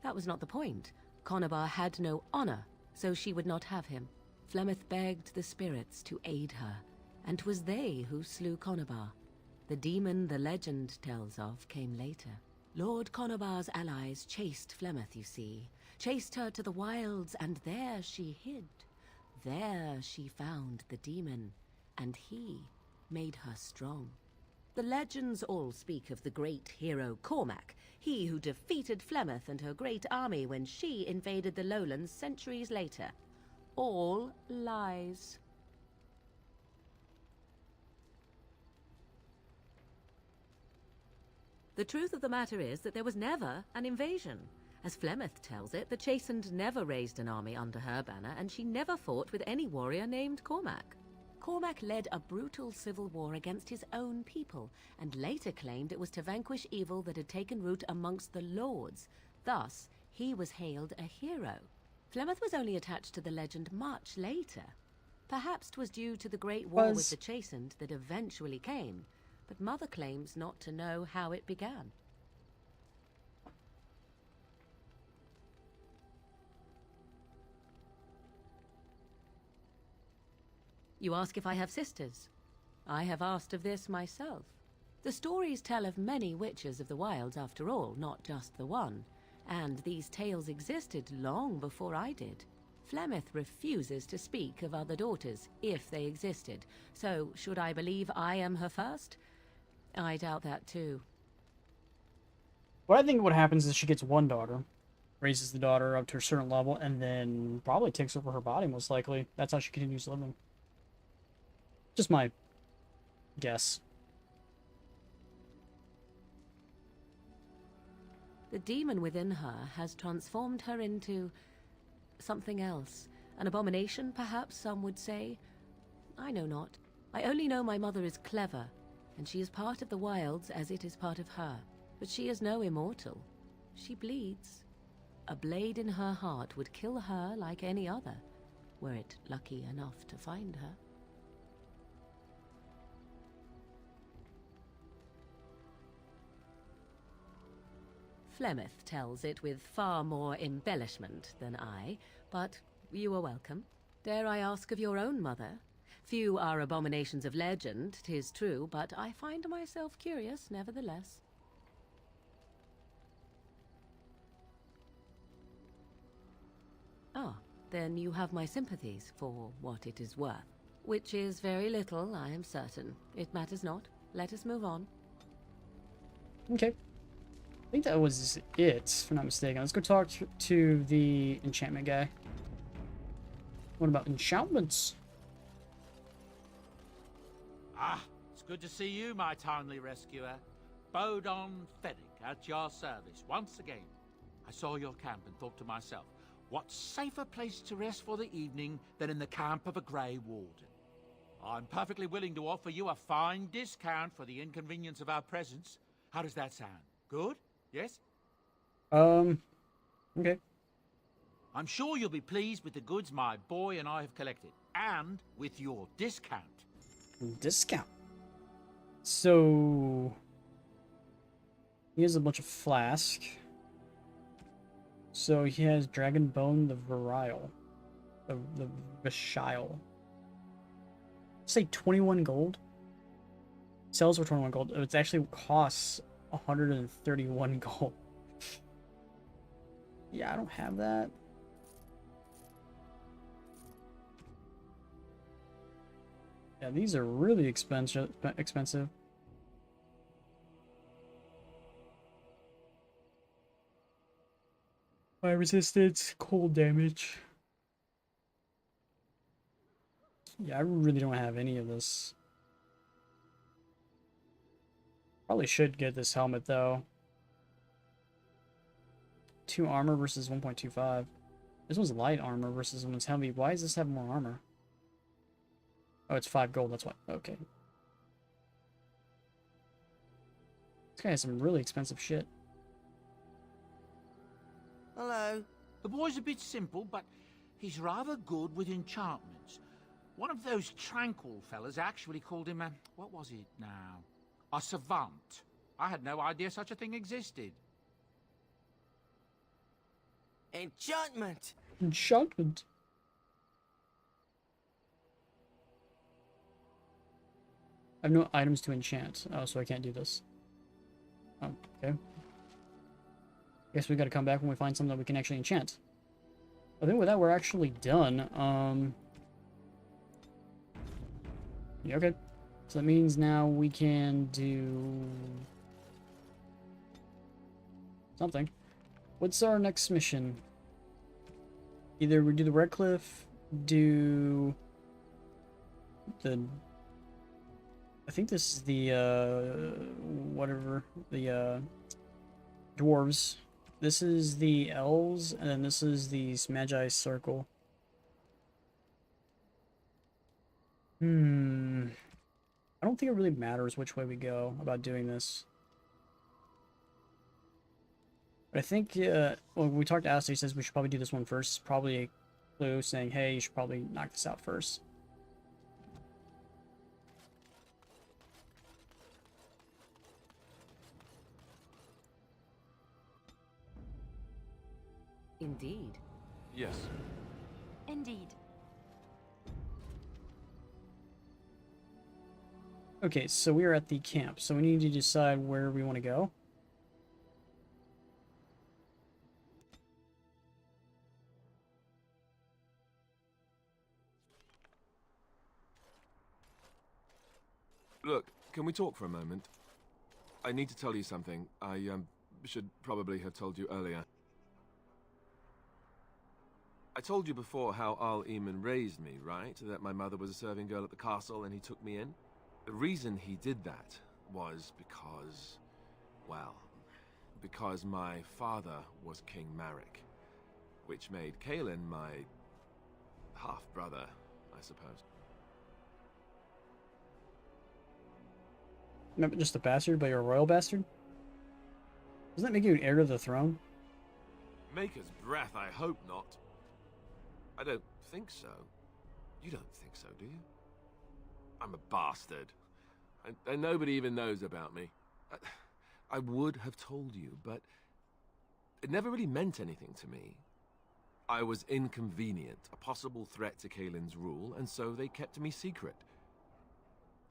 That was not the point. Conabar had no honor, so she would not have him. Flemeth begged the spirits to aid her, and 'twas they who slew Conabar. The demon the legend tells of came later. Lord Conabar's allies chased Flemeth, you see, chased her to the wilds, and there she hid. There she found the demon, and he made her strong. The legends all speak of the great hero Cormac, he who defeated Flemeth and her great army when she invaded the lowlands centuries later. All lies. The truth of the matter is that there was never an invasion. As Flemeth tells it, the Chastened never raised an army under her banner, and she never fought with any warrior named Cormac. Cormac led a brutal civil war against his own people, and later claimed it was to vanquish evil that had taken root amongst the lords. Thus, he was hailed a hero. Flemeth was only attached to the legend much later. Perhaps 'twas due to the great war with the Chastened that eventually came, but Mother claims not to know how it began. You ask if I have sisters. I have asked of this myself. The stories tell of many witches of the wilds after all, not just the one, and these tales existed long before I did. Flemeth refuses to speak of other daughters, if they existed, so should I believe I am her first? I doubt that too. What I think what happens is she gets one daughter, raises the daughter up to a certain level, and then probably takes over her body, most likely. That's how she continues living. Just my guess. The demon within her has transformed her into something else. An abomination, perhaps some would say. I know not. I only know my mother is clever, and she is part of the wilds as it is part of her. But she is no immortal. She bleeds. A blade in her heart would kill her like any other, were it lucky enough to find her. Flemeth tells it with far more embellishment than I, but you are welcome. Dare I ask of your own mother? Few are abominations of legend, 'tis true, but I find myself curious nevertheless. Ah, then you have my sympathies for what it is worth. Which is very little, I am certain. It matters not. Let us move on. Okay. I think that was it, if I'm not mistaken. Let's go talk to the enchantment guy. What about enchantments? Ah, it's good to see you, my timely rescuer. Bodon Fennick at your service once again. I saw your camp and thought to myself, What safer place to rest for the evening than in the camp of a Grey Warden? I'm perfectly willing to offer you a fine discount for the inconvenience of our presence. How does that sound? Good? Yes? Okay. I'm sure you'll be pleased with the goods my boy and I have collected, and with your discount. Discount. So he has a bunch of flask. So he has Dragonbone the Virile. The Vishile. Say 21 gold. Sells for 21 gold. It actually costs 131 gold. Yeah, I don't have that. Yeah, these are really expensive. Fire resistance, cold damage. Yeah, I really don't have any of this. Probably should get this helmet though. 2 armor versus 1.25. This one's light armor versus one's heavy. Why does this have more armor? Oh, it's 5 gold, that's why. Okay. This guy has some really expensive shit. Hello. The boy's a bit simple, but he's rather good with enchantments. One of those tranquil fellas actually called him a... what was it now? A savant. I had no idea such a thing existed. Enchantment! Enchantment? I have no items to enchant. Oh, so I can't do this. Oh, okay. Guess we gotta come back when we find something that we can actually enchant. I think with that we're actually done. Yeah, okay. So that means now we can do something. What's our next mission? Either we do the Red Cliff, do the... I think this is the, whatever, the, dwarves. This is the elves, and then this is the Magi Circle. I don't think it really matters which way we go about doing this. But I think, when we talked to Asta, he says we should probably do this one first. Probably a clue saying, hey, you should probably knock this out first. Indeed. Yes. Indeed. Okay, so we are at the camp, so we need to decide where we want to go. Look, can we talk for a moment? I need to tell you something. I should probably have told you earlier. I told you before how Al Eamon raised me, right? That my mother was a serving girl at the castle and he took me in? The reason he did that was because, well, because my father was King Marek, which made Kaelin my half-brother, I suppose. Not just a bastard, but you're a royal bastard? Doesn't that make you an heir to the throne? Maker's breath, I hope not. I don't think so. You don't think so, do you? I'm a bastard. And nobody even knows about me. I would have told you, but it never really meant anything to me. I was inconvenient, a possible threat to Kaelin's rule, and so they kept me secret.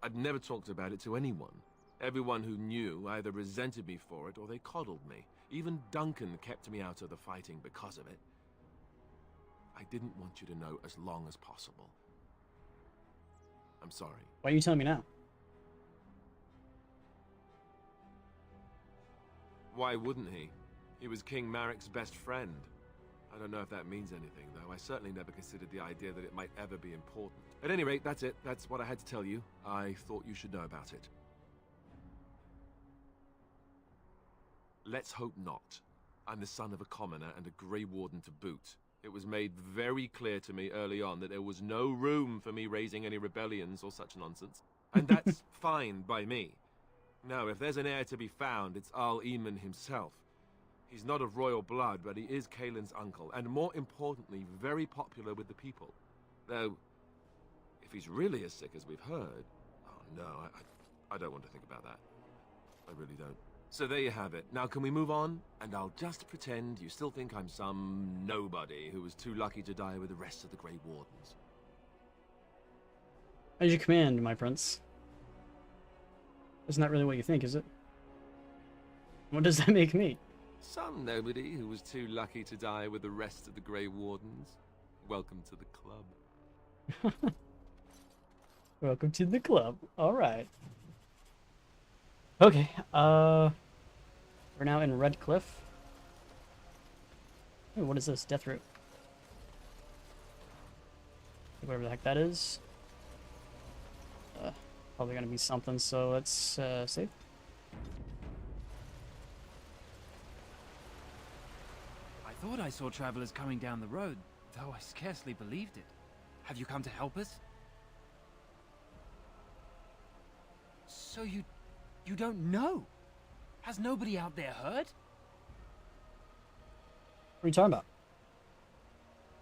I'd never talked about it to anyone. Everyone who knew either resented me for it or they coddled me. Even Duncan kept me out of the fighting because of it. I didn't want you to know as long as possible. I'm sorry. Why are you telling me now? Why wouldn't he? He was King Marek's best friend. I don't know if that means anything, though. I certainly never considered the idea that it might ever be important. At any rate, that's it. That's what I had to tell you. I thought you should know about it. Let's hope not. I'm the son of a commoner and a Grey Warden to boot. It was made very clear to me early on that there was no room for me raising any rebellions or such nonsense. And that's fine by me. No, if there's an heir to be found, it's Arl Eamon himself. He's not of royal blood, but he is Kaelin's uncle, and more importantly, very popular with the people. Though, if he's really as sick as we've heard... Oh no, I don't want to think about that. I really don't. So there you have it. Now can we move on? And I'll just pretend you still think I'm some nobody who was too lucky to die with the rest of the Grey Wardens. As you command, my prince. Isn't that really what you think, is it? What does that make me? Some nobody who was too lucky to die with the rest of the Grey Wardens. Welcome to the club. Welcome to the club. Alright. Okay, we're now in Red Cliff. Ooh, what is this? Death Root. Whatever the heck that is. Probably gonna be something, so let's save. I thought I saw travelers coming down the road, though I scarcely believed it. Have you come to help us? So you don't know? Has nobody out there heard? What are you talking about?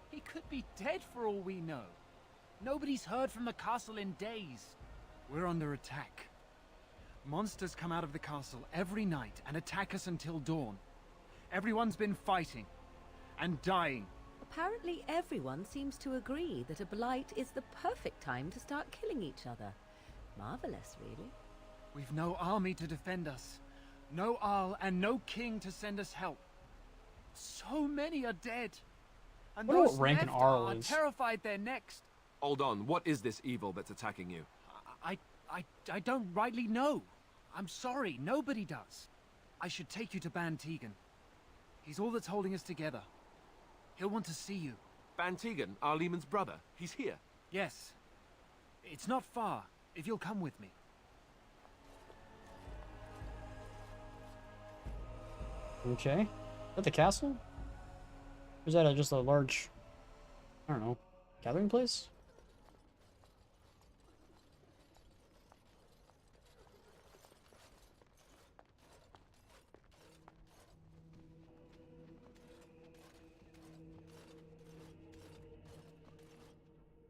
He could be dead for all we know. Nobody's heard from the castle in days. We're under attack. Monsters come out of the castle every night and attack us until dawn. Everyone's been fighting and dying. Apparently everyone seems to agree that a blight is the perfect time to start killing each other. Marvelous, really. We've no army to defend us. No Arl and no king to send us help. So many are dead. And Wonder what those rank an left Arl are is. terrified they're next. Hold on, what is this evil that's attacking you? I don't rightly know. I'm sorry, nobody does. I should take you to Ban Tegan. He's all that's holding us together. He'll want to see you. Ban Tegan, Arl Eamon's brother. He's here. Yes. It's not far, if you'll come with me. Okay. Is that the castle? Or is that just a large, I don't know, gathering place?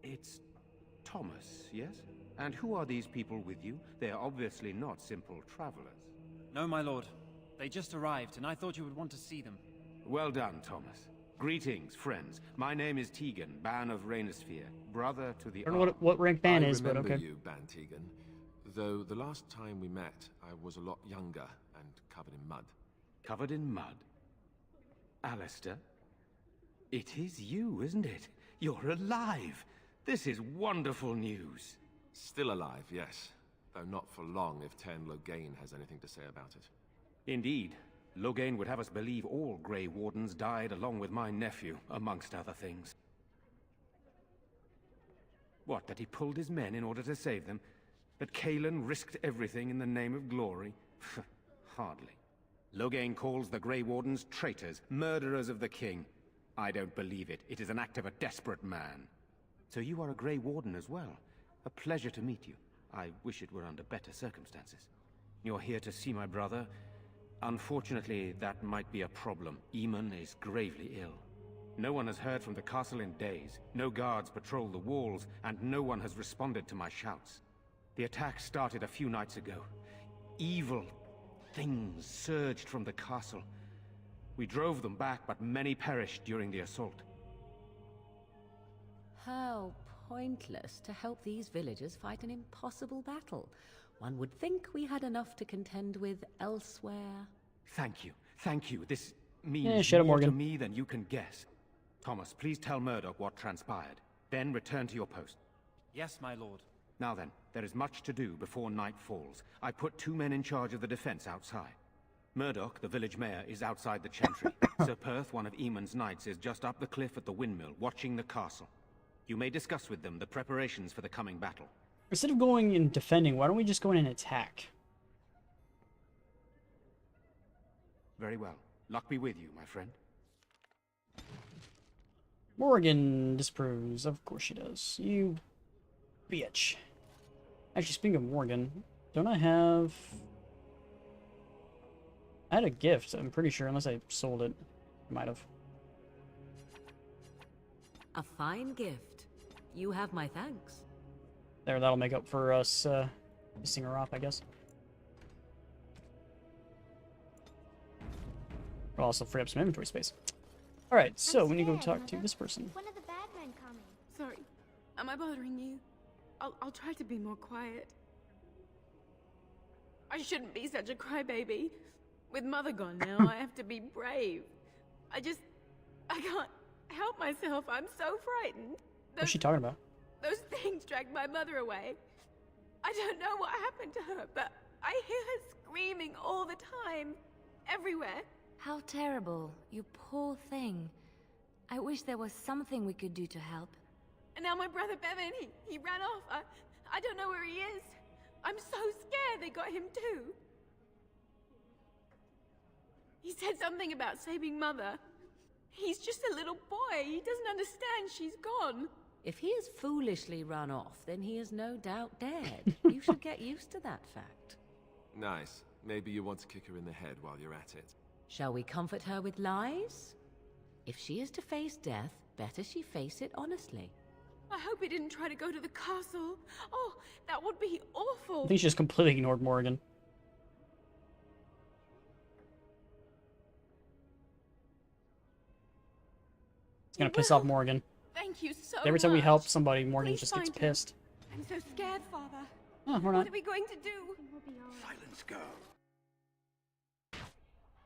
It's Thomas, yes? And who are these people with you? They are obviously not simple travelers. No, my lord. They just arrived, and I thought you would want to see them. Well done, Thomas. Greetings, friends. My name is Tegan, Ban of Reynisphere, brother to the I don't know what rank Ban I is, but remember okay. you, Ban Tegan. Though the last time we met, I was a lot younger and covered in mud. Covered in mud? Alistair? It is you, isn't it? You're alive! This is wonderful news. Still alive, yes. Though not for long if Tern Loghain has anything to say about it. Indeed. Loghain would have us believe all Grey Wardens died along with my nephew, amongst other things. What, that he pulled his men in order to save them? That Kaelin risked everything in the name of glory? Hardly. Loghain calls the Grey Wardens traitors, murderers of the king. I don't believe it. It is an act of a desperate man. So you are a Grey Warden as well. A pleasure to meet you. I wish it were under better circumstances. You're here to see my brother. Unfortunately, that might be a problem. Eamon is gravely ill. No one has heard from the castle in days. No guards patrol the walls, and no one has responded to my shouts. The attack started a few nights ago. Evil things surged from the castle. We drove them back, but many perished during the assault. How pointless to help these villagers fight an impossible battle. One would think we had enough to contend with elsewhere. Thank you. Thank you. This Yeah, means Shadow more to Morgan. me than you can guess. Thomas, please tell Murdoch what transpired. Then return to your post. Yes, my lord. Now then, there is much to do before night falls. I put 2 men in charge of the defense outside. Murdoch, the village mayor, is outside the Chantry. Sir Perth, one of Eamon's knights, is just up the cliff at the windmill, watching the castle. You may discuss with them the preparations for the coming battle. Instead of going and defending, why don't we just go in and attack? Very well. Luck be with you, my friend. Morgan disapproves. Of course she does. You bitch. Actually, speaking of Morgan, don't I have... I had a gift, I'm pretty sure, unless I sold it. I might have. A fine gift. You have my thanks. There, that'll make up for us pissing her off, I guess. It'll also free up some inventory space. Alright, so we need to go talk to this person. One of the bad men coming. Sorry. Am I bothering you? I'll try to be more quiet. I shouldn't be such a crybaby. With Mother gone now, I have to be brave. I can't help myself. I'm so frightened. What's she talking about? Those things dragged my mother away. I don't know what happened to her, but I hear her screaming all the time. Everywhere. How terrible. You poor thing. I wish there was something we could do to help. And now my brother Bevan, he ran off. I don't know where he is. I'm so scared they got him too. He said something about saving Mother. He's just a little boy. He doesn't understand she's gone. If he has foolishly run off, then he is no doubt dead. You should get used to that fact. Nice. Maybe you want to kick her in the head while you're at it. Shall we comfort her with lies? If she is to face death, better she face it honestly. I hope he didn't try to go to the castle. Oh, that would be awful. I think she just completely ignored Morgan. It's gonna piss off Morgan. Thank you so Every time we much. help somebody, Morgan Please just gets find her. pissed. I'm so scared, Father. Oh, we're not. What are we going to do? Silence, girl.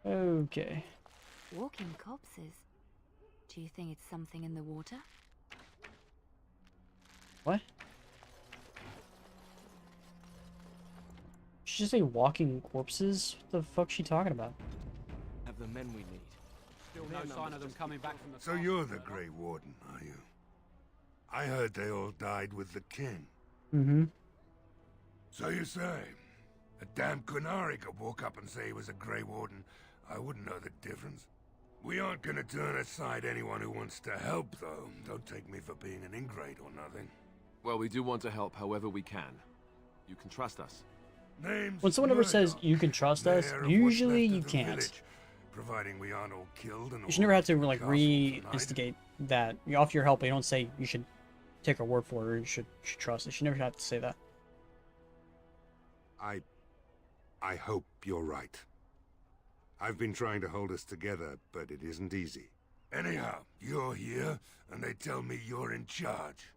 Okay. Walking corpses. Do you think it's something in the water? What? She just say walking corpses? What the fuck's she talking about? Have the men we need. Still no sign of them coming back from the So you're the Grey Warden, are you? I heard they all died with the king. Mm-hmm. So you say? A damn Qunari could walk up and say he was a Grey Warden. I wouldn't know the difference. We aren't gonna turn aside anyone who wants to help, though. Don't take me for being an ingrate or nothing. Well, we do want to help however we can. You can trust us. Name's When someone ever Murdoch, says you can trust us, mayor of what's usually left you of the can't. village, providing we aren't all killed and You should never have to all like castle tonight. re-instigate that. You offer your help, but you don't say you should take her word for it or you should trust. You should never have to say that. I hope you're right. I've been trying to hold us together, but it isn't easy. Anyhow, you're here, and they tell me you're in charge.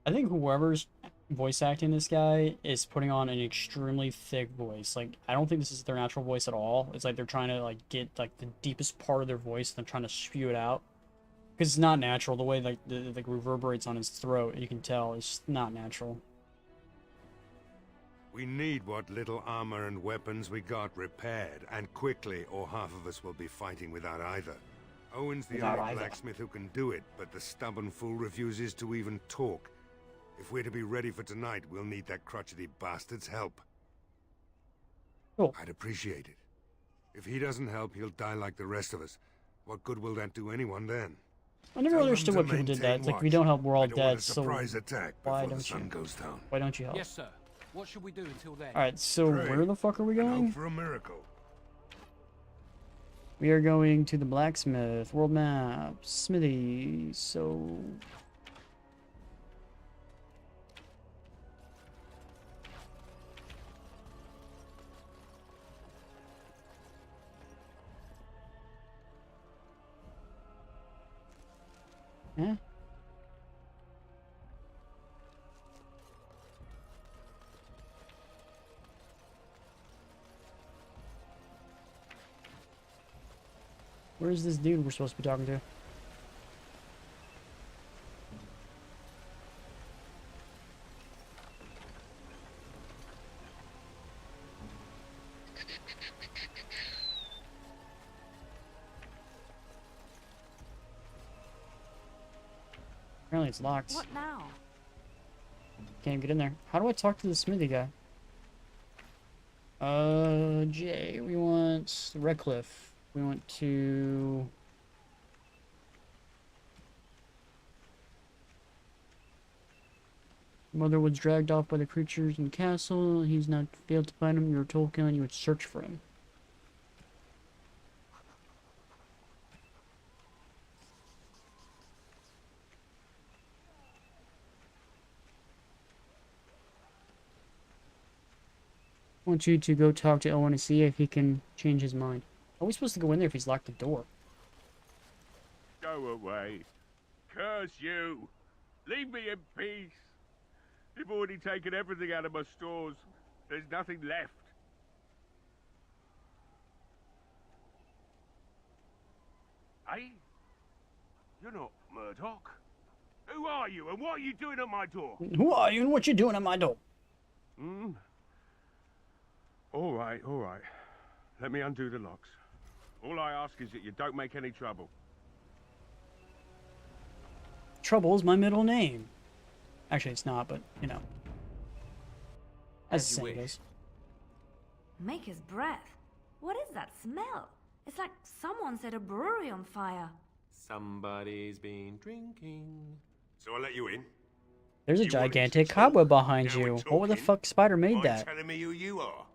I think whoever's voice acting this guy is putting on an extremely thick voice. Like, I don't think this is their natural voice at all. It's like they're trying to like get like the deepest part of their voice and they're trying to spew it out. Because it's not natural. The way like the reverberates on his throat, you can tell it's just not natural. We need what little armor and weapons we got repaired, and quickly, or half of us will be fighting without either. Owen's the Without only either. blacksmith who can do it, but the stubborn fool refuses to even talk. If we're to be ready for tonight, we'll need that crotchety bastard's help. Cool. I'd appreciate it. If he doesn't help, he'll die like the rest of us. What good will that do anyone then? I never Tell them understood to why people did that. maintain It's like if we watch. don't help, we're all I don't want dead. a So surprise attack why before the don't sun you? goes down. Why don't you help? Yes, sir. What should we do until then? All right. So Pray where the fuck are we and going? hope for a miracle. We are going to the blacksmith. World map. Smithy. So. Yeah. Where's this dude we're supposed to be talking to? Apparently it's locked. What now? Can't get in there. How do I talk to the smithy guy? Jay, we want Redcliffe. We want to... Mother was dragged off by the creatures in the castle. He's not failed to find him. You were told, Kaelin, you would search for him. I want you to go talk to Owen and see if he can change his mind. Are we supposed to go in there if he's locked the door? Go away. Curse you. Leave me in peace. You've already taken everything out of my stores. There's nothing left. Hey? You're not Murdoch. Who are you and what are you doing at my door? Who are you and what you doing at my door? Hmm? All right, all right. Let me undo the locks. All I ask is that you don't make any trouble. Trouble is my middle name. Actually, it's not, but, you know. As the saying goes. Make his breath. What is that smell? It's like someone set a brewery on fire. Somebody's been drinking. So I'll let you in. There's a gigantic cobweb behind you. What the fuck spider made Mind that? telling me who you are?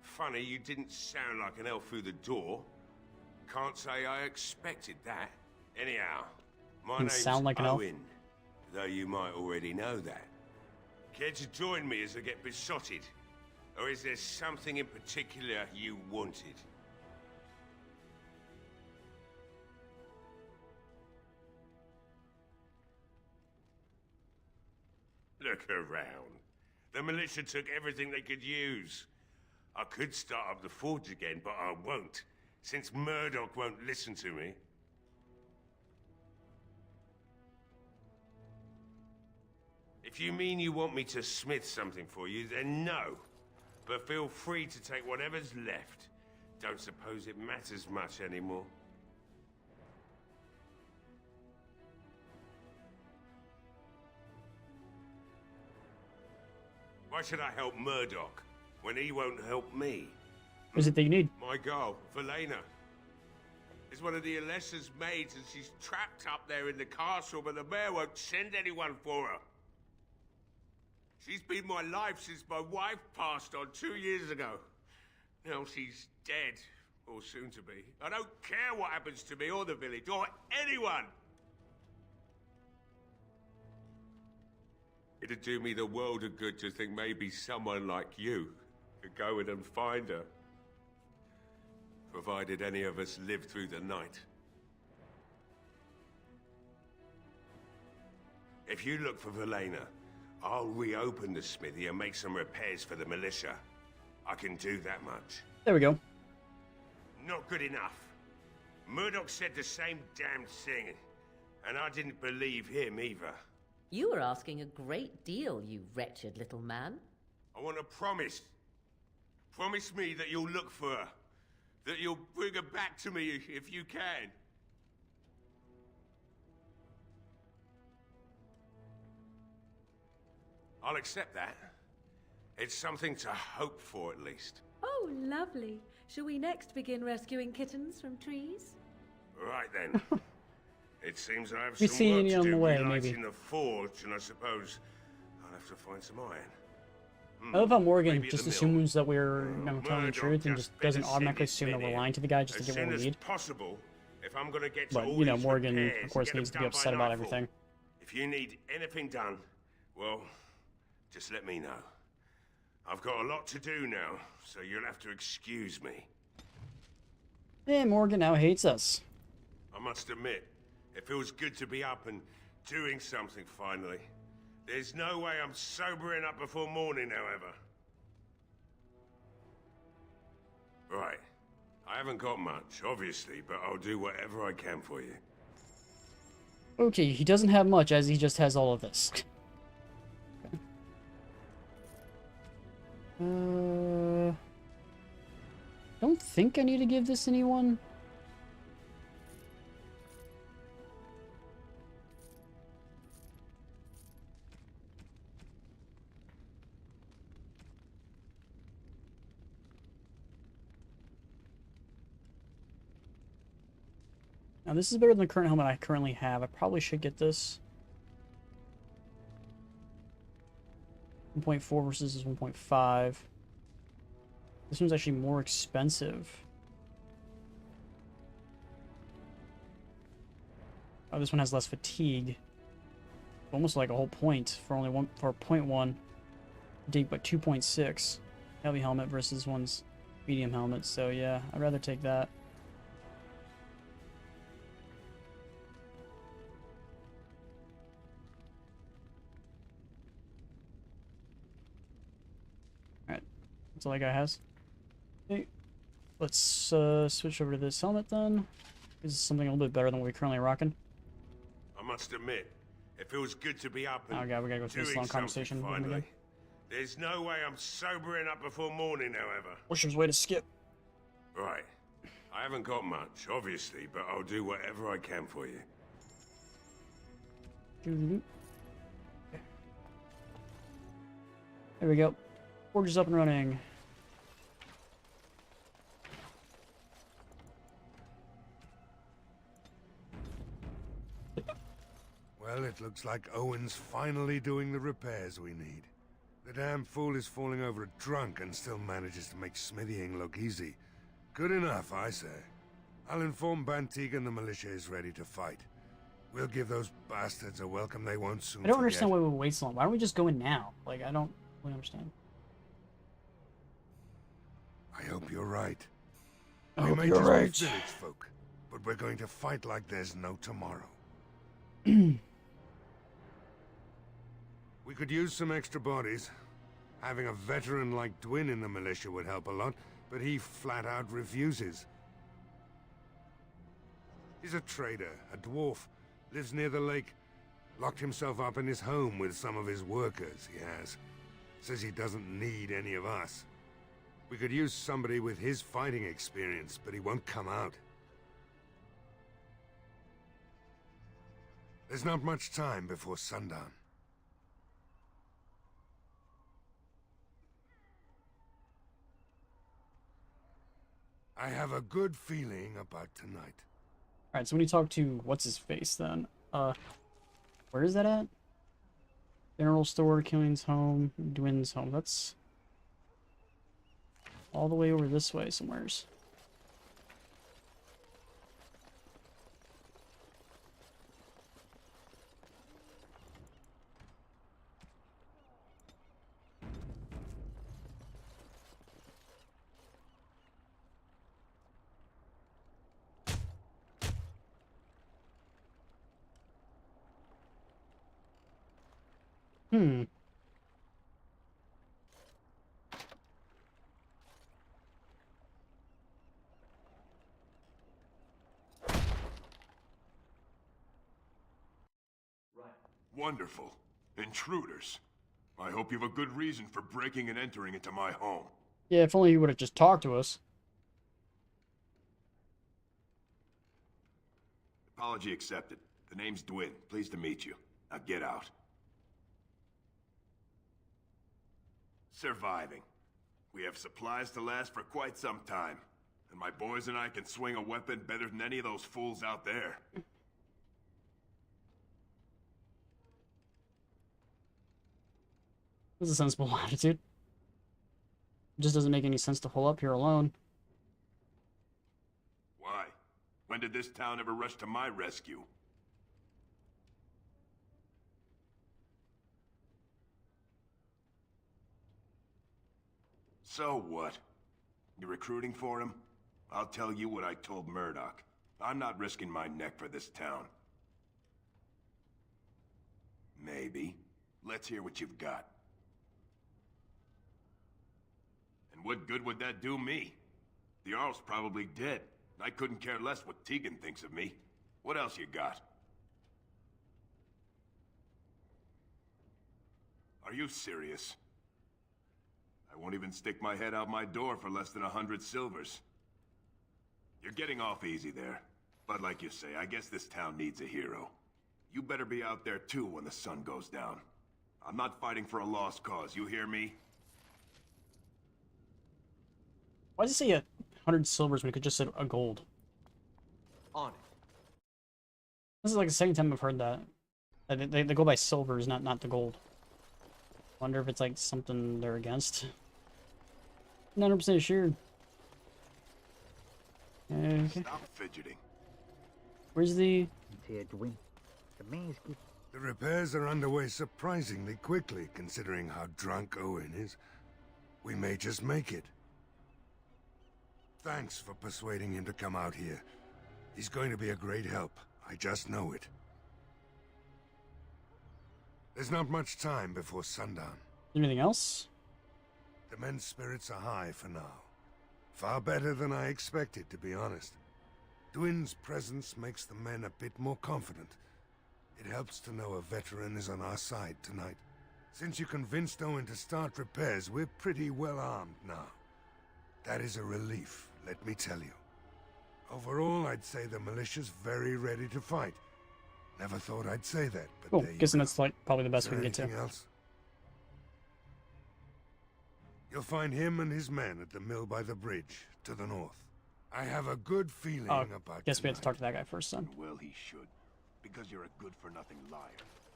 Funny, you didn't sound like an elf through the door. Can't say I expected that. Anyhow, my name's sound like an elf. Owen, though you might already know that. Care to join me as I get besotted? Or is there something in particular you wanted? Look around. The militia took everything they could use. I could start up the forge again, but I won't, since Murdoch won't listen to me. If you mean you want me to smith something for you, then no. But feel free to take whatever's left. Don't suppose it matters much anymore. Why should I help Murdoch when he won't help me? What is it that you need? My girl, Velena, is one of the Alessa's maids, and she's trapped up there in the castle, but the mayor won't send anyone for her. She's been my life since my wife passed on 2 years ago. Now she's dead, or soon to be. I don't care what happens to me or the village, or anyone. It'd do me the world of good to think maybe someone like you could go in and find her. Provided any of us live through the night. If you look for Velena, I'll reopen the smithy and make some repairs for the militia. I can do that much. There we go. Not good enough. Murdoch said the same damn thing, and I didn't believe him either. You were asking a great deal, you wretched little man. I want a promise. Promise me that you'll look for her. That you'll bring her back to me if you can. I'll accept that. It's something to hope for, at least. Oh, lovely. Shall we next begin rescuing kittens from trees? Right then. It seems I have We some see work you to on do the way, relighting maybe. the forge, and I suppose I'll have to find some iron. I love how Morgan Maybe at just the mill. assumes that we're telling the Murdoch truth and just better doesn't send automatically his assume that men we're in. lying to the guy just to As get soon what we as need. possible, if I'm gonna get to But, all you know, these Morgan, repairs of and course, get them needs to be done upset by about nightfall. everything. If you need anything done, well, just let me know. I've got a lot to do now, so you'll have to excuse me. And Morgan now hates us. I must admit, it feels good to be up and doing something finally. There's no way I'm sobering up before morning, however. Right. I haven't got much, obviously, but I'll do whatever I can for you. Okay, he doesn't have much as he just has all of this. Don't think I need to give this to anyone. Now this is better than the current helmet I currently have. I probably should get this. 1.4 versus this 1.5. This one's actually more expensive. Oh, this one has less fatigue. Almost like a whole point for only 0.1. Dig, but 2.6 heavy helmet versus one's medium helmet. So yeah, I'd rather take that. Alright, that's all that guy has. Okay, let's switch over to this helmet then. This is something a little bit better than what we're currently rocking. I must admit, it feels good to be up and Oh god, we gotta go through this long conversation with him again. There's no way I'm sobering up before morning, however. Wish there was a way to skip. Right. I haven't got much, obviously, but I'll do whatever I can for you. Okay. There we go. Forge is up and running. Well, it looks like Owen's finally doing the repairs we need. The damn fool is falling over drunk and still manages to make smithying look easy. Good enough, I say. I'll inform Bantigan the militia is ready to fight. We'll give those bastards a welcome they won't soon I don't forget. understand why we wait so long. Why don't we just go in now? Like, I don't really understand. I hope you're right. I We hope may you're just right. be village folk, but we're going to fight like there's no tomorrow. We could use some extra bodies. Having a veteran like Dwin in the militia would help a lot, but he flat out refuses. He's a trader, a dwarf, lives near the lake, locked himself up in his home with some of his workers, he has. Says he doesn't need any of us. We could use somebody with his fighting experience, but he won't come out. There's not much time before sundown. I have a good feeling about tonight. Alright, so when you talk to what's-his-face then, where is that at? General store, Killing's home, Dwin's home. That's all the way over this way somewheres. Hmm. Wonderful. Intruders. I hope you have a good reason for breaking and entering into my home. Yeah, if only you would have just talked to us. Apology accepted. The name's Dwin. Pleased to meet you. Now get out. Surviving. We have supplies to last for quite some time. And my boys and I can swing a weapon better than any of those fools out there. This is a sensible attitude. It just doesn't make any sense to pull up here alone. Why? When did this town ever rush to my rescue? So what? You recruiting for him? I'll tell you what I told Murdoch. I'm not risking my neck for this town. Maybe. Let's hear what you've got. And what good would that do me? The Jarl's probably dead. I couldn't care less what Tegan thinks of me. What else you got? Are you serious? I won't even stick my head out my door for less than 100 silvers. You're getting off easy there. But like you say, I guess this town needs a hero. You better be out there too when the sun goes down. I'm not fighting for a lost cause, you hear me? Why does it say 100 silvers when it could just say a gold? On it. This is like the second time I've heard that. They go by silvers, not the gold. Wonder if it's like something they're against. 100% sure. Okay. Stop fidgeting. Where's the... The repairs are underway surprisingly quickly, considering how drunk Owen is. We may just make it. Thanks for persuading him to come out here. He's going to be a great help. I just know it. There's not much time before sundown. Anything else? The men's spirits are high for now. Far better than I expected, to be honest. Dwin's presence makes the men a bit more confident. It helps to know a veteran is on our side tonight. Since you convinced Owen to start repairs, we're pretty well armed now. That is a relief, let me tell you. Overall, I'd say the militia's very ready to fight. Never thought I'd say that, but Cool. there you Guessing go. that's like probably the best Is we there can get to. anything else? You'll find him and his men at the mill by the bridge, to the north. I have a good feeling Oh, about guess we have to tonight. talk to that guy first, son. Well, he should. Because you're a good-for-nothing liar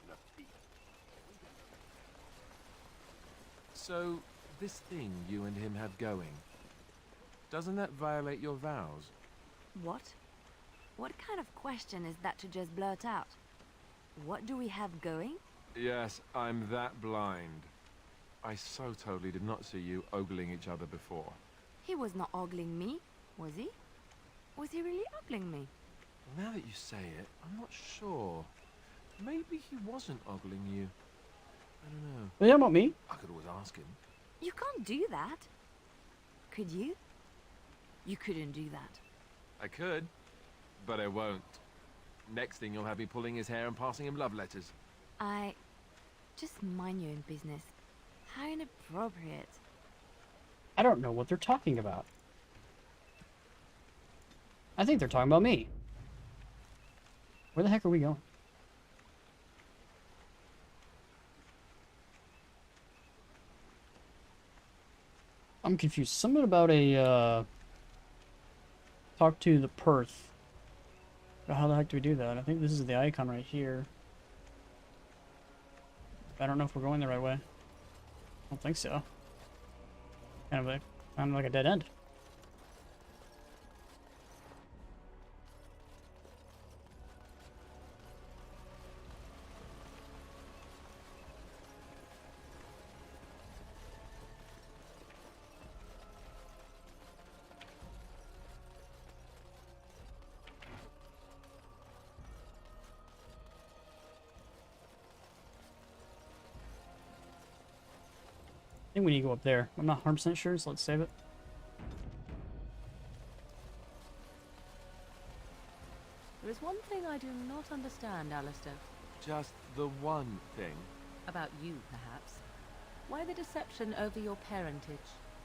and a thief. So, this thing you and him have going, doesn't that violate your vows? What? What kind of question is that to just blurt out? What do we have going? Yes, I'm that blind. I so totally did not see you ogling each other before. He was not ogling me, was he? Was he really ogling me? Now that you say it, I'm not sure. Maybe he wasn't ogling you. I don't know. Are you talking about me? I could always ask him. You can't do that. Could you? You couldn't do that. I could, but I won't. Next thing you'll have me pulling his hair and passing him love letters. Just mind your own business. How inappropriate. I don't know what they're talking about. I think they're talking about me. Where the heck are we going? I'm confused. Something about a, talk to the Perth. But how the heck do we do that? I think this is the icon right here. I don't know if we're going the right way. I don't think so. Kind of like a dead end. I think we need to go up there. I'm not 100% sure, so let's save it. There is one thing I do not understand, Alistair. Just the one thing. About you, perhaps. Why the deception over your parentage?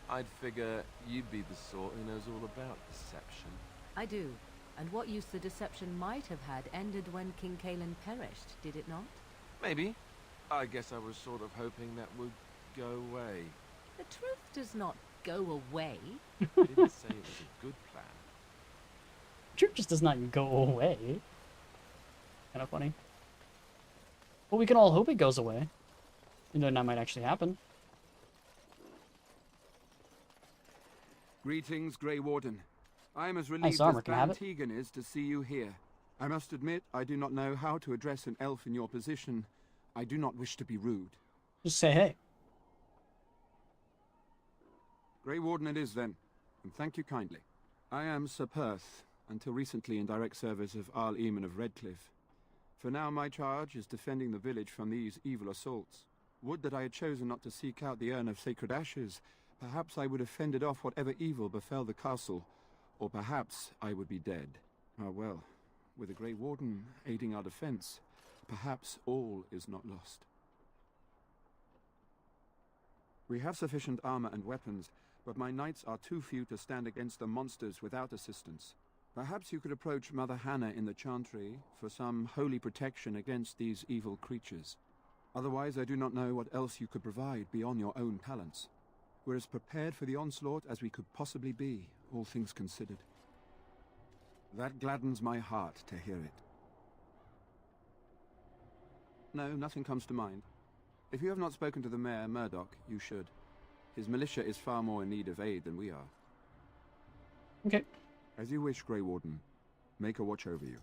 I'd figure you'd be the sort who knows all about deception. I do. And what use the deception might have had ended when King Cailan perished, did it not? Maybe. I guess I was sort of hoping that would go away. The truth does not go away. I didn't say it was a good plan. Truth just does not go away. Kind of funny. Well, we can all hope it goes away. You know, that might actually happen. Greetings, Grey Warden. I am as relieved armor, as can I have Van it? Tegan is to see you here. I must admit, I do not know how to address an elf in your position. I do not wish to be rude. Just say hey. Grey Warden it is then, and thank you kindly. I am Sir Perth, until recently in direct service of Arl Eamon of Redcliffe. For now my charge is defending the village from these evil assaults. Would that I had chosen not to seek out the urn of sacred ashes. Perhaps I would have fended off whatever evil befell the castle, or perhaps I would be dead. Ah well, with the Grey Warden aiding our defense, perhaps all is not lost. We have sufficient armor and weapons, but my knights are too few to stand against the monsters without assistance. Perhaps you could approach Mother Hannah in the Chantry for some holy protection against these evil creatures. Otherwise, I do not know what else you could provide beyond your own talents. We're as prepared for the onslaught as we could possibly be, all things considered. That gladdens my heart to hear it. No, nothing comes to mind. If you have not spoken to the mayor, Murdoch, you should. His militia is far more in need of aid than we are. Okay. As you wish, Grey Warden. Make a watch over you.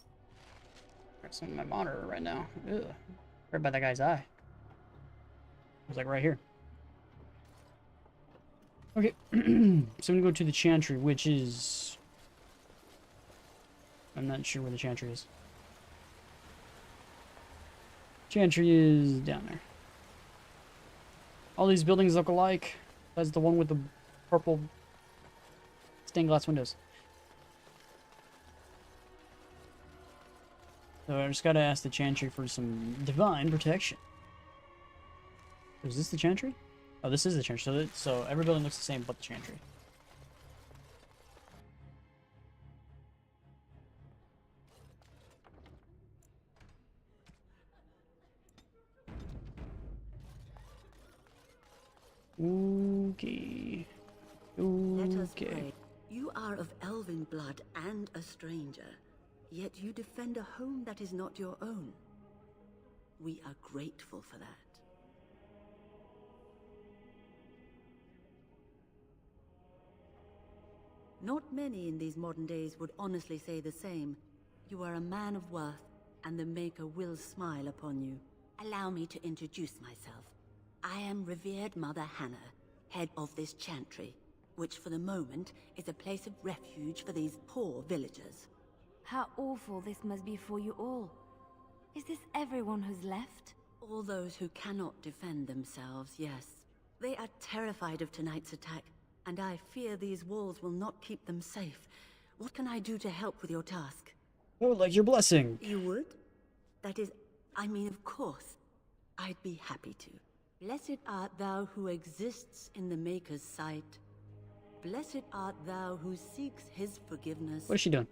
Got some on my monitor right now. Ugh. Right by that guy's eye. It's like right here. Okay. So I'm gonna go to the Chantry, which is... I'm not sure where the Chantry is. Chantry is down there. All these buildings look alike. That's the one with the purple stained glass windows. So I just gotta ask the Chantry for some divine protection. Is this the Chantry? Oh, this is the Chantry. So every building looks the same but the Chantry. Okay. Let us Okay. pray. You are of elven blood and a stranger, yet you defend a home that is not your own. We are grateful for that. Not many in these modern days would honestly say the same. You are a man of worth, and the Maker will smile upon you. Allow me to introduce myself. I am revered Mother Hannah, head of this chantry, which for the moment is a place of refuge for these poor villagers. How awful this must be for you all. Is this everyone who's left? All those who cannot defend themselves, yes. They are terrified of tonight's attack, and I fear these walls will not keep them safe. What can I do to help with your task? Oh, like your blessing. You would? That is, I mean, of course. I'd be happy to. Blessed art thou who exists in the Maker's sight. Blessed art thou who seeks his forgiveness. What is she doing?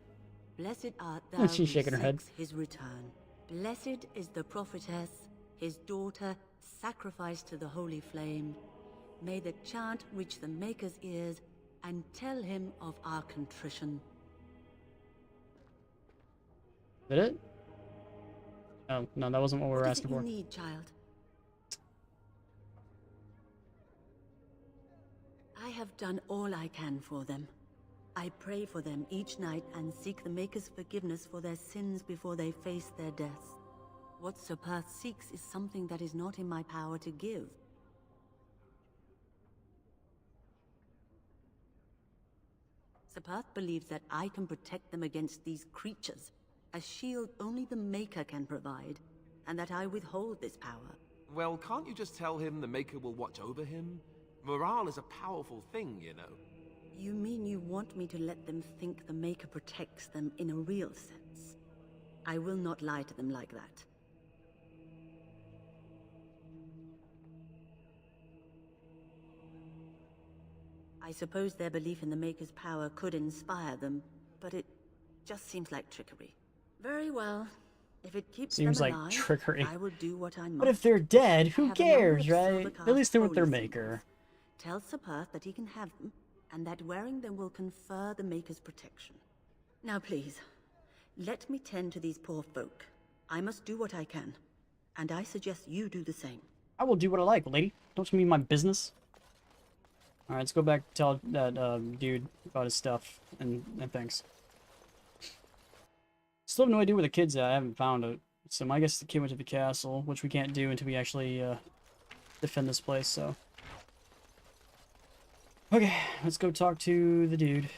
Blessed art thou She's who shaking her head. seeks his return. Blessed is the prophetess, his daughter, sacrificed to the holy flame. May the chant reach the Maker's ears and tell him of our contrition. Did it? Oh, no, that wasn't what we were asking for. What is it you need, child? I have done all I can for them. I pray for them each night and seek the Maker's forgiveness for their sins before they face their deaths. What Sir Perth seeks is something that is not in my power to give. Sir Perth believes that I can protect them against these creatures, a shield only the Maker can provide, and that I withhold this power. Well, can't you just tell him the Maker will watch over him? Morale is a powerful thing, you know. You mean you want me to let them think the Maker protects them in a real sense? I will not lie to them like that. I suppose their belief in the Maker's power could inspire them, but it just seems like trickery. Very well. If it keeps Seems them like alive, trickery. I will do what I must. But if they're dead, I who have a number cares, of right? Silvercast At least they're with their holy Maker. Tell Sir Perth that he can have them, and that wearing them will confer the Maker's protection. Now please, let me tend to these poor folk. I must do what I can, and I suggest you do the same. I will do what I like, lady. Don't you mean my business? Alright, let's go back and tell that dude about his stuff and things. Still have no idea where the kid's at. I haven't found it. So I guess the kid went to the castle, which we can't do until we actually defend this place, so. Okay, let's go talk to the dude.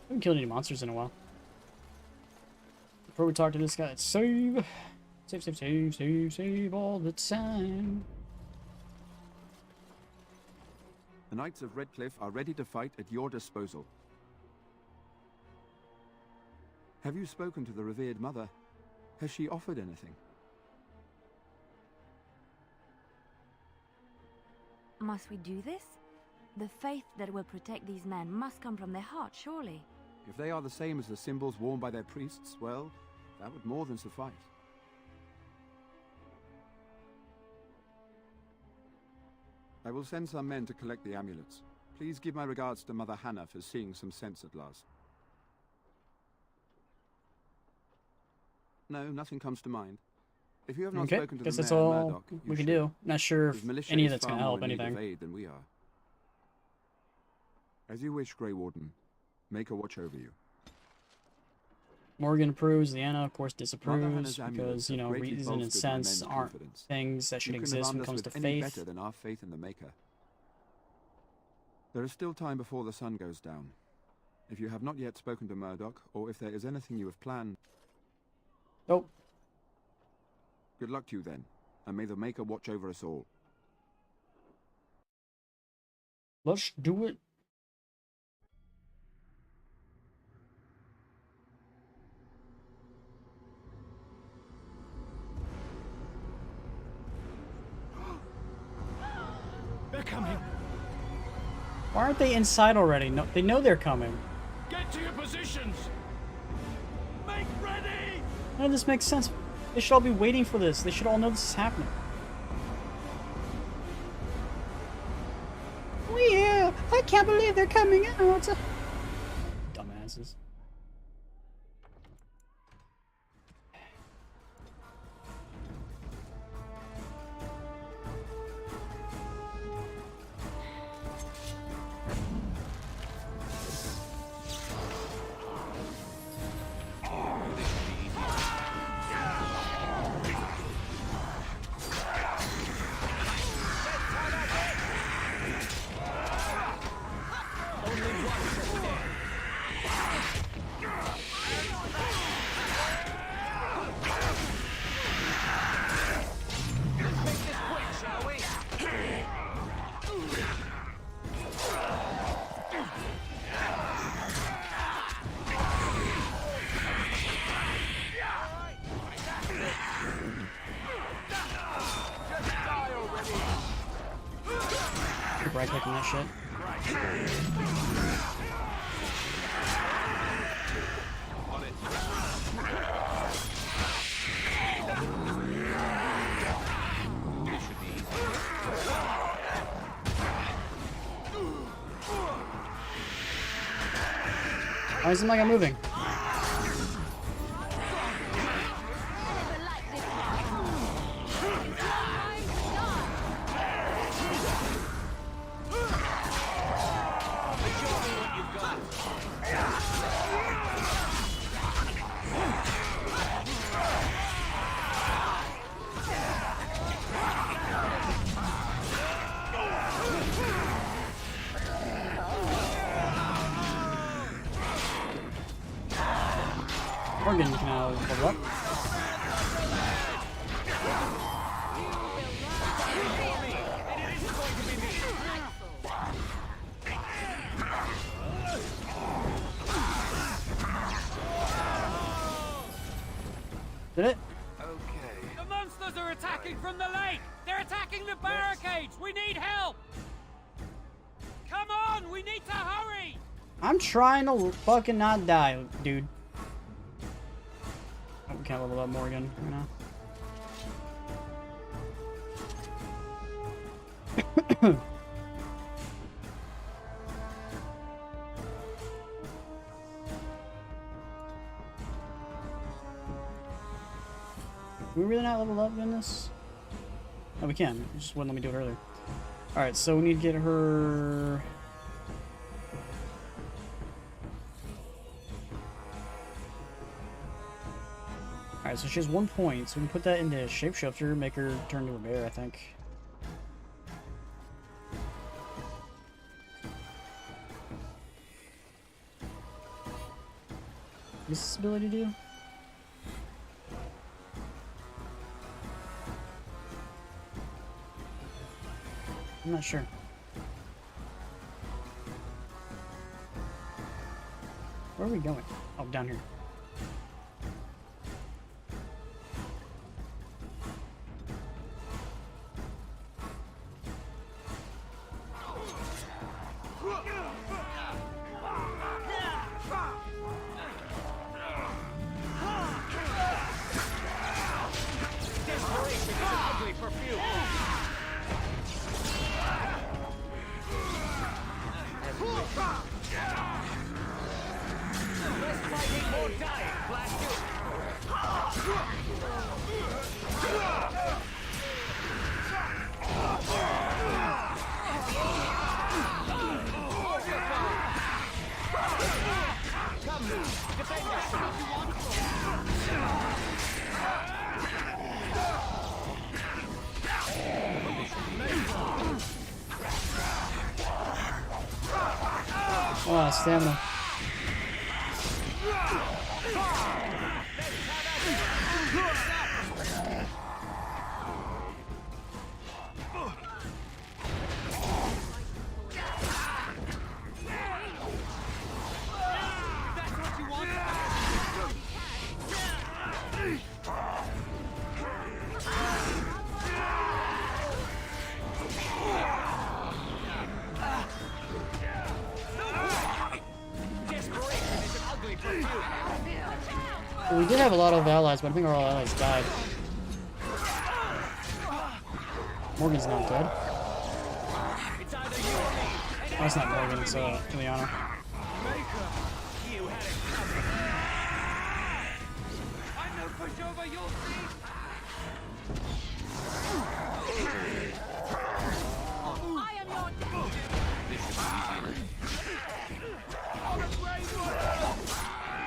I haven't killed any monsters in a while. Before we talk to this guy, save! Save, save, save, save, save all the time. The Knights of Redcliffe are ready to fight at your disposal. Have you spoken to the revered mother? Has she offered anything? Must we do this? The faith that will protect these men must come from their heart, surely. If they are the same as the symbols worn by their priests, well, That would more than suffice. I will send some men to collect the amulets. Please give my regards to Mother Hannah for seeing some sense at last. No, nothing comes to mind. If you have not spoken to guess the that's Mayor, all Murdoch, you we can should. do. Not sure His if militia any of is that's far gonna help more in need of anything. aid than we are. As you wish, Grey Warden. Make a watch over you. Morgan approves. Leanna, of course, Mother disapproves Hannah's amulets because, you have know, greatly reason and bolstered my sense men's aren't confidence. things that should You couldn't exist have when it armed comes us to with any faith. better than our faith in the Maker. There is still time before the sun goes down. If you have not yet spoken to Murdoch, or if there is anything you have planned... Nope. Good luck to you then, and may the Maker watch over us all. Let's do it. They're coming. Why aren't they inside already? No, they know they're coming. Get to your positions. Make ready. None of this makes sense. They should all be waiting for this. They should all know this is happening. Oh yeah! I can't believe they're coming out! Dumbasses. Right clicking that shit. Why isn't my guy moving? Morgan can now level up. Did it? The monsters are attacking from the lake! They're attacking the barricades! We need help! Come on! We need to hurry! I'm trying to fucking not die, dude. Oh, we can't level up Morgan right now. Can we really not level up in this? Oh, we can. It just wouldn't let me do it earlier. Alright, so we need to get her... Alright, so she has 1 point, so we can put that into Shapeshifter, make her turn into a bear, I think. What's this ability do? I'm not sure. Where are we going? Oh, down here. Oh, stamina. We did have a lot of allies, but I think our allies died. Morgan's not dead. Oh, it's not Morgan, it's Ileana.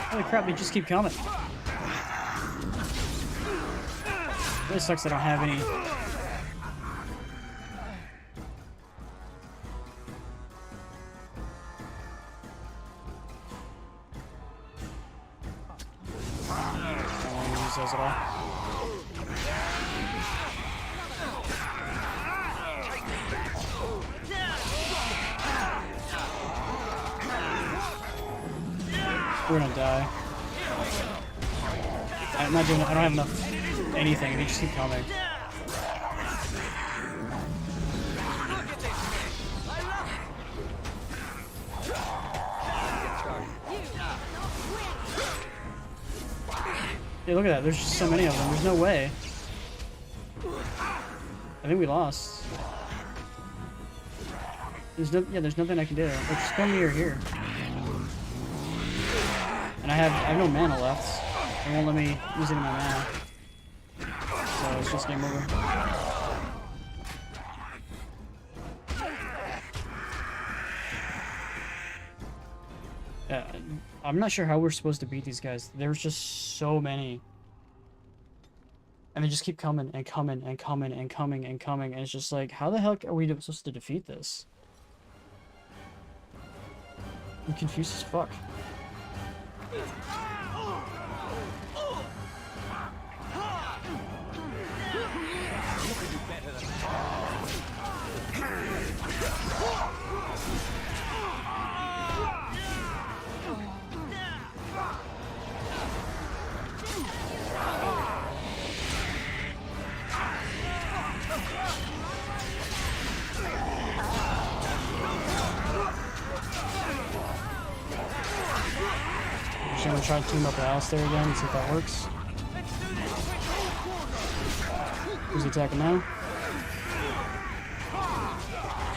Holy crap, they just keep coming. Really sucks I don't have any. I don't want to use those at all. We're gonna die. I'm not doing it. I don't have enough anything. They just keep coming. Hey, look at that. There's just so many of them. There's no way. I think we lost. There's nothing I can do. Like, just come here. And I have no mana left. It won't let me use any of my mana. So it's just game over. Yeah, I'm not sure how we're supposed to beat these guys. There's just so many. And they just keep coming and coming and coming and coming and coming. And it's just like, how the heck are we supposed to defeat this? I'm confused as fuck. I'm gonna try to team up with Alistair again and see if that works. Who's attacking now?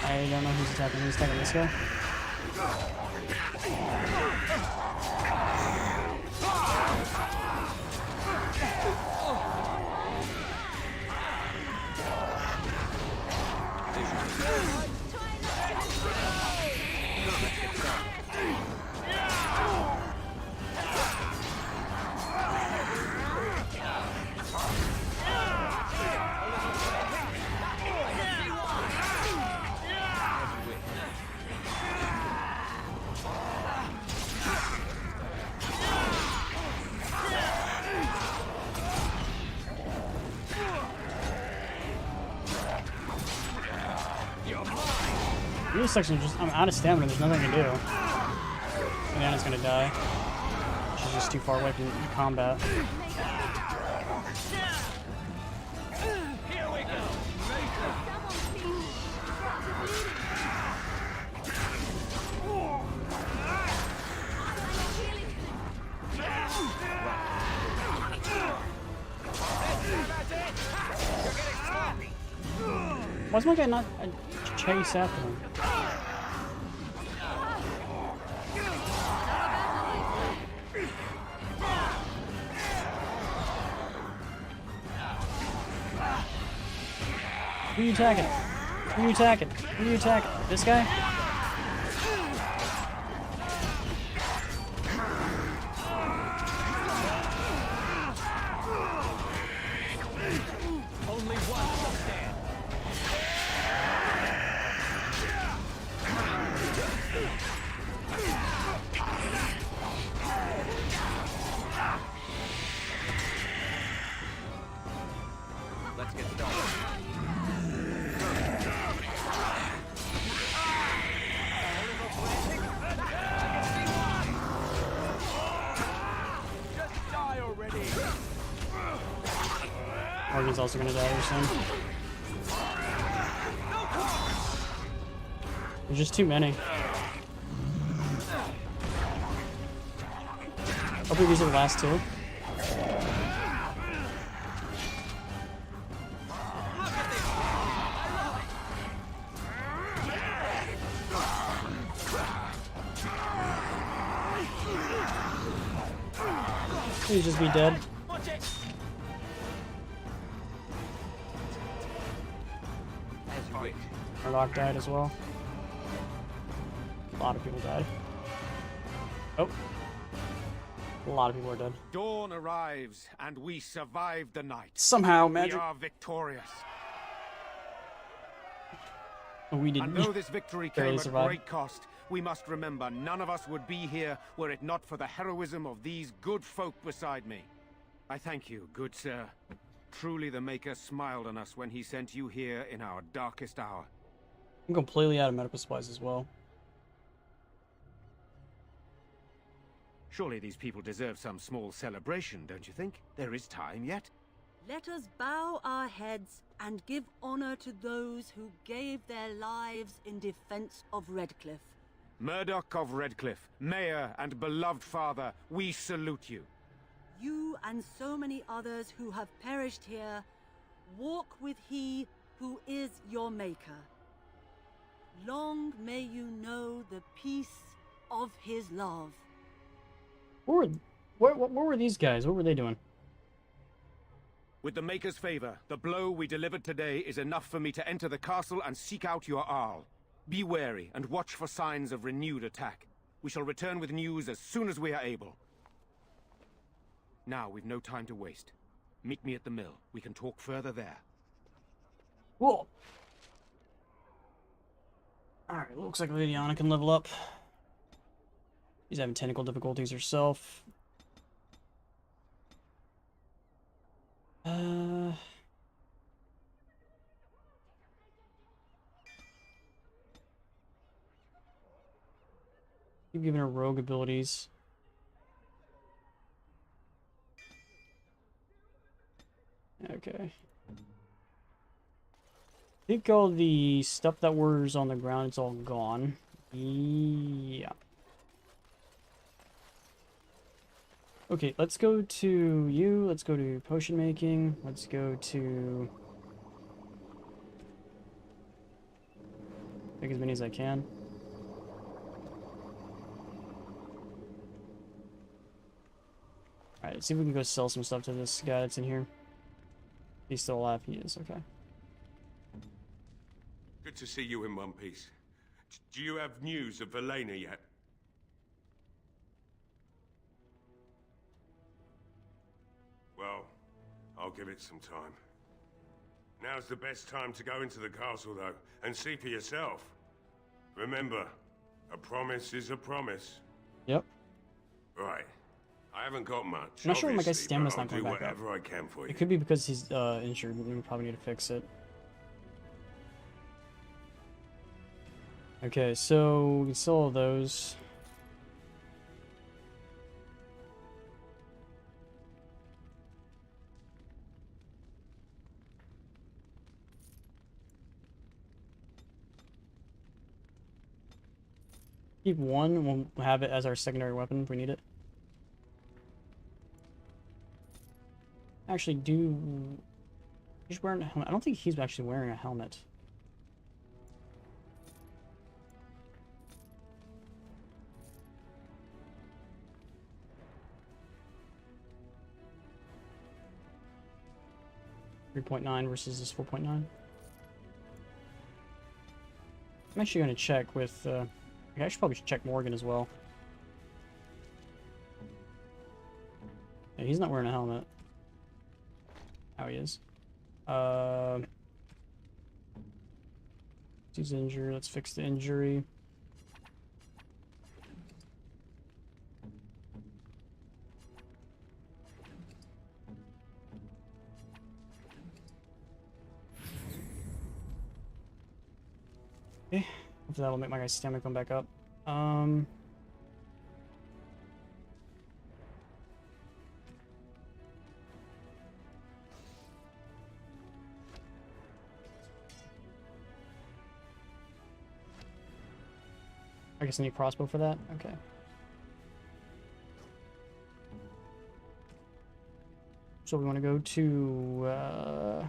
I don't know who's attacking. Who's attacking this guy? This section just, I'm out of stamina, there's nothing I can do. Ileana's gonna die. She's just too far away from combat. Why's my guy not chase after him? Who are you attacking? Who are you attacking? Who are you attacking? This guy? Only one shall stand. he's also gonna die here soon. There's just too many. Hopefully these are the last two. Please just be dead. Murdoch died as well. A lot of people died. Oh. A lot of people are dead. Dawn arrives, and we survive the night. Somehow, We magic. are victorious. We didn't. And though this victory barely came at survive. great cost, we must remember none of us would be here were it not for the heroism of these good folk beside me. I thank you, good sir. Truly the Maker smiled on us when he sent you here in our darkest hour. I'm completely out of medical supplies as well. Surely these people deserve some small celebration, don't you think? There is time yet. Let us bow our heads and give honor to those who gave their lives in defense of Redcliffe. Murdoch of Redcliffe, Mayor and beloved father, we salute you. You and so many others who have perished here, walk with he who is your maker. Long may you know the peace of his love. What were these guys? What were they doing? With the Maker's favor, the blow we delivered today is enough for me to enter the castle and seek out your Arl. Be wary and watch for signs of renewed attack. We shall return with news as soon as we are able. Now, we've no time to waste. Meet me at the mill. We can talk further there. Whoa. Alright, looks like Lady Anna can level up. She's having technical difficulties herself. Keep giving her rogue abilities. Okay. I think all the stuff that was on the ground is all gone. Yeah. Okay, let's go to you. Let's go to potion making. Let's go to... make as many as I can. Alright, let's see if we can go sell some stuff to this guy that's in here. He's still alive. He is, okay. Good to see you in one piece. Do you have news of Velena yet? Well, I'll give it some time. Now's the best time to go into the castle, though, and see for yourself. Remember, a promise is a promise. Yep. Right. I haven't got much. I'm not sure why my guy's obviously, stamina's but not going I'll back do up. whatever I can for you. It could be because he's injured. We probably need to fix it. Okay, so we can sell all those. Keep one, and we'll have it as our secondary weapon if we need it. Actually, he's wearing a helmet. I don't think he's actually wearing a helmet. .9 versus this 4.9. I'm actually going to check with, I should probably check Morgan as well. Yeah, he's not wearing a helmet. How he is. He's injured. Let's fix the injury. Okay, hopefully that'll make my guy's stamina come back up. I guess I need a crossbow for that? Okay. So we want to go to,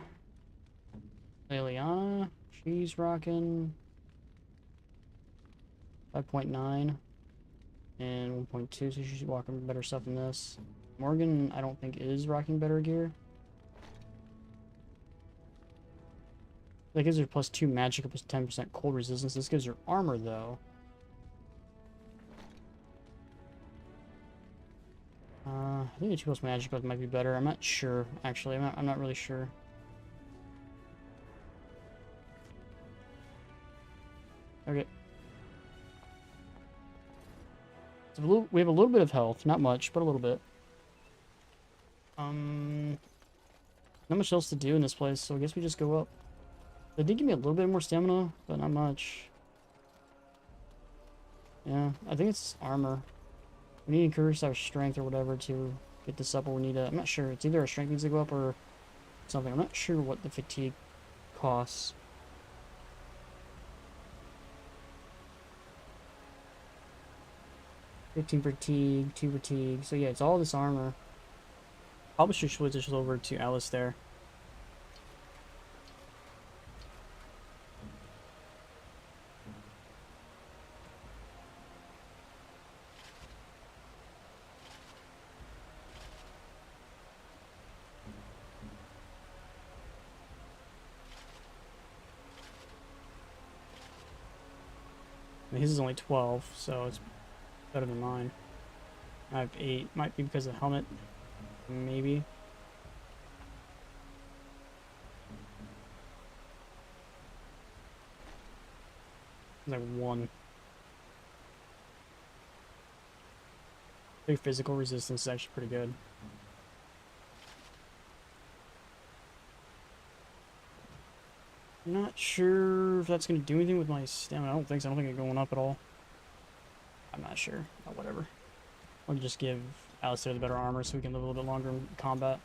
Liliana. She's rocking 5.9 and 1.2, so she's rocking better stuff than this. Morgan, I don't think is rocking better gear. That gives her plus 2 magic, plus 10% cold resistance. This gives her armor, though. I think the 2 plus magic might be better. I'm not sure, actually. I'm not really sure. Okay. So we have a little bit of health. Not much, but a little bit. Not much else to do in this place, so I guess we just go up. They did give me a little bit more stamina, but not much. Yeah, I think it's armor. We need to increase our strength or whatever to get this up, or we need to... I'm not sure. It's either our strength needs to go up or something. I'm not sure what the fatigue costs. $15 fatigue, 2 fatigue. So yeah, it's all this armor. Probably should switch this over to Alistair. His is only 12, so it's better than mine. I have 8. Might be because of the helmet. Maybe. It's like 1. Their physical resistance is actually pretty good. Not sure if that's going to do anything with my stamina. I don't think so. I don't think it's going up at all. I'm not sure. Oh, whatever. I'll just give Alistair the better armor so we can live a little bit longer in combat.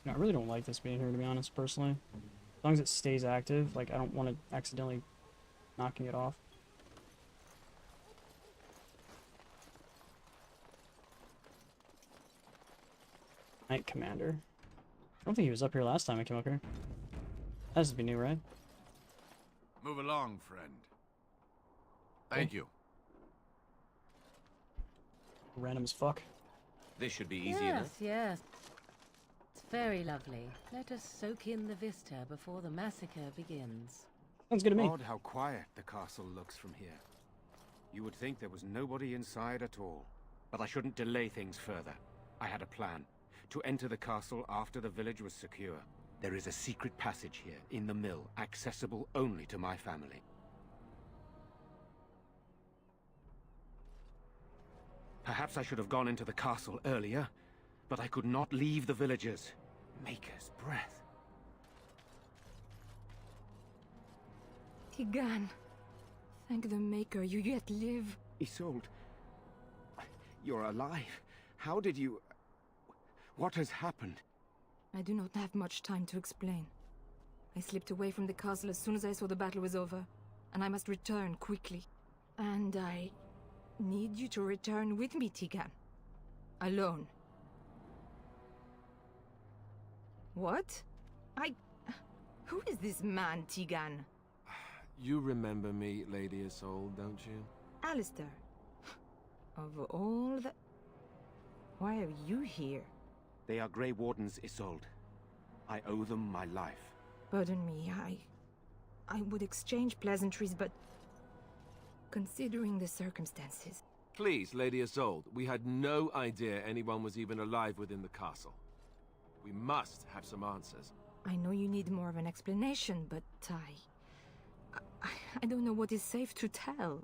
No, I really don't like this being here, to be honest, personally. As long as it stays active, like, I don't want it accidentally knocking it off. Knight Commander. I don't think he was up here last time I came up here. That has to be new, right? Move along, friend. Thank you. Random as fuck. This should be easy Yes, enough. yes. It's very lovely. Let us soak in the vista before the massacre begins. Sounds good to me. Odd how quiet the castle looks from here. You would think there was nobody inside at all. But I shouldn't delay things further. I had a plan. To enter the castle after the village was secure. There is a secret passage here, in the mill, accessible only to my family. Perhaps I should have gone into the castle earlier, but I could not leave the villagers. Maker's breath. Tigan, thank the Maker you yet live. Isolde, you're alive. How did you... What has happened? I do not have much time to explain. I slipped away from the castle as soon as I saw the battle was over, and I must return quickly. And I need you to return with me, Tigan. Alone. What? Who is this man, Tigan? You remember me, Lady Isolde, don't you? Alistair. Of all the... Why are you here? They are Grey Wardens, Isolde. I owe them my life. Pardon me, I would exchange pleasantries, but... considering the circumstances... Please, Lady Isolde, we had no idea anyone was even alive within the castle. We must have some answers. I know you need more of an explanation, but I don't know what is safe to tell.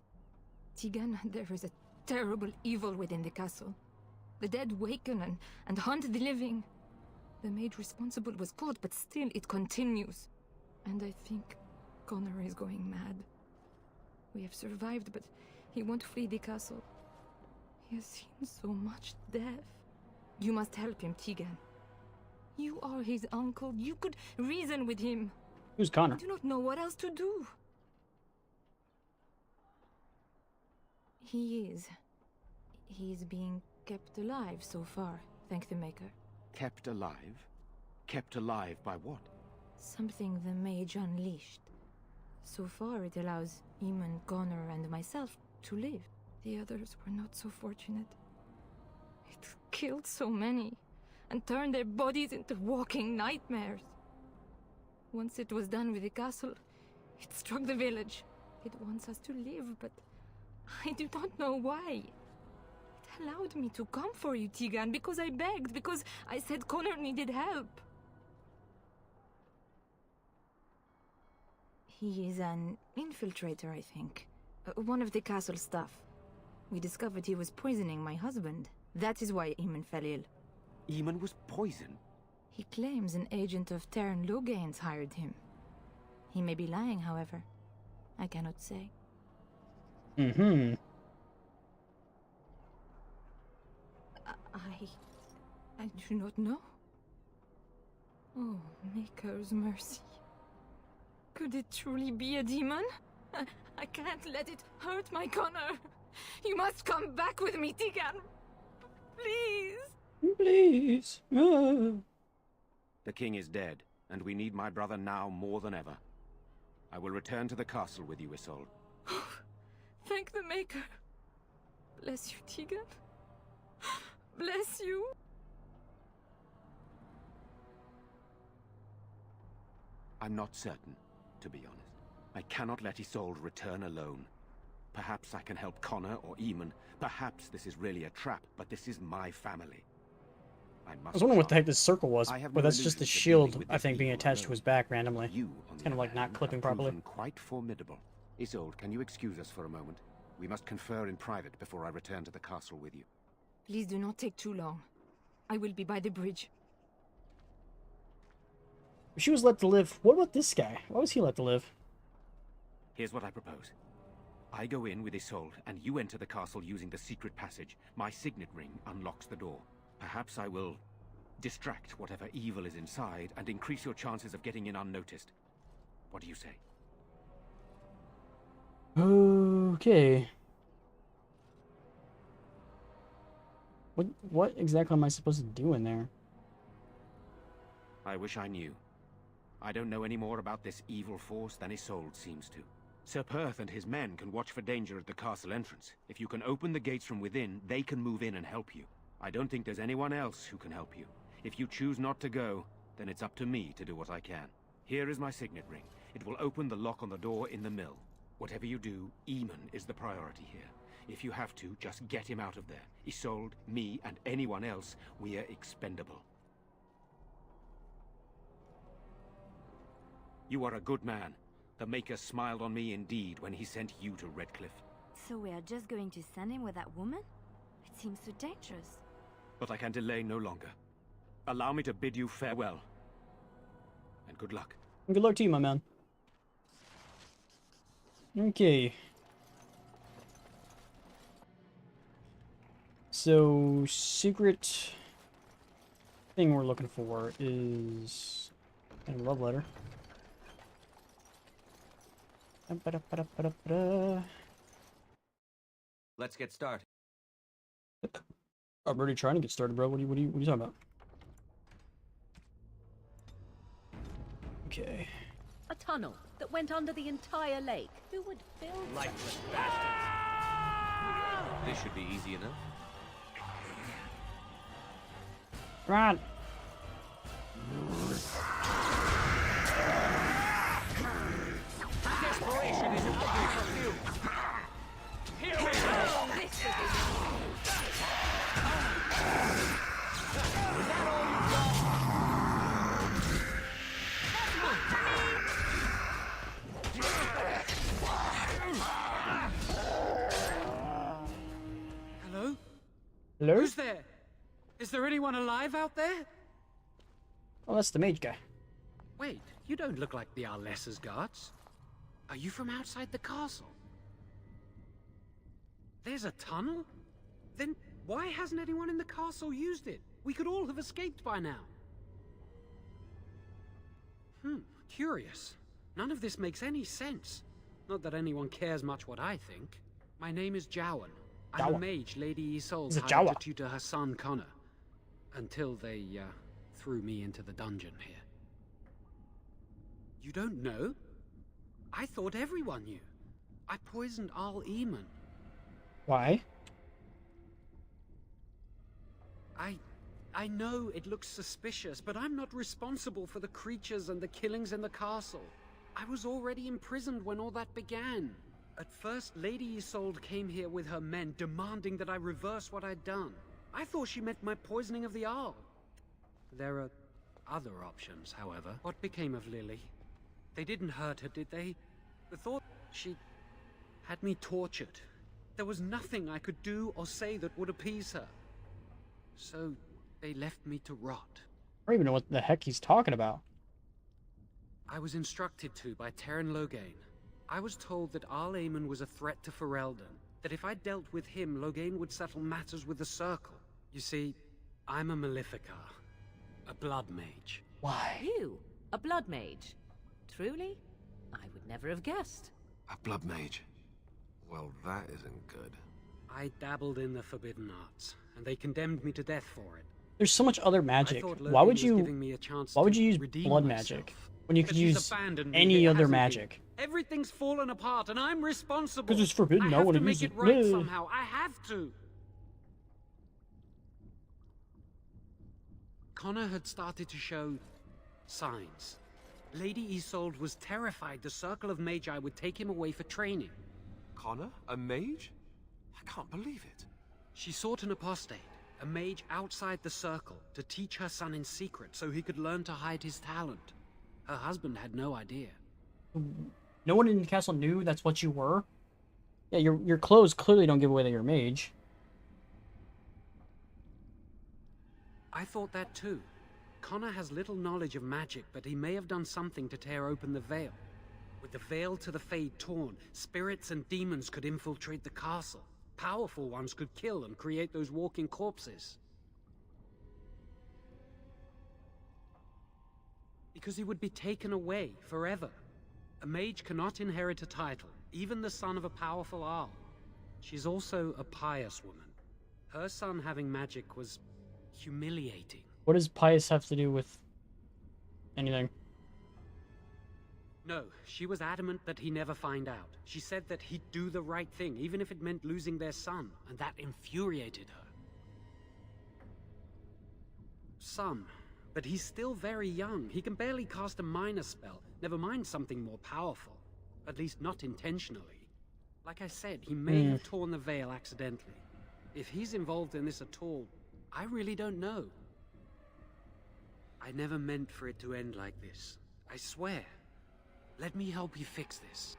Tigan, there is a terrible evil within the castle. The dead waken and hunt the living. The maid responsible was caught, but still it continues. And I think Connor is going mad. We have survived, but he won't flee the castle. He has seen so much death. You must help him, Tigan. You are his uncle. You could reason with him. Who's Connor? I do not know what else to do. He is being kept alive so far, thank the Maker. Kept alive? Kept alive by what? Something the Mage unleashed. So far, it allows Eamon, Connor, and myself to live. The others were not so fortunate. It killed so many, and turned their bodies into walking nightmares. Once it was done with the castle, it struck the village. It wants us to live, but I do not know why. It allowed me to come for you, Teagan, because I begged, because I said Connor needed help. He is an infiltrator, I think. One of the castle staff. We discovered he was poisoning my husband. That is why Eamon fell ill. Eamon was poisoned? He claims an agent of Terran Logains hired him. He may be lying, however. I cannot say. Mm-hmm. I do not know. Oh, Maker's mercy. Could it truly be a demon? I can't let it hurt my Connor. You must come back with me, Teagan. Please. Please. Ah. The king is dead, and we need my brother now more than ever. I will return to the castle with you, Isolde. Thank the Maker. Bless you, Teagan. Bless you. I'm not certain, to be honest. I cannot let Isolde return alone. Perhaps I can help Connor or Eamon. Perhaps this is really a trap, but this is my family. I was wondering what the heck this circle was, I have but no that's just the illusions of shield, dealing with I this think, being evil attached to alone. his back randomly. You, It's kind of like not clipping properly. Quite formidable. Isolde, can you excuse us for a moment? We must confer in private before I return to the castle with you. Please do not take too long. I will be by the bridge. If she was let to live, what about this guy? Why was he let to live? Here's what I propose. I go in with Isolde, and you enter the castle using the secret passage. My signet ring unlocks the door. Perhaps I will distract whatever evil is inside and increase your chances of getting in unnoticed. What do you say? Okay. What exactly am I supposed to do in there? I wish I knew. I don't know any more about this evil force than Isolde seems to. Sir Perth and his men can watch for danger at the castle entrance. If you can open the gates from within, they can move in and help you. I don't think there's anyone else who can help you. If you choose not to go, then it's up to me to do what I can. Here is my signet ring. It will open the lock on the door in the mill. Whatever you do, Eamon is the priority here. If you have to, just get him out of there. Isolde, me, and anyone else, we are expendable. You are a good man. The Maker smiled on me indeed when he sent you to Redcliffe. So we are just going to send him with that woman? It seems so dangerous. But I can delay no longer. Allow me to bid you farewell. And good luck. Good luck to you, my man. Okay. So, secret thing we're looking for is a love letter. Let's get started. I'm already trying to get started, bro. What are you talking about? Okay. A tunnel that went under the entire lake. Who would build Lifeless bastards. This should be easy enough. Run! Desperation is an ugly perfume. Here we go. This will be Hello? Hello? Who's there? Is there anyone alive out there? Oh, that's the mage guy. Wait, you don't look like the Arlessa's guards. Are you from outside the castle? There's a tunnel? Then why hasn't anyone in the castle used it? We could all have escaped by now. Curious. None of this makes any sense. Not that anyone cares much what I think. My name is Jowan. I'm a mage Lady Isolde He's a hired Jawa. to tutor her son Connor. Until they, threw me into the dungeon here. You don't know? I thought everyone knew. I poisoned Al Eamon. Why? I know it looks suspicious, but I'm not responsible for the creatures and the killings in the castle. I was already imprisoned when all that began. At first, Lady Isolde came here with her men, demanding that I reverse what I'd done. I thought she meant my poisoning of the Arl. There are other options, however. What became of Lily? They didn't hurt her, did they? The thought she had me tortured. There was nothing I could do or say that would appease her. So they left me to rot. I don't even know what the heck he's talking about. I was instructed to by Terran Loghain. I was told that Al Eamon was a threat to Ferelden, that if I dealt with him, Loghain would settle matters with the Circle. You see, I'm a Maleficar, a blood mage. Why? You? A blood mage? Truly? I would never have guessed. A blood mage? Well, that isn't good. I dabbled in the forbidden arts, and they condemned me to death for it. There's so much other magic. I thought Why would Loghain was you? giving me a chance Why would to you use redeem blood myself. magic when you could But he's use abandoned me, any other hasn't he? magic? Everything's fallen apart, and I'm responsible. Because it's forbidden. I I have want to make use it it. right Bleh. somehow. I have to. Connor had started to show signs. Lady Isolde was terrified the Circle of Magi would take him away for training. Connor? A mage? I can't believe it. She sought an apostate, a mage outside the Circle, to teach her son in secret so he could learn to hide his talent. Her husband had no idea. No one in the castle knew that's what you were. Yeah, your clothes clearly don't give away that you're a mage. I thought that too. Connor has little knowledge of magic, but he may have done something to tear open the veil. With the veil to the Fade torn, spirits and demons could infiltrate the castle. Powerful ones could kill and create those walking corpses. Because he would be taken away forever. A mage cannot inherit a title, even the son of a powerful Arl. She's also a pious woman. Her son having magic was humiliating. What does pious have to do with anything? No, she was adamant that he never find out. She said that he'd do the right thing, even if it meant losing their son, and that infuriated her. Son, but he's still very young. He can barely cast a minor spell, never mind something more powerful. At least not intentionally. Like I said, he may have torn the veil accidentally. If he's involved in this at all, I really don't know. I never meant for it to end like this. I swear. Let me help you fix this.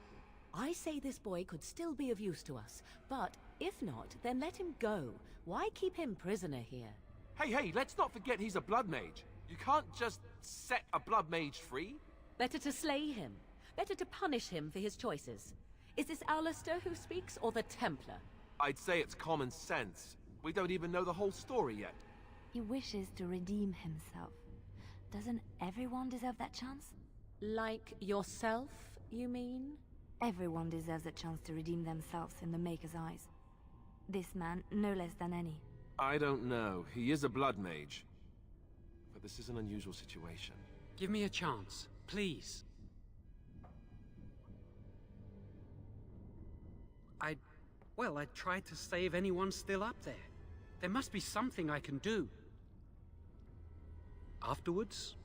I say this boy could still be of use to us, but if not, then let him go. Why keep him prisoner here? Hey, let's not forget he's a blood mage. You can't just set a blood mage free. Better to slay him. Better to punish him for his choices. Is this Alistair who speaks, or the Templar? I'd say it's common sense. We don't even know the whole story yet. He wishes to redeem himself. Doesn't everyone deserve that chance? Like yourself, you mean? Everyone deserves a chance to redeem themselves in the Maker's eyes. This man, no less than any. I don't know. He is a blood mage. But this is an unusual situation. Give me a chance, please. I tried to save anyone still up there. There must be something I can do. Afterwards,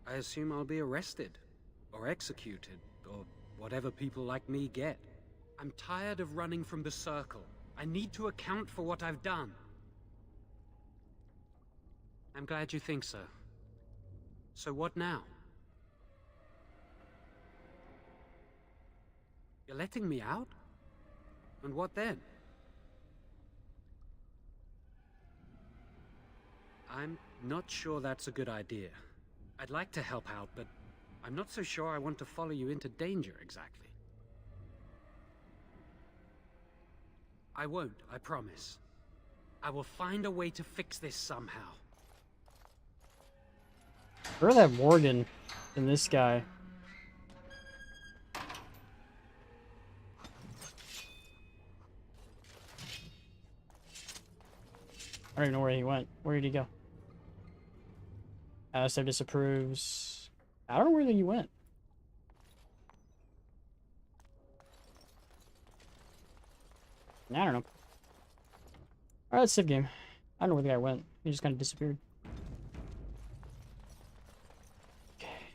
I assume I'll be arrested, or executed, or whatever people like me get. I'm tired of running from the Circle. I need to account for what I've done. I'm glad you think so. So what now? You're letting me out? And what then? I'm not sure that's a good idea. I'd like to help out, but I'm not so sure I want to follow you into danger exactly. I won't, I promise. I will find a way to fix this somehow. Where that Morgan and this guy? I don't even know where he went. Where did he go? Alistair disapproves. I don't know where he went. I don't know. Alright, let's save game. I don't know where the guy went. He just kind of disappeared. Okay.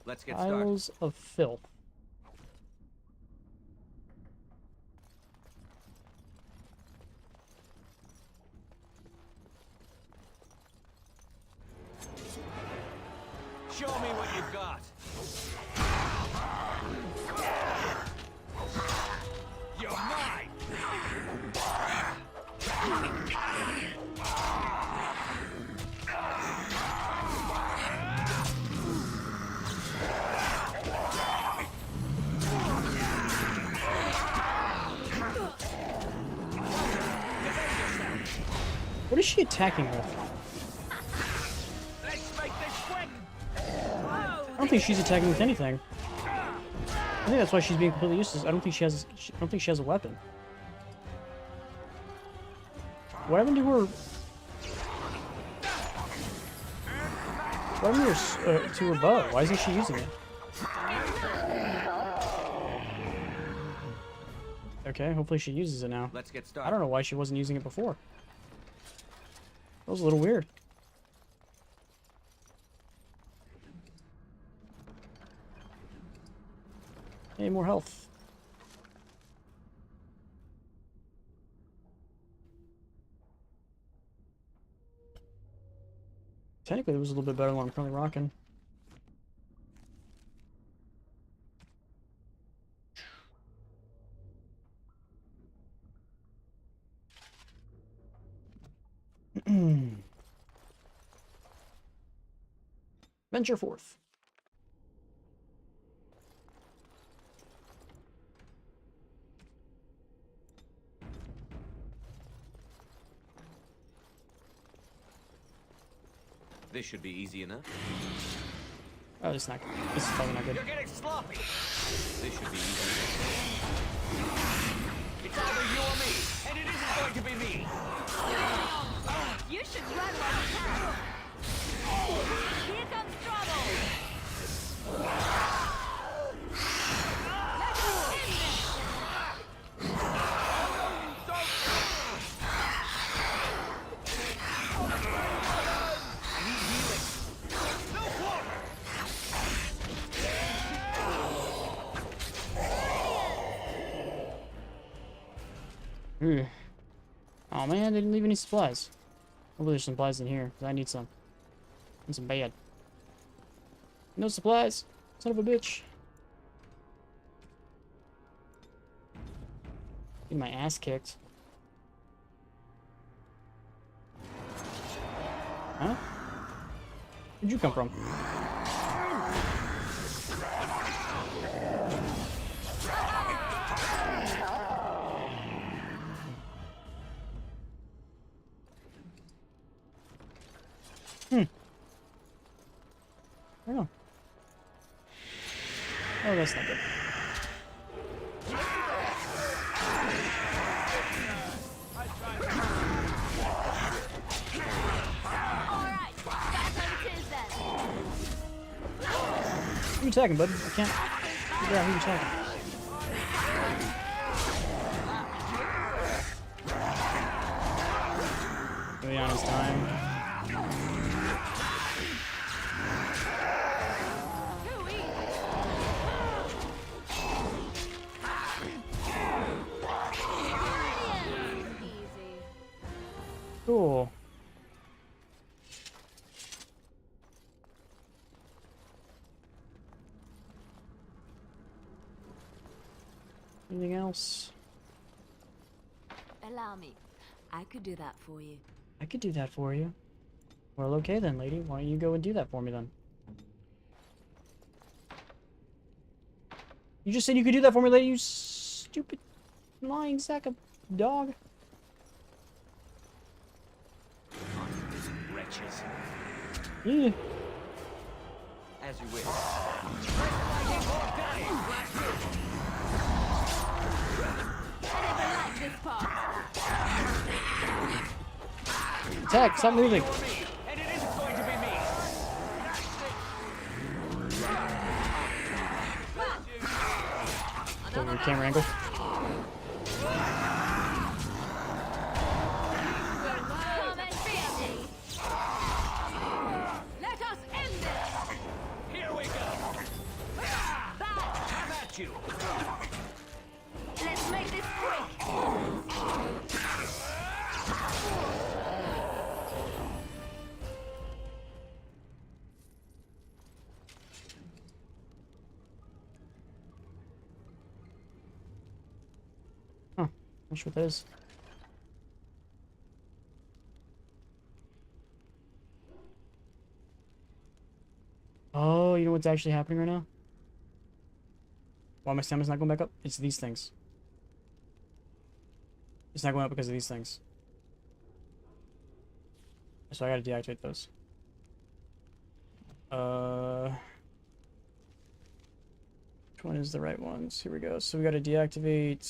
Let's get started. Isles of Filth. Show me what you've got. You're mine. What is she attacking with? Let's make this quick. I don't think she's attacking with anything. I think that's why she's being completely useless. I don't think she has. I don't think she has a weapon. What happened to her? What happened to her bow? Why isn't she using it? Okay, hopefully she uses it now. Let's get started. I don't know why she wasn't using it before. That was a little weird. Hey, more health. Technically, it was a little bit better than what I'm currently rocking. Venture forth. This should be easy enough. Oh, this is not good. This is probably not good. You're getting sloppy. This should be easy enough. It's either you or me, and it isn't going to be me. You should run while you can. Here comes trouble. Let's end this. Oh man, they didn't leave any supplies. Hopefully there's some supplies in here, because I need some. Need some bad. No supplies! Son of a bitch. Getting my ass kicked. Huh? Where'd you come from? I don't know. Oh, that's not good. Who you attacking, bud? I can't figure out who you're attacking. Really on his time. Cool. Anything else? Allow me. I could do that for you. I could do that for you. Well, okay then, lady. Why don't you go and do that for me then? You just said you could do that for me, lady, you stupid lying sack of dog. Wretches. Yeah. As you wish. I never liked this part. attack. Stop moving. And it isn't going to be me. Over your camera angle. Come and fear me. Let us end this. Here we go. Have at you. Let's make this quick. Huh. Not sure what that is. Oh, you know what's actually happening right now? Why my stamina's not going back up? It's these things. It's not going up because of these things. So I gotta deactivate those. Which one is the right ones? Here we go. So we gotta deactivate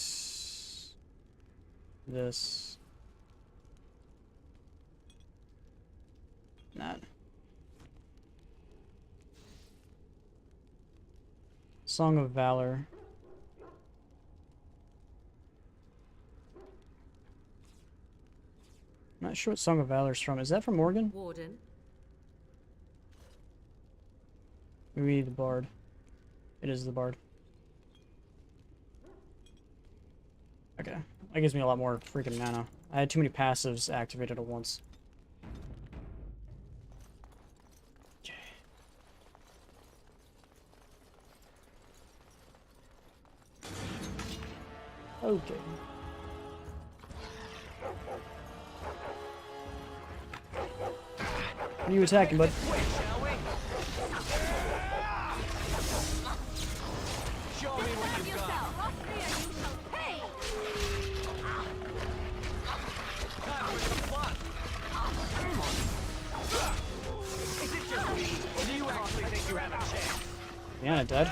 this. That. Song of Valor. I'm not sure what Song of Valor is from. Is that from Morgan? Warden. Maybe the Bard. It is the Bard. Okay. That gives me a lot more freaking mana. I had too many passives activated at once. Okay. What are you attacking, bud? Show me what you've got. Time for some fun. Is it just me, or do you actually think you have a chance? Yeah, it dead.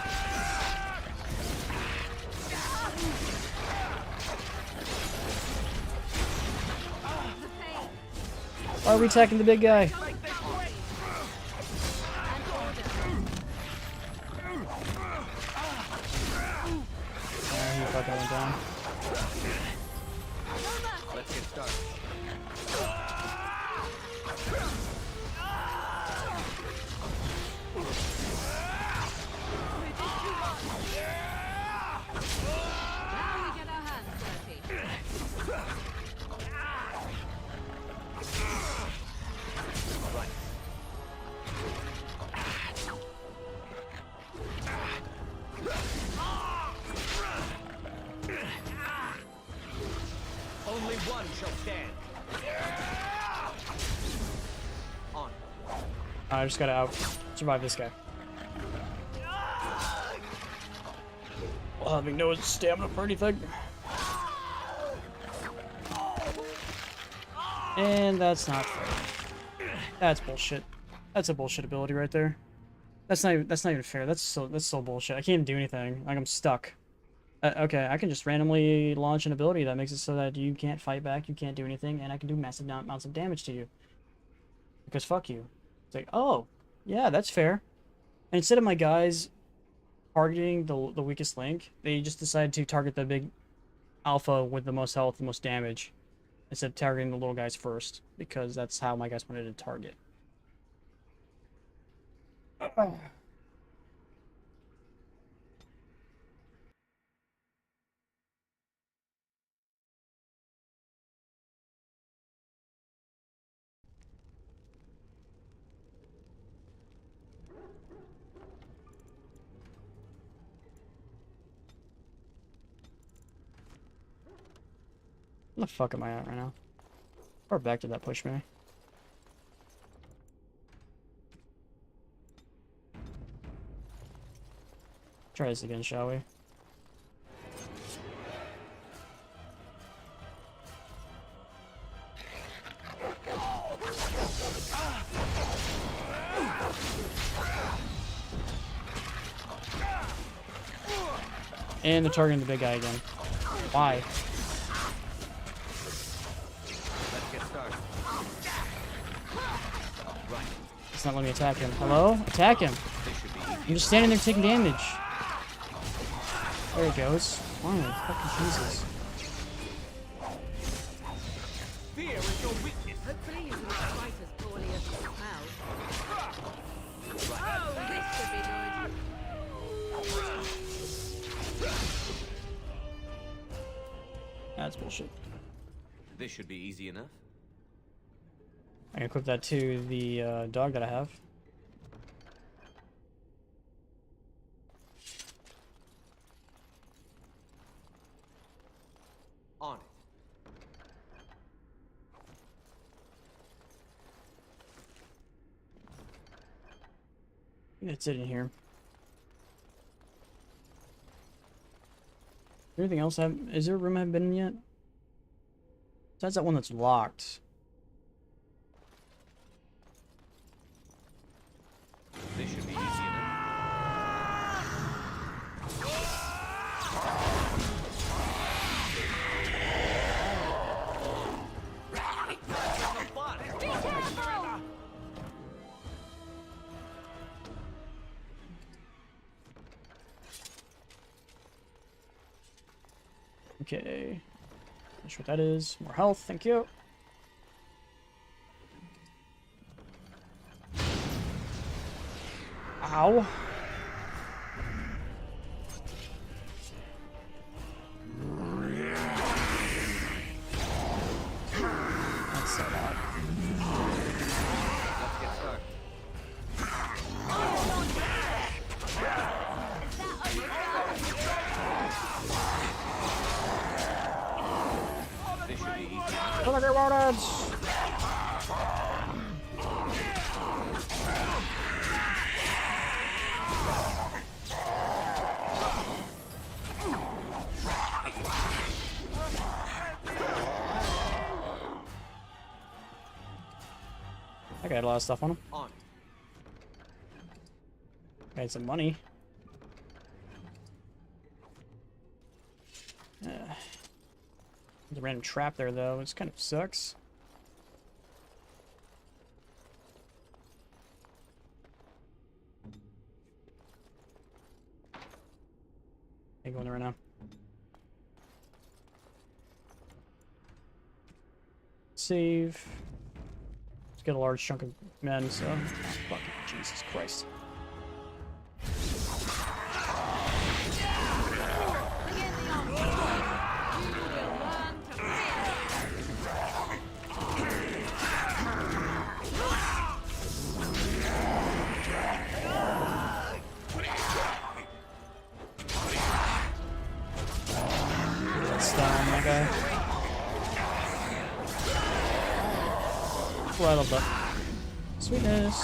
Why are we attacking the big guy? Yeah, he fucking went down. Let's get started. Now we get our hands dirty. Only one shall stand. On. I just gotta survive this guy. Well, having no stamina for anything. And that's not fair. That's bullshit. That's a bullshit ability right there. That's not even fair. That's so bullshit. I can't even do anything. Like, I'm stuck. Okay, I can just randomly launch an ability that makes it so that you can't fight back, you can't do anything, and I can do massive amounts of damage to you. Because fuck you. It's like, oh, yeah, that's fair. And instead of my guys targeting the weakest link, they just decided to target the big alpha with the most health, the most damage, instead of targeting the little guys first, because that's how my guys wanted to target. Where the fuck am I at right now? Or back did that push me? Try this again, shall we? And they're targeting the big guy again. Why? Let's get started. It's not letting me attack him. Hello? Attack him. I'm just standing there taking damage. There he goes. Finally, fucking Jesus. Fear is your weakness. Hopefully you don't fight as poorly as you smell. Oh, this should be good. That's bullshit. This should be easy enough. I can equip that to the dog that I have. On it. That's it in here. Is there anything else? Is there a room I haven't been in yet? Besides that one that's locked. This should be easy enough. Be careful! Okay. Not sure what that is. More health, thank you. Ow. That's so loud. Let's get started. This should be easy enough. Look at Waters! I got a lot of stuff on him. On it. Got some money. There's a random trap there, though, which kind of sucks. Ain't going there right now. Save. Let's get a large chunk of men, so... Fucking Jesus Christ. Stun that guy. Well, but sweetness.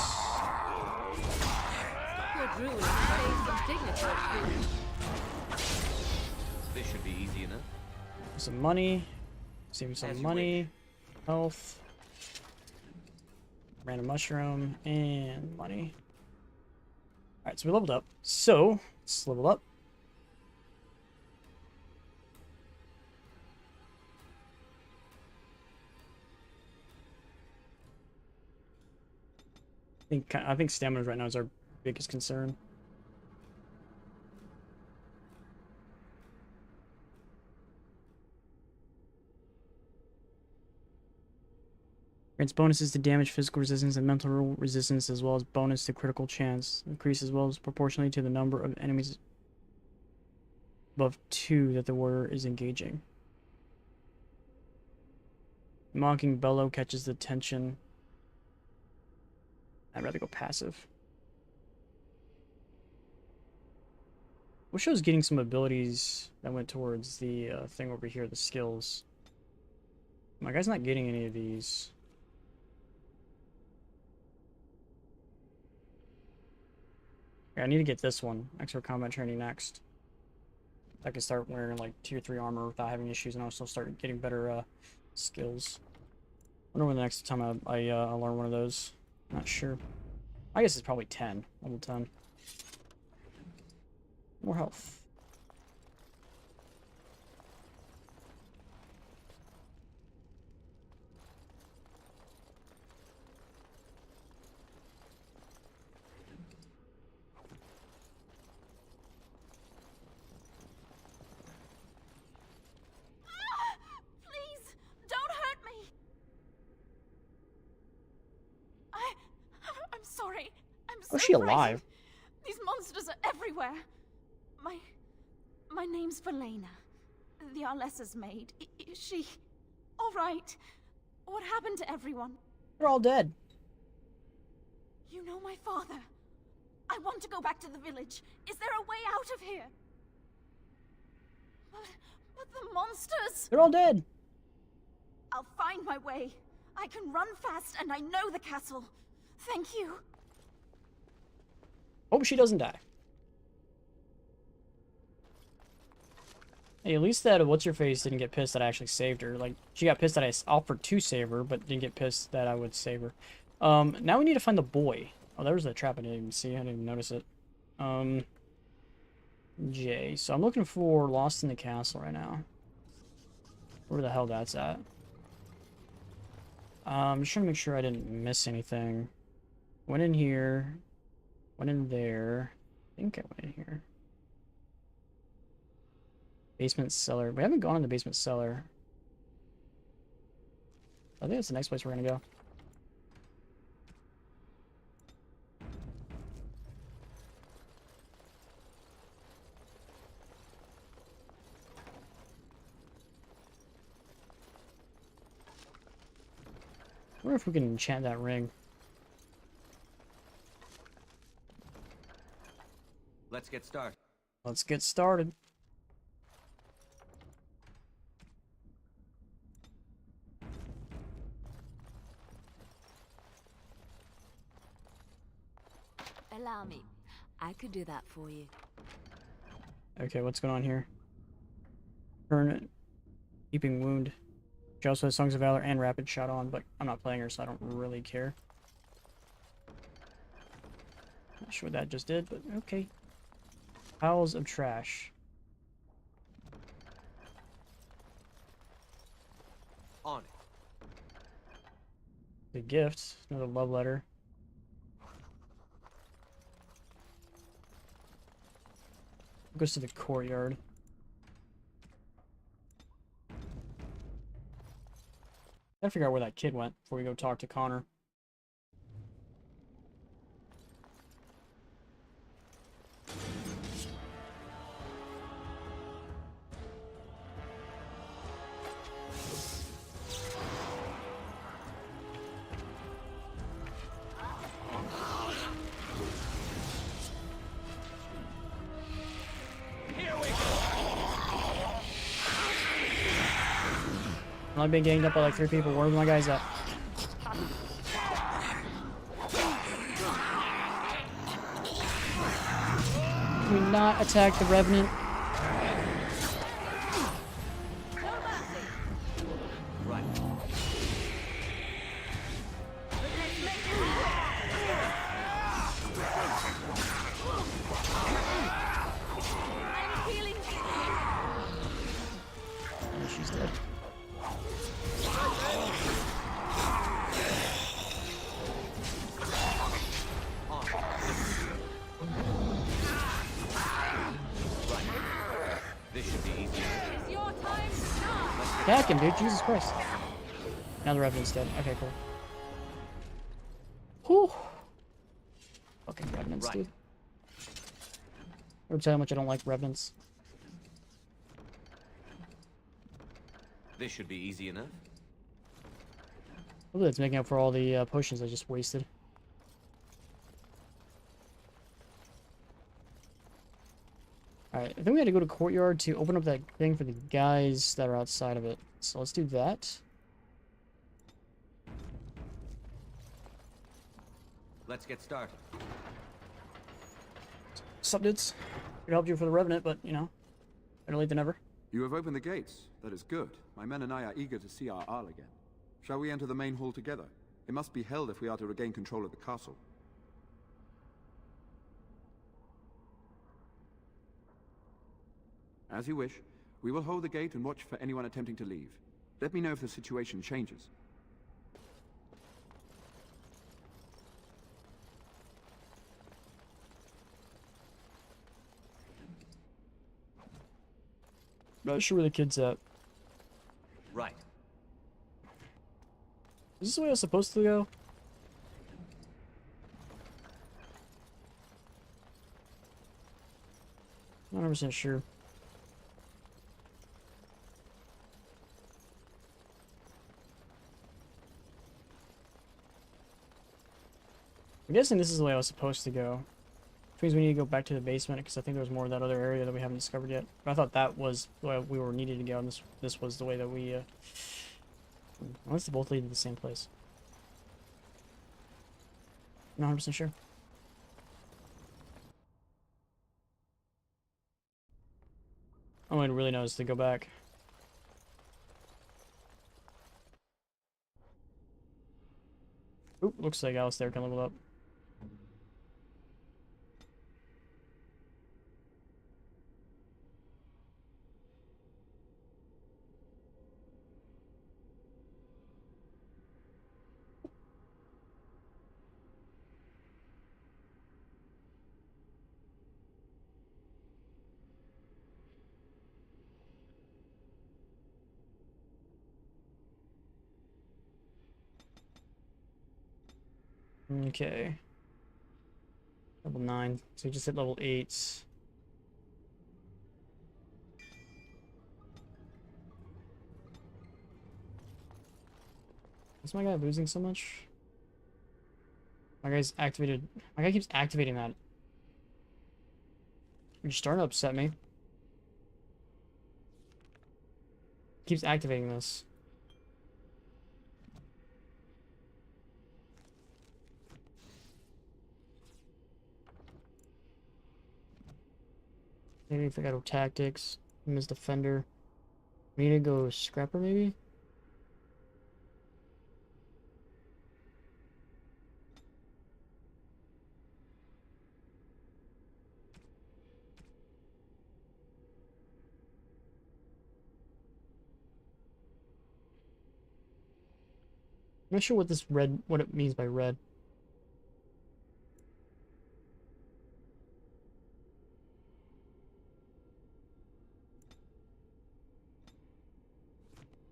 Your druid pays some dignity. This should be easy enough. Some money. Save some money. Health. Random mushroom. And money. Alright, so we leveled up. So, let's level up. I think stamina right now is our biggest concern. Grants bonuses to damage, physical resistance, and mental resistance, as well as bonus to critical chance. Increase as well as proportionally to the number of enemies above 2 that the warrior is engaging. Mocking bellow catches the attention. I'd rather go passive. Wish I was getting some abilities that went towards the thing over here, the skills. My guy's not getting any of these. Yeah, I need to get this one. Extra combat training next. I can start wearing like tier 3 armor without having issues, and also start getting better skills. I wonder when the next time I learn one of those. Not sure. I guess it's probably 10. Level 10. More health. How's she alive? These monsters are everywhere. My name's Valena. The Arlessa's maid. Is she all right? What happened to everyone? They're all dead. You know my father. I want to go back to the village. Is there a way out of here? But the monsters... They're all dead. I'll find my way. I can run fast and I know the castle. Thank you. Hope she doesn't die. Hey, at least that what's-her-face didn't get pissed that I actually saved her. Like, she got pissed that I offered to save her, but didn't get pissed that I would save her. Now we need to find the boy. Oh, there was a trap I didn't even see. I didn't even notice it. J. So I'm looking for Lost in the Castle right now. Where the hell that's at. I'm just trying to make sure I didn't miss anything. Went in here. Went in there. I think I went in here. Basement cellar. We haven't gone in the basement cellar. I think that's the next place we're gonna go. I wonder if we can enchant that ring. Let's get started. Let's get started. Allow me. I could do that for you. Okay, what's going on here? Turn Keeping Wound. She also has Songs of Valor and Rapid Shot on, but I'm not playing her, so I don't really care. Not sure what that just did, but okay. Piles of trash. On it. The gift. Another love letter. Goes to the courtyard. Gotta figure out where that kid went before we go talk to Connor. I've been ganged up by like 3 people. Where are my guys at? Can we not attack the Revenant? She's dead. Attack him, dude. Jesus Christ. Now the Revenant's dead. Okay, cool. Whew. Fucking Revenants, dude. Or tell how much I don't like Revenants. This should be easy enough. Hopefully it's making up for all the potions I just wasted. Alright, I think we had to go to courtyard to open up that thing for the guys that are outside of it. So let's do that. Let's get started. Sup, dudes? Could help you for the Revenant, but, you know, better late than never. You have opened the gates. That is good. My men and I are eager to see our Arl again. Shall we enter the main hall together? It must be held if we are to regain control of the castle. As you wish. We will hold the gate and watch for anyone attempting to leave. Let me know if the situation changes. Not sure where the kid's at. Right. Is this the way I was supposed to go? Not 100% sure. I'm guessing this is the way I was supposed to go. Which means we need to go back to the basement because I think there was more of that other area that we haven't discovered yet. But I thought that was the way we were needed to go, and this was the way that we. Unless they both lead to the same place. Not 100% sure. All I really know is to go back. Oop, looks like Alistair can level up. Okay. Level 9. So you just hit level 8. Is my guy losing so much? My guy's activated. My guy keeps activating that. You're starting to upset me. Keeps activating this. Maybe if I go tactics, him as defender. We need to go scrapper maybe? I'm not sure what this red, what it means by red.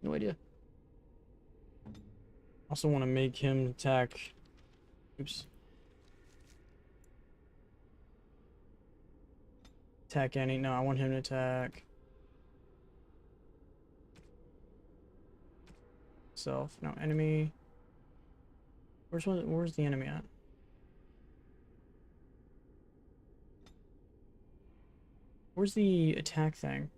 No idea. Also want to make him attack. Oops. Attack any. No, I want him to attack. Self. No, enemy. Where's the enemy at? Where's the attack thing?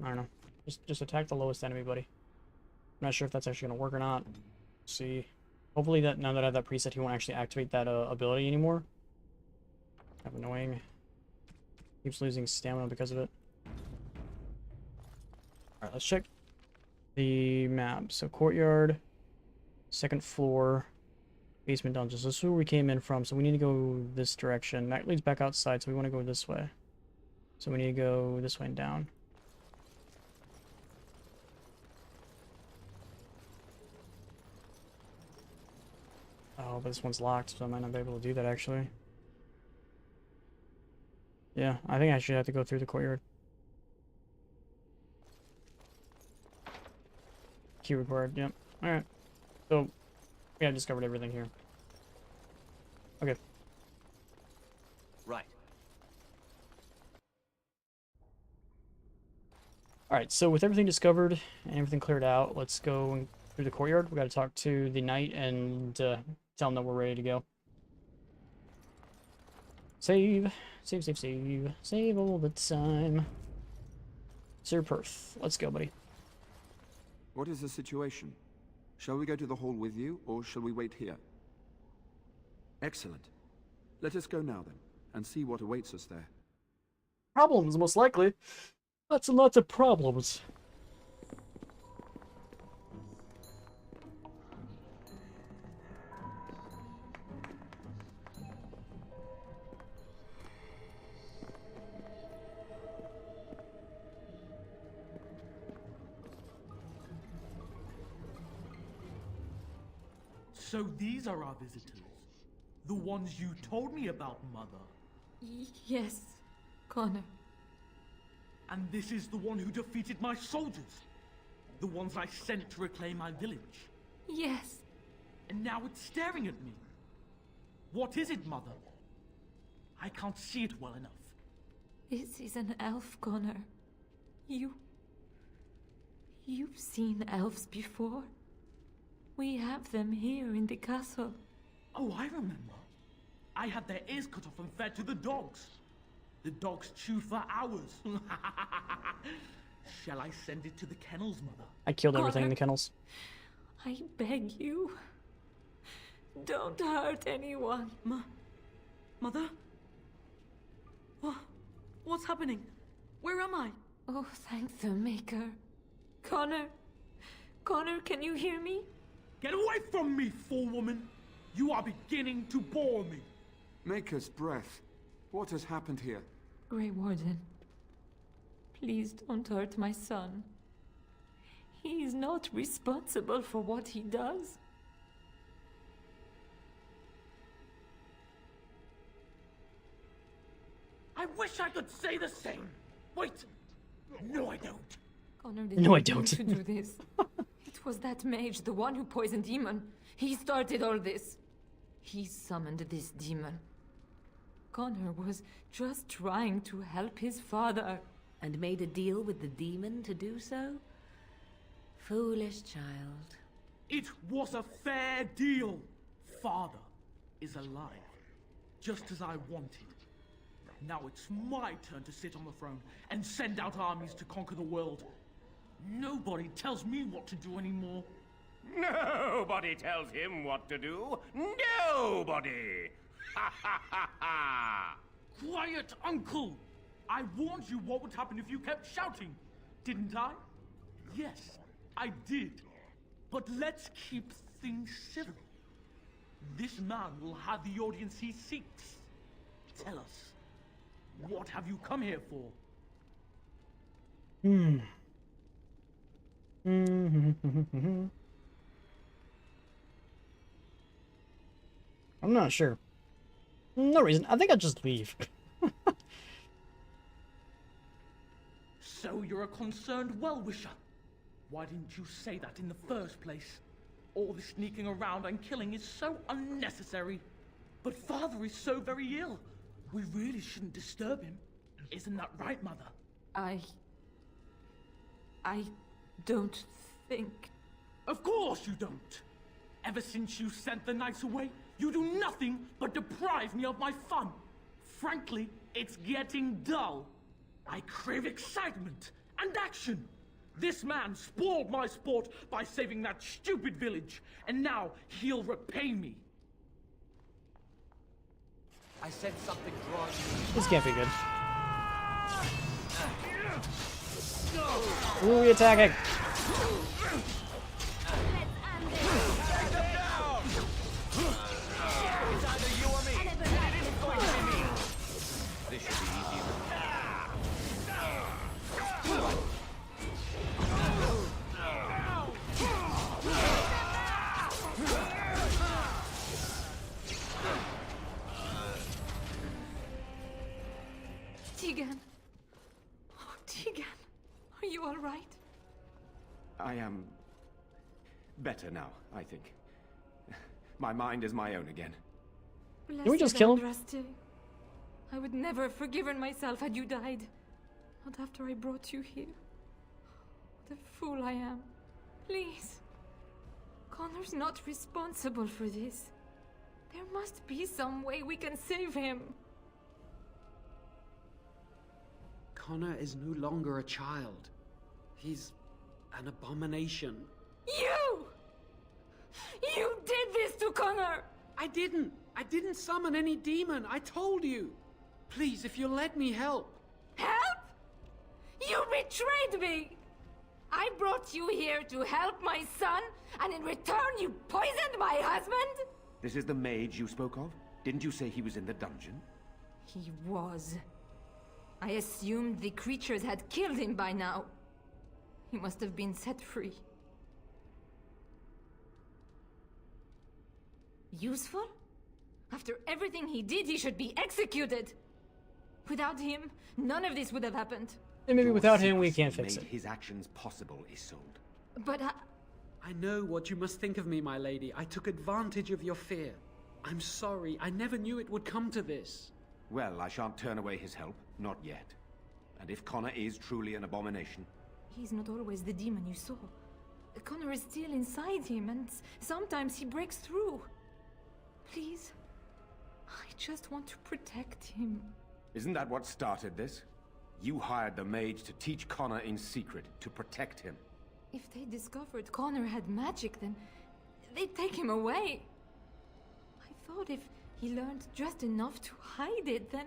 I don't know. Just attack the lowest enemy, buddy. I'm not sure if that's actually gonna work or not. Let's see. Hopefully that now that I have that preset, he won't actually activate that ability anymore. Kind of annoying. Keeps losing stamina because of it. Alright, let's check the map. So courtyard, second floor, basement dungeons. This is where we came in from, so we need to go this direction. That leads back outside, so we want to go this way. So we need to go this way and down. Oh, but this one's locked, so I might not be able to do that, actually. Yeah, I think I should have to go through the courtyard. Key required, yep. Alright. So, yeah, I discovered everything here. Okay. Right. Alright, so with everything discovered and everything cleared out, let's go through the courtyard. We gotta talk to the knight and tell him that we're ready to go. Save. Save, save, save. Save all the time. Sir Perth, let's go, buddy. What is the situation? Shall we go to the hall with you, or shall we wait here? Excellent. Let us go now, then, and see what awaits us there. Problems, most likely. Lots and lots of problems. So these are our visitors. The ones you told me about, Mother. Yes, Connor. And this is the one who defeated my soldiers. The ones I sent to reclaim my village. Yes. And now it's staring at me. What is it, Mother? I can't see it well enough. This is an elf, Connor. You've seen elves before. We have them here in the castle. Oh, I remember. I had their ears cut off and fed to the dogs. The dogs chew for hours. Shall I send it to the kennels, Mother? I killed everything in the kennels. I beg you. Don't hurt anyone. Mother? What's happening? Where am I? Oh, thank the Maker. Connor, can you hear me? Get away from me, fool woman! You are beginning to bore me. Maker's breath. What has happened here? Grey Warden, please don't hurt my son. He is not responsible for what he does. I wish I could say the same. Wait. No, I don't. Connor didn't want to do this. It was that mage, the one who poisoned Demon. He started all this. He summoned this demon. Connor was just trying to help his father. And made a deal with the demon to do so? Foolish child. It was a fair deal. Father is alive, just as I wanted. Now it's my turn to sit on the throne and send out armies to conquer the world. Nobody tells me what to do anymore. Nobody tells him what to do. Nobody! Ha ha ha ha! Quiet, Uncle! I warned you what would happen if you kept shouting, didn't I? Yes, I did. But let's keep things civil. This man will have the audience he seeks. Tell us, what have you come here for? I'm not sure. No reason. I think I'll just leave. So you're a concerned well-wisher. Why didn't you say that in the first place? All this sneaking around and killing is so unnecessary. But Father is so very ill. We really shouldn't disturb him. Isn't that right, Mother? I don't think... Of course you don't! Ever since you sent the knights away, you do nothing but deprive me of my fun. Frankly, it's getting dull. I crave excitement and action. This man spoiled my sport by saving that stupid village, and now he'll repay me. I said something wrong. This can't be good. Who are we attacking? It's either you or me, and it isn't going to be me. This should be easy enough. Tegan. Oh, Tegan. Are you all right? I am better now, I think. My mind is my own again. Can we just kill him? Andraste. I would never have forgiven myself had you died. Not after I brought you here. What a fool I am. Please. Connor's not responsible for this. There must be some way we can save him. Connor is no longer a child. He's an abomination. You! You did this to Connor! I didn't. I didn't summon any demon. I told you. Please, if you'll let me help. Help? You betrayed me! I brought you here to help my son, and in return you poisoned my husband? This is the mage you spoke of? Didn't you say he was in the dungeon? He was. I assumed the creatures had killed him by now. He must have been set free. Useful? After everything he did, he should be executed! Without him, none of this would have happened. And maybe without him, we can't fix made it. His actions possible, Isolde. But I know what you must think of me, my lady. I took advantage of your fear. I'm sorry. I never knew it would come to this. Well, I shan't turn away his help. Not yet. And if Connor is truly an abomination... He's not always the demon you saw. Connor is still inside him, and sometimes he breaks through. Please, I just want to protect him. Isn't that what started this? You hired the mage to teach Connor in secret, to protect him. If they discovered Connor had magic, then they'd take him away. I thought if he learned just enough to hide it, then...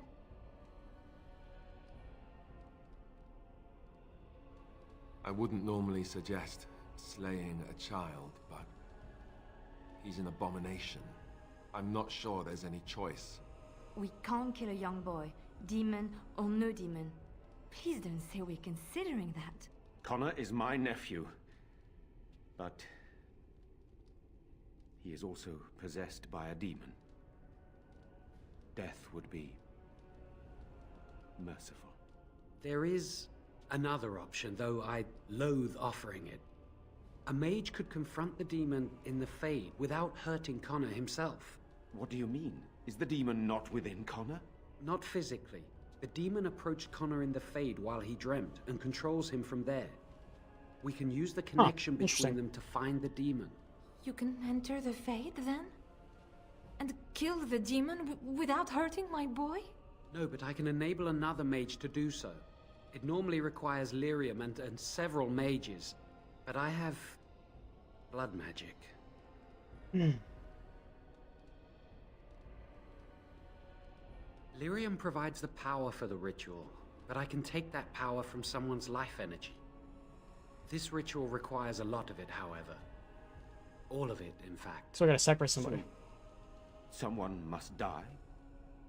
I wouldn't normally suggest slaying a child, but he's an abomination. I'm not sure there's any choice. We can't kill a young boy, demon or no demon. Please don't say we're considering that. Connor is my nephew. But... he is also possessed by a demon. Death would be... merciful. There is another option, though I loathe offering it. A mage could confront the demon in the Fade without hurting Connor himself. What do you mean? Is the demon not within Connor? Not physically. The demon approached Connor in the Fade while he dreamt and controls him from there. We can use the connection between them to find the demon. You can enter the Fade, then? And kill the demon without hurting my boy? No, but I can enable another mage to do so. It normally requires lyrium and several mages. But I have... blood magic. Lyrium provides the power for the ritual, but I can take that power from someone's life energy. This ritual requires a lot of it, however. All of it, in fact. So I gotta sacrifice somebody. Someone must die?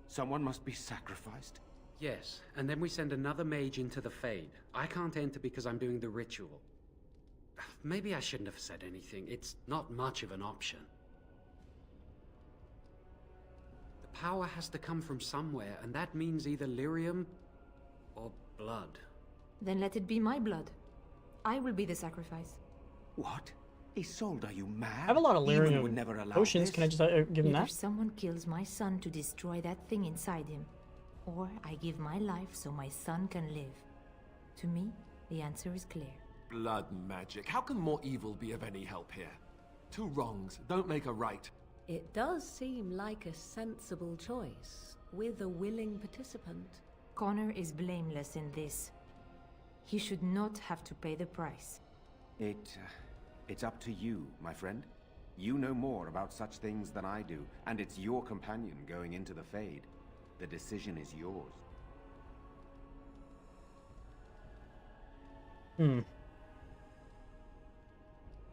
Someone must be sacrificed? Yes, and then we send another mage into the Fade. I can't enter because I'm doing the ritual. Maybe I shouldn't have said anything. It's not much of an option. The power has to come from somewhere, and that means either lyrium or blood. Then let it be my blood. I will be the sacrifice. What? Isolde, are you mad? I have a lot of lyrium would never allow potions. this. Can I just give him Either that? someone kills my son to destroy that thing inside him, or I give my life so my son can live. To me, the answer is clear. Blood magic. How can more evil be of any help here? Two wrongs don't make a right. It does seem like a sensible choice, with a willing participant. Connor is blameless in this. He should not have to pay the price. It's up to you, my friend. You know more about such things than I do, and it's your companion going into the Fade. The decision is yours. You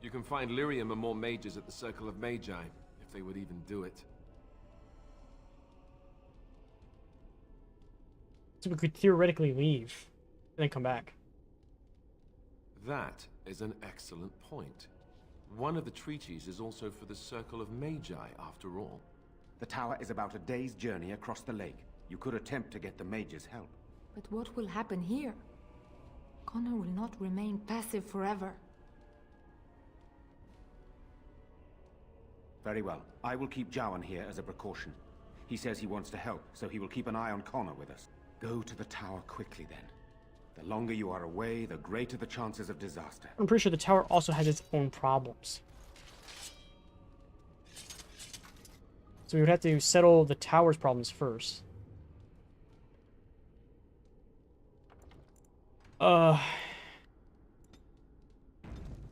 can find lyrium and more mages at the Circle of Magi, if they would even do it. So we could theoretically leave and then come back. That is an excellent point. One of the treaties is also for the Circle of Magi, after all. The tower is about a day's journey across the lake. You could attempt to get the mage's help. But what will happen here? Connor will not remain passive forever. Very well. I will keep Jowan here as a precaution. He says he wants to help, so he will keep an eye on Connor with us. Go to the tower quickly, then. The longer you are away, the greater the chances of disaster. I'm pretty sure the tower also has its own problems. So we would have to settle the tower's problems first.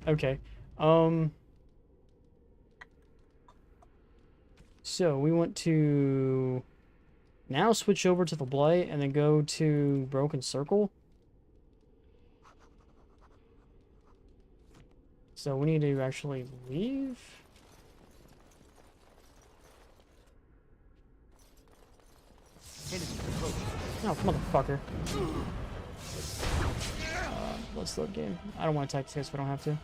Okay. So we want to now switch over to the Blight and then go to Broken Circle. So we need to actually leave. Oh, motherfucker. Let's load game. I don't want to attack this guy if I don't have to.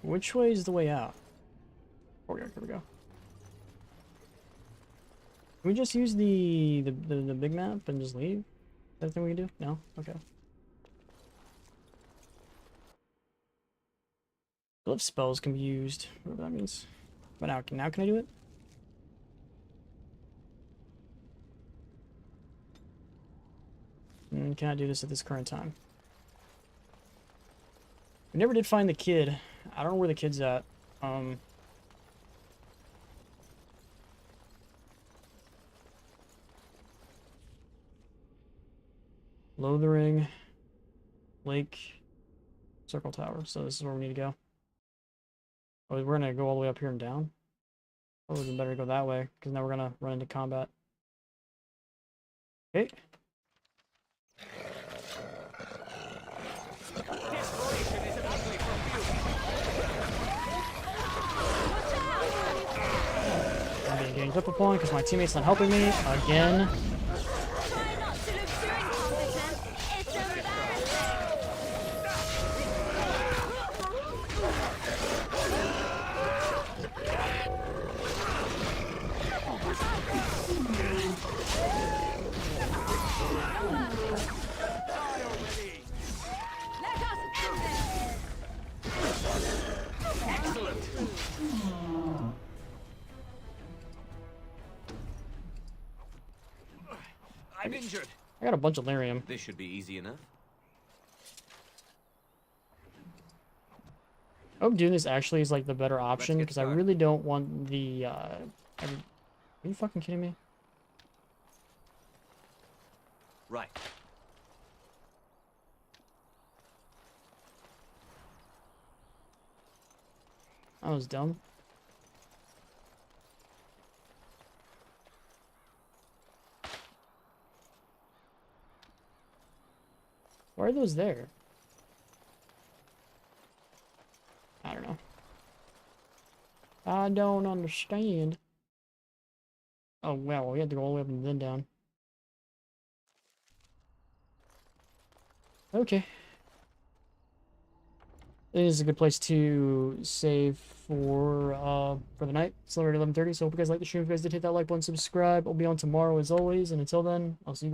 Which way is the way out? courtyard. Here we go. Can we just use the big map and just leave? Is that the thing we can do? No? Okay. Glyph spells can be used, whatever that means. But now can I do it? Can I do this at this current time? We never did find the kid. I don't know where the kid's at. Lothering, Lake, Circle Tower. So this is where we need to go. Oh, we're gonna go all the way up here and down? Oh, we better go that way, because now we're gonna run into combat. Okay. I'm being ganged up upon because my teammate's not helping me again. I'm injured. I got a bunch of lyrium. This should be easy enough. I hope doing this actually is like the better option because I really don't want the are you fucking kidding me? Right. That was dumb. Why are those there? I don't know. I don't understand. Oh, wow, we had to go all the way up and then down. Okay. I think this is a good place to save for the night. It's already 11:30, so hope you guys like the stream. If you guys did, hit that like button, subscribe. I'll be on tomorrow as always, and until then, I'll see you guys.